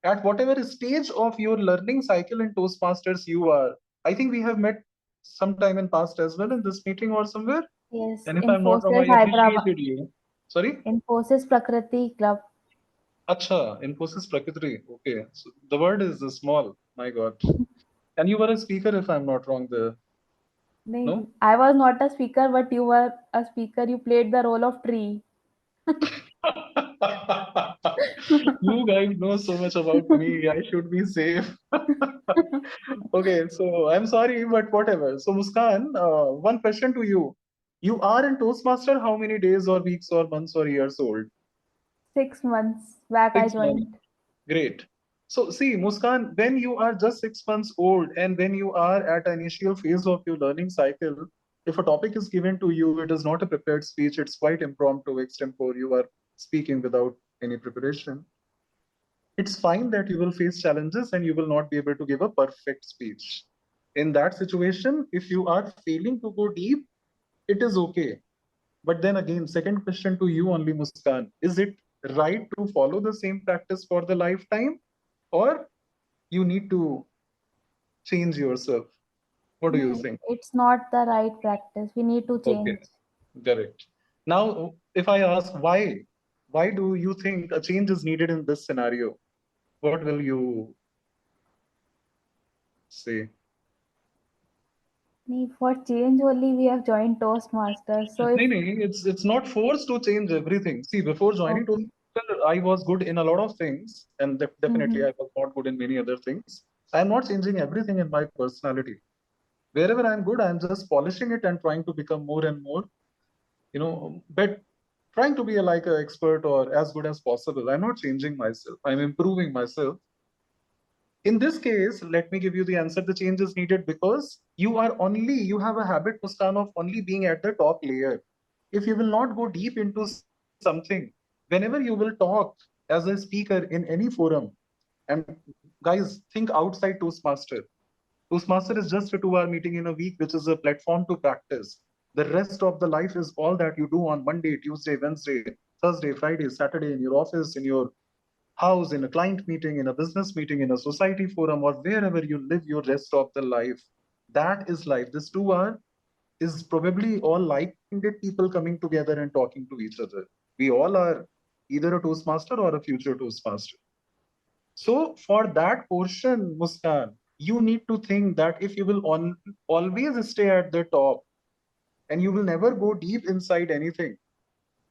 F: At whatever stage of your learning cycle in Toastmasters you are, I think we have met sometime in past as well in this meeting or somewhere.
L: Yes,
F: And if I'm not wrong,
L: Infosys
F: I
L: Hyderabad.
F: appreciated you. Sorry?
L: Infosys Prakriti Club.
F: Acha, Infosys Prakriti. Okay. So the word is small. My God. And you were a speaker, if I'm not wrong, there. No?
L: I was not a speaker, but you were a speaker. You played the role of tree.
F: You guys know so much about me. I should be safe. Okay, so I'm sorry, but whatever. So Muskan, one question to you. You are in Toastmaster how many days or weeks or months or years old?
L: 6 months back I
F: 6 months.
L: joined.
F: Great. So see, Muskan, when you are just 6 months old and when you are at an initial phase of your learning cycle, if a topic is given to you, it is not a prepared speech, it's quite impromptu, extempore, you are speaking without any preparation. It's fine that you will face challenges and you will not be able to give a perfect speech. In that situation, if you are failing to go deep, it is okay. But then again, second question to you only, Muskan, is it right to follow the same practice for the lifetime, or you need to change yourself? What do you think?
L: It's not the right practice. We need to change.
F: Okay, correct. Now, if I ask why do you think a change is needed in this scenario? What will you say?
L: For change only we have joined Toastmasters. So if
F: It's not forced to change everything. See, before joining Toastmaster, I was good in a lot of things, and definitely I was not good in many other things. I'm not changing everything in my personality. Wherever I'm good, I'm just polishing it and trying to become more and more, but trying to be like an expert or as good as possible. I'm not changing myself. I'm improving myself. In this case, let me give you the answer. The change is needed because you have a habit, Muskan, of only being at the top layer. If you will not go deep into something, whenever you will talk as a speaker in any forum, and guys, think outside Toastmaster. Toastmaster is just a 2-hour meeting in a week, which is a platform to practice. The rest of the life is all that you do on Monday, Tuesday, Wednesday, Thursday, Friday, Saturday in your office, in your house, in a client meeting, in a business meeting, in a society forum, or wherever you live your rest of the life. That is life. This 2 hour is probably all like-minded people coming together and talking to each other. We all are either a Toastmaster or a future Toastmaster. So for that portion, Muskan, you need to think that if you will always stay at the top and you will never go deep inside anything,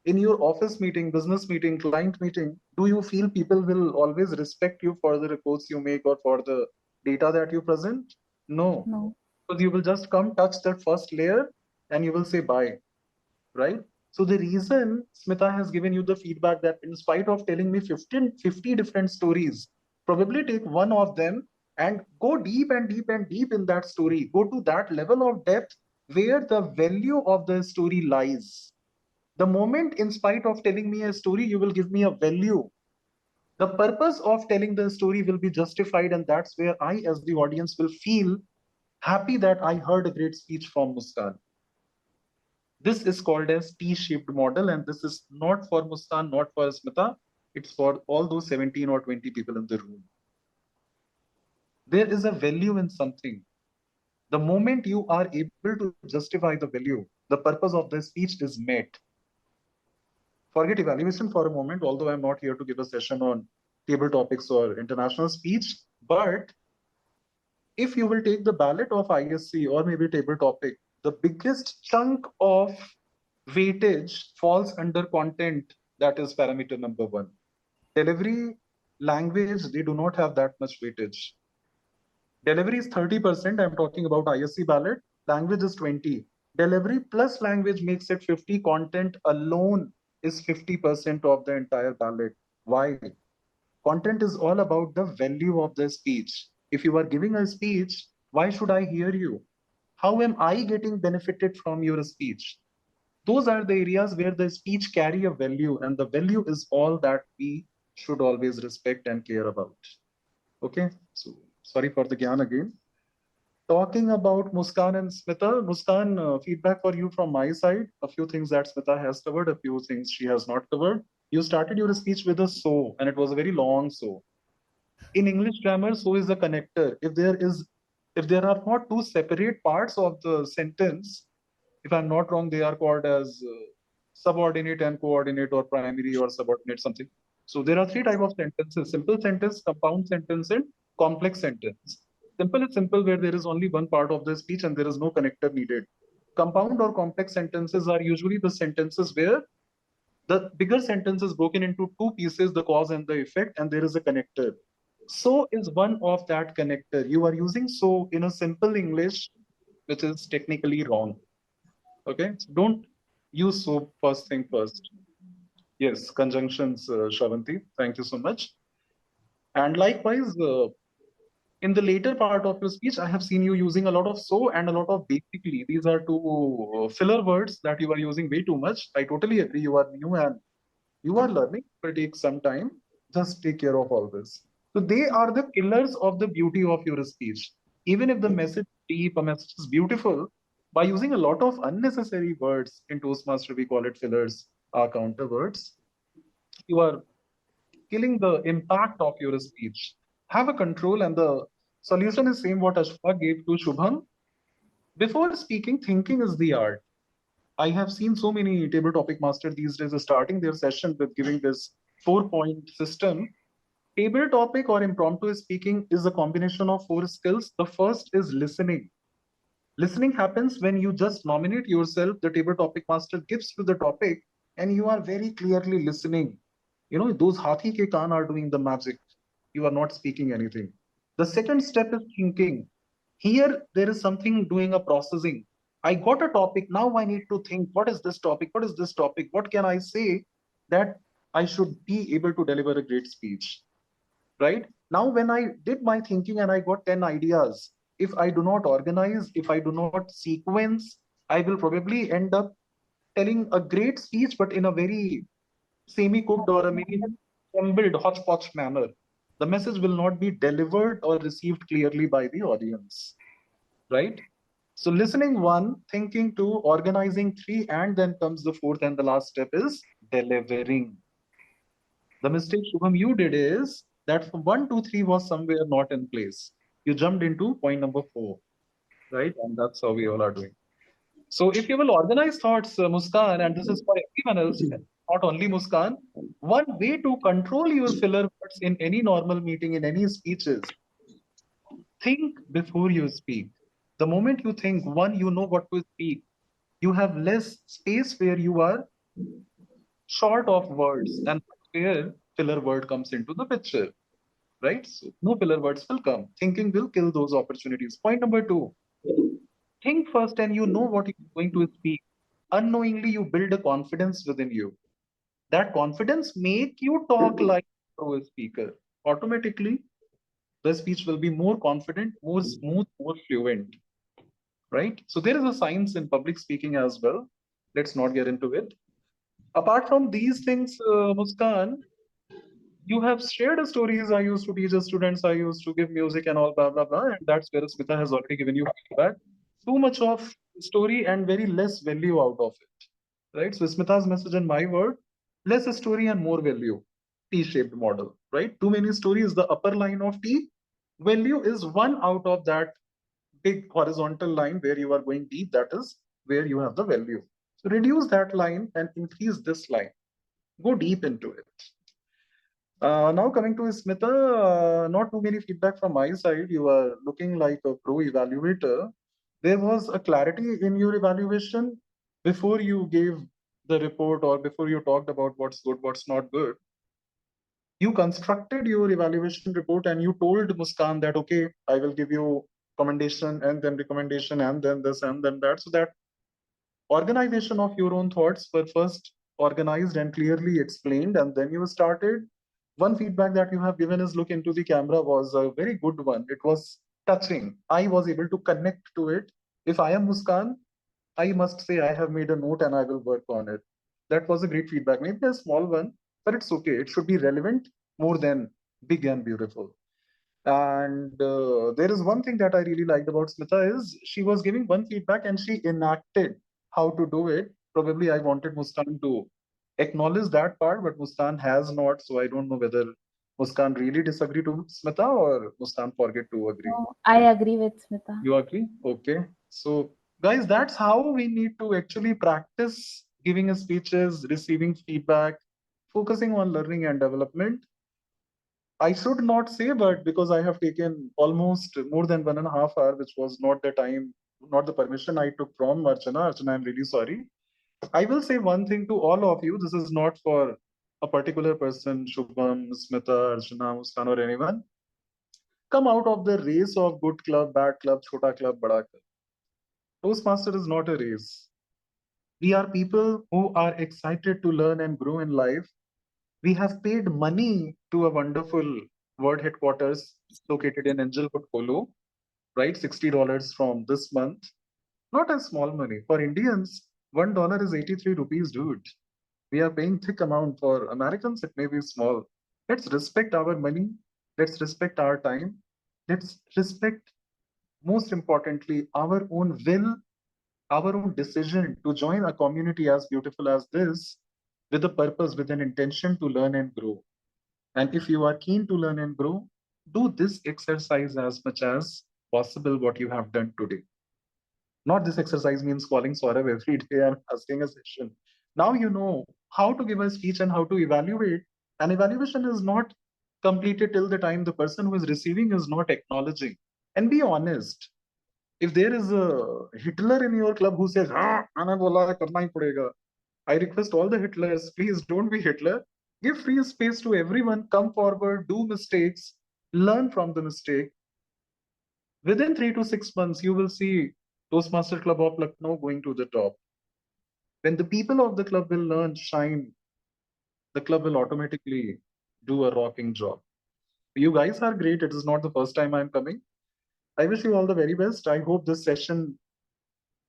F: in your office meeting, business meeting, client meeting, do you feel people will always respect you for the reports you make or for the data that you present? No.
L: No.
F: Because you will just come touch that first layer and you will say bye, right? So the reason Smita has given you the feedback that in spite of telling me 50 different stories, probably take one of them and go deep and deep and deep in that story. Go to that level of depth where the value of the story lies. The moment, in spite of telling me a story, you will give me a value, the purpose of telling the story will be justified, and that's where I, as the audience, will feel happy that I heard a great speech from Muskan. This is called as T-shaped model, and this is not for Muskan, not for Smita. It's for all those 17 or 20 people in the room. There is a value in something. The moment you are able to justify the value, the purpose of the speech is met. Forget evaluation for a moment, although I'm not here to give a session on table topics or international speech. But if you will take the ballot of ISC or maybe table topic, the biggest chunk of weightage falls under content. That is parameter number 1. Delivery, language, they do not have that much weightage. Delivery is 30%. I'm talking about ISC ballot. Language is 20. Delivery plus language makes it 50. Content alone is 50% of the entire ballot. Why? Content is all about the value of the speech. If you are giving a speech, why should I hear you? How am I getting benefited from your speech? Those are the areas where the speech carry a value, and the value is all that we should always respect and care about. Okay, so sorry for the gyan again. Talking about Muskan and Smita, Muskan, feedback for you from my side. A few things that Smita has covered, a few things she has not covered. You started your speech with a so, and it was a very long so. In English grammar, so is a connector. If there are not two separate parts of the sentence, if I'm not wrong, they are called as subordinate and coordinate, or primary or subordinate something. So there are 3 types of sentences: simple sentence, compound sentence, and complex sentence. Simple is simple, where there is only one part of the speech and there is no connector needed. Compound or complex sentences are usually the sentences where the bigger sentence is broken into 2 pieces, the cause and the effect, and there is a connector. So is one of that connector. You are using so in a simple English, which is technically wrong. Okay, so don't use so first thing first. Yes, conjunctions, Shravanti. Thank you so much. And likewise, in the later part of your speech, I have seen you using a lot of so and a lot of basically. These are 2 filler words that you are using way too much. I totally agree. You are new and you are learning. It will take some time. Just take care of all this. So they are the killers of the beauty of your speech. Even if the message is deep, a message is beautiful, by using a lot of unnecessary words in Toastmaster, we call it fillers, counter words, you are killing the impact of your speech. Have a control, and the solution is same what Ashfa gave to Shubham. Before speaking, thinking is the art. I have seen so many table topic master these days starting their session with giving this 4-point system. Table topic or impromptu speaking is a combination of 4 skills. The first is listening. Listening happens when you just nominate yourself, the table topic master gives you the topic, and you are very clearly listening. You know, those hathi ke kaan are doing the magic. You are not speaking anything. The second step is thinking. Here, there is something doing a processing. I got a topic. Now I need to think, what is this topic? What is this topic? What can I say that I should be able to deliver a great speech? Right? Now, when I did my thinking and I got 10 ideas, if I do not organize, if I do not sequence, I will probably end up telling a great speech, but in a very semi-cooked or a maybe assembled hodgepodge manner. The message will not be delivered or received clearly by the audience, right? So listening 1, thinking 2, organizing 3, and then comes the 4th and the last step is delivering. The mistake, Shubham, you did is that from 1, 2, 3 was somewhere not in place. You jumped into point number 4, right? And that's how we all are doing. So if you will organize thoughts, Muskan, and this is for everyone else, not only Muskan, one way to control your filler words in any normal meeting, in any speeches, think before you speak. The moment you think, one, you know what to speak. You have less space where you are short of words, and where filler word comes into the picture, right? So no filler words will come. Thinking will kill those opportunities. Point number 2, think first and you know what you're going to speak. Unknowingly, you build a confidence within you. That confidence make you talk like a pro speaker. Automatically, the speech will be more confident, more smooth, more fluent, right? So there is a science in public speaking as well. Let's not get into it. Apart from these things, Muskan, you have shared stories. I used to teach the students, I used to give music and all, blah, blah, blah. And that's where Smita has already given you feedback. Too much of story and very less value out of it, right? So Smita's message in my word, less story and more value, T-shaped model, right? Too many stories, the upper line of T. Value is one out of that big horizontal line where you are going deep. That is where you have the value. So reduce that line and increase this line. Go deep into it. Now coming to Smita, not too many feedback from my side. You are looking like a pro evaluator. There was a clarity in your evaluation before you gave the report or before you talked about what's good, what's not good. You constructed your evaluation report and you told Muskan that, okay, I will give you commendation and then recommendation and then this and then that. So that organization of your own thoughts were first organized and clearly explained, and then you started. One feedback that you have given is look into the camera was a very good one. It was touching. I was able to connect to it. If I am Muskan, I must say I have made a note and I will work on it. That was a great feedback. Maybe a small one, but it's okay. It should be relevant more than big and beautiful. And there is one thing that I really liked about Smita is she was giving one feedback and she enacted how to do it. Probably I wanted Muskan to acknowledge that part, but Muskan has not. So I don't know whether Muskan really disagree to Smita or Muskan forget to agree.
L: No, I agree with Smita.
F: You agree? Okay. So guys, that's how we need to actually practice giving speeches, receiving feedback, focusing on learning and development. I should not say, but because I have taken almost more than 1.5 hours, which was not the time, not the permission I took from Archana. Archana, I'm really sorry. I will say one thing to all of you. This is not for a particular person, Shubham, Smita, Archana, Muskan, or anyone. Come out of the race of good club, bad club, chota club, bada club. Toastmaster is not a race. We are people who are excited to learn and grow in life. We have paid money to a wonderful world headquarters located in Angelwood, Polo, right? $60 from this month. Not a small money. For Indians, $1 is 83 rupees, dude. We are paying thick amount. For Americans, it may be small. Let's respect our money. Let's respect our time. Let's respect, most importantly, our own will, our own decision to join a community as beautiful as this with a purpose, with an intention to learn and grow. And if you are keen to learn and grow, do this exercise as much as possible what you have done today. Not this exercise means calling Saurabh every day and asking a session. Now you know how to give a speech and how to evaluate. And evaluation is not completed till the time the person who is receiving is not acknowledging. And be honest. If there is a Hitler in your club who says, मैंने बोला है, करना ही पड़ेगा, I request all the Hitlers, please don't be Hitler. Give free space to everyone. Come forward, do mistakes, learn from the mistake. Within 3 to 6 months, you will see Toastmaster Club of Lucknow going to the top. When the people of the club will learn, shine, the club will automatically do a rocking job. You guys are great. It is not the first time I'm coming. I wish you all the very best. I hope this session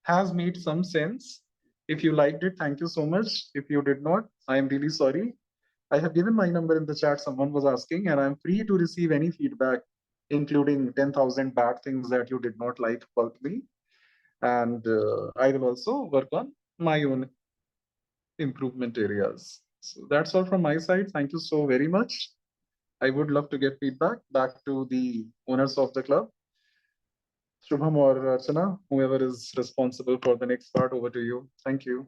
F: has made some sense. If you liked it, thank you so much. If you did not, I am really sorry. I have given my number in the chat, someone was asking, and I'm free to receive any feedback, including 10,000 bad things that you did not like about me. And I will also work on my own improvement areas. So that's all from my side. Thank you so very much. I would love to get feedback back to the owners of the club. Shubham or Archana, whoever is responsible for the next part, over to you. Thank you.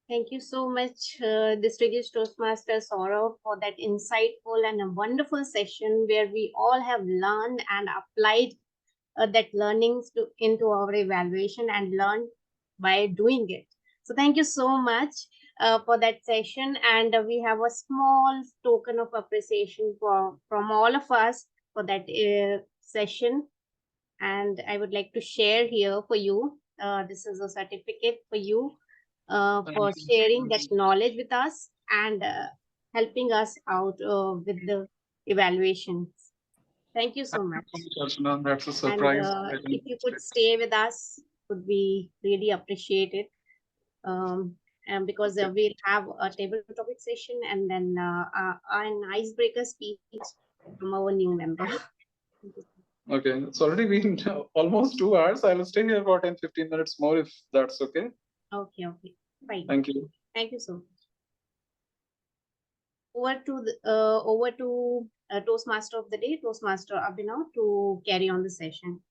A: Thank you so much, distinguished Toastmaster Saurabh, for that insightful and a wonderful session where we all have learned and applied that learnings into our evaluation and learned by doing it. So thank you so much for that session. And we have a small token of appreciation from all of us for that session. And I would like to share here for you. This is a certificate for you for sharing that knowledge with us and helping us out with the evaluations. Thank you so much.
F: Archana, that's a surprise.
A: And if you could stay with us, would be really appreciated. and because we'll have a table topic session and then an icebreaker speech from our new member.
F: Okay, it's already been almost 2 hours. I will stay here for 10-15 minutes more if that's okay.
A: Okay, fine.
F: Thank you.
A: Thank you so much. Over to Toastmaster of the day, Toastmaster Abhinav, to carry on the session.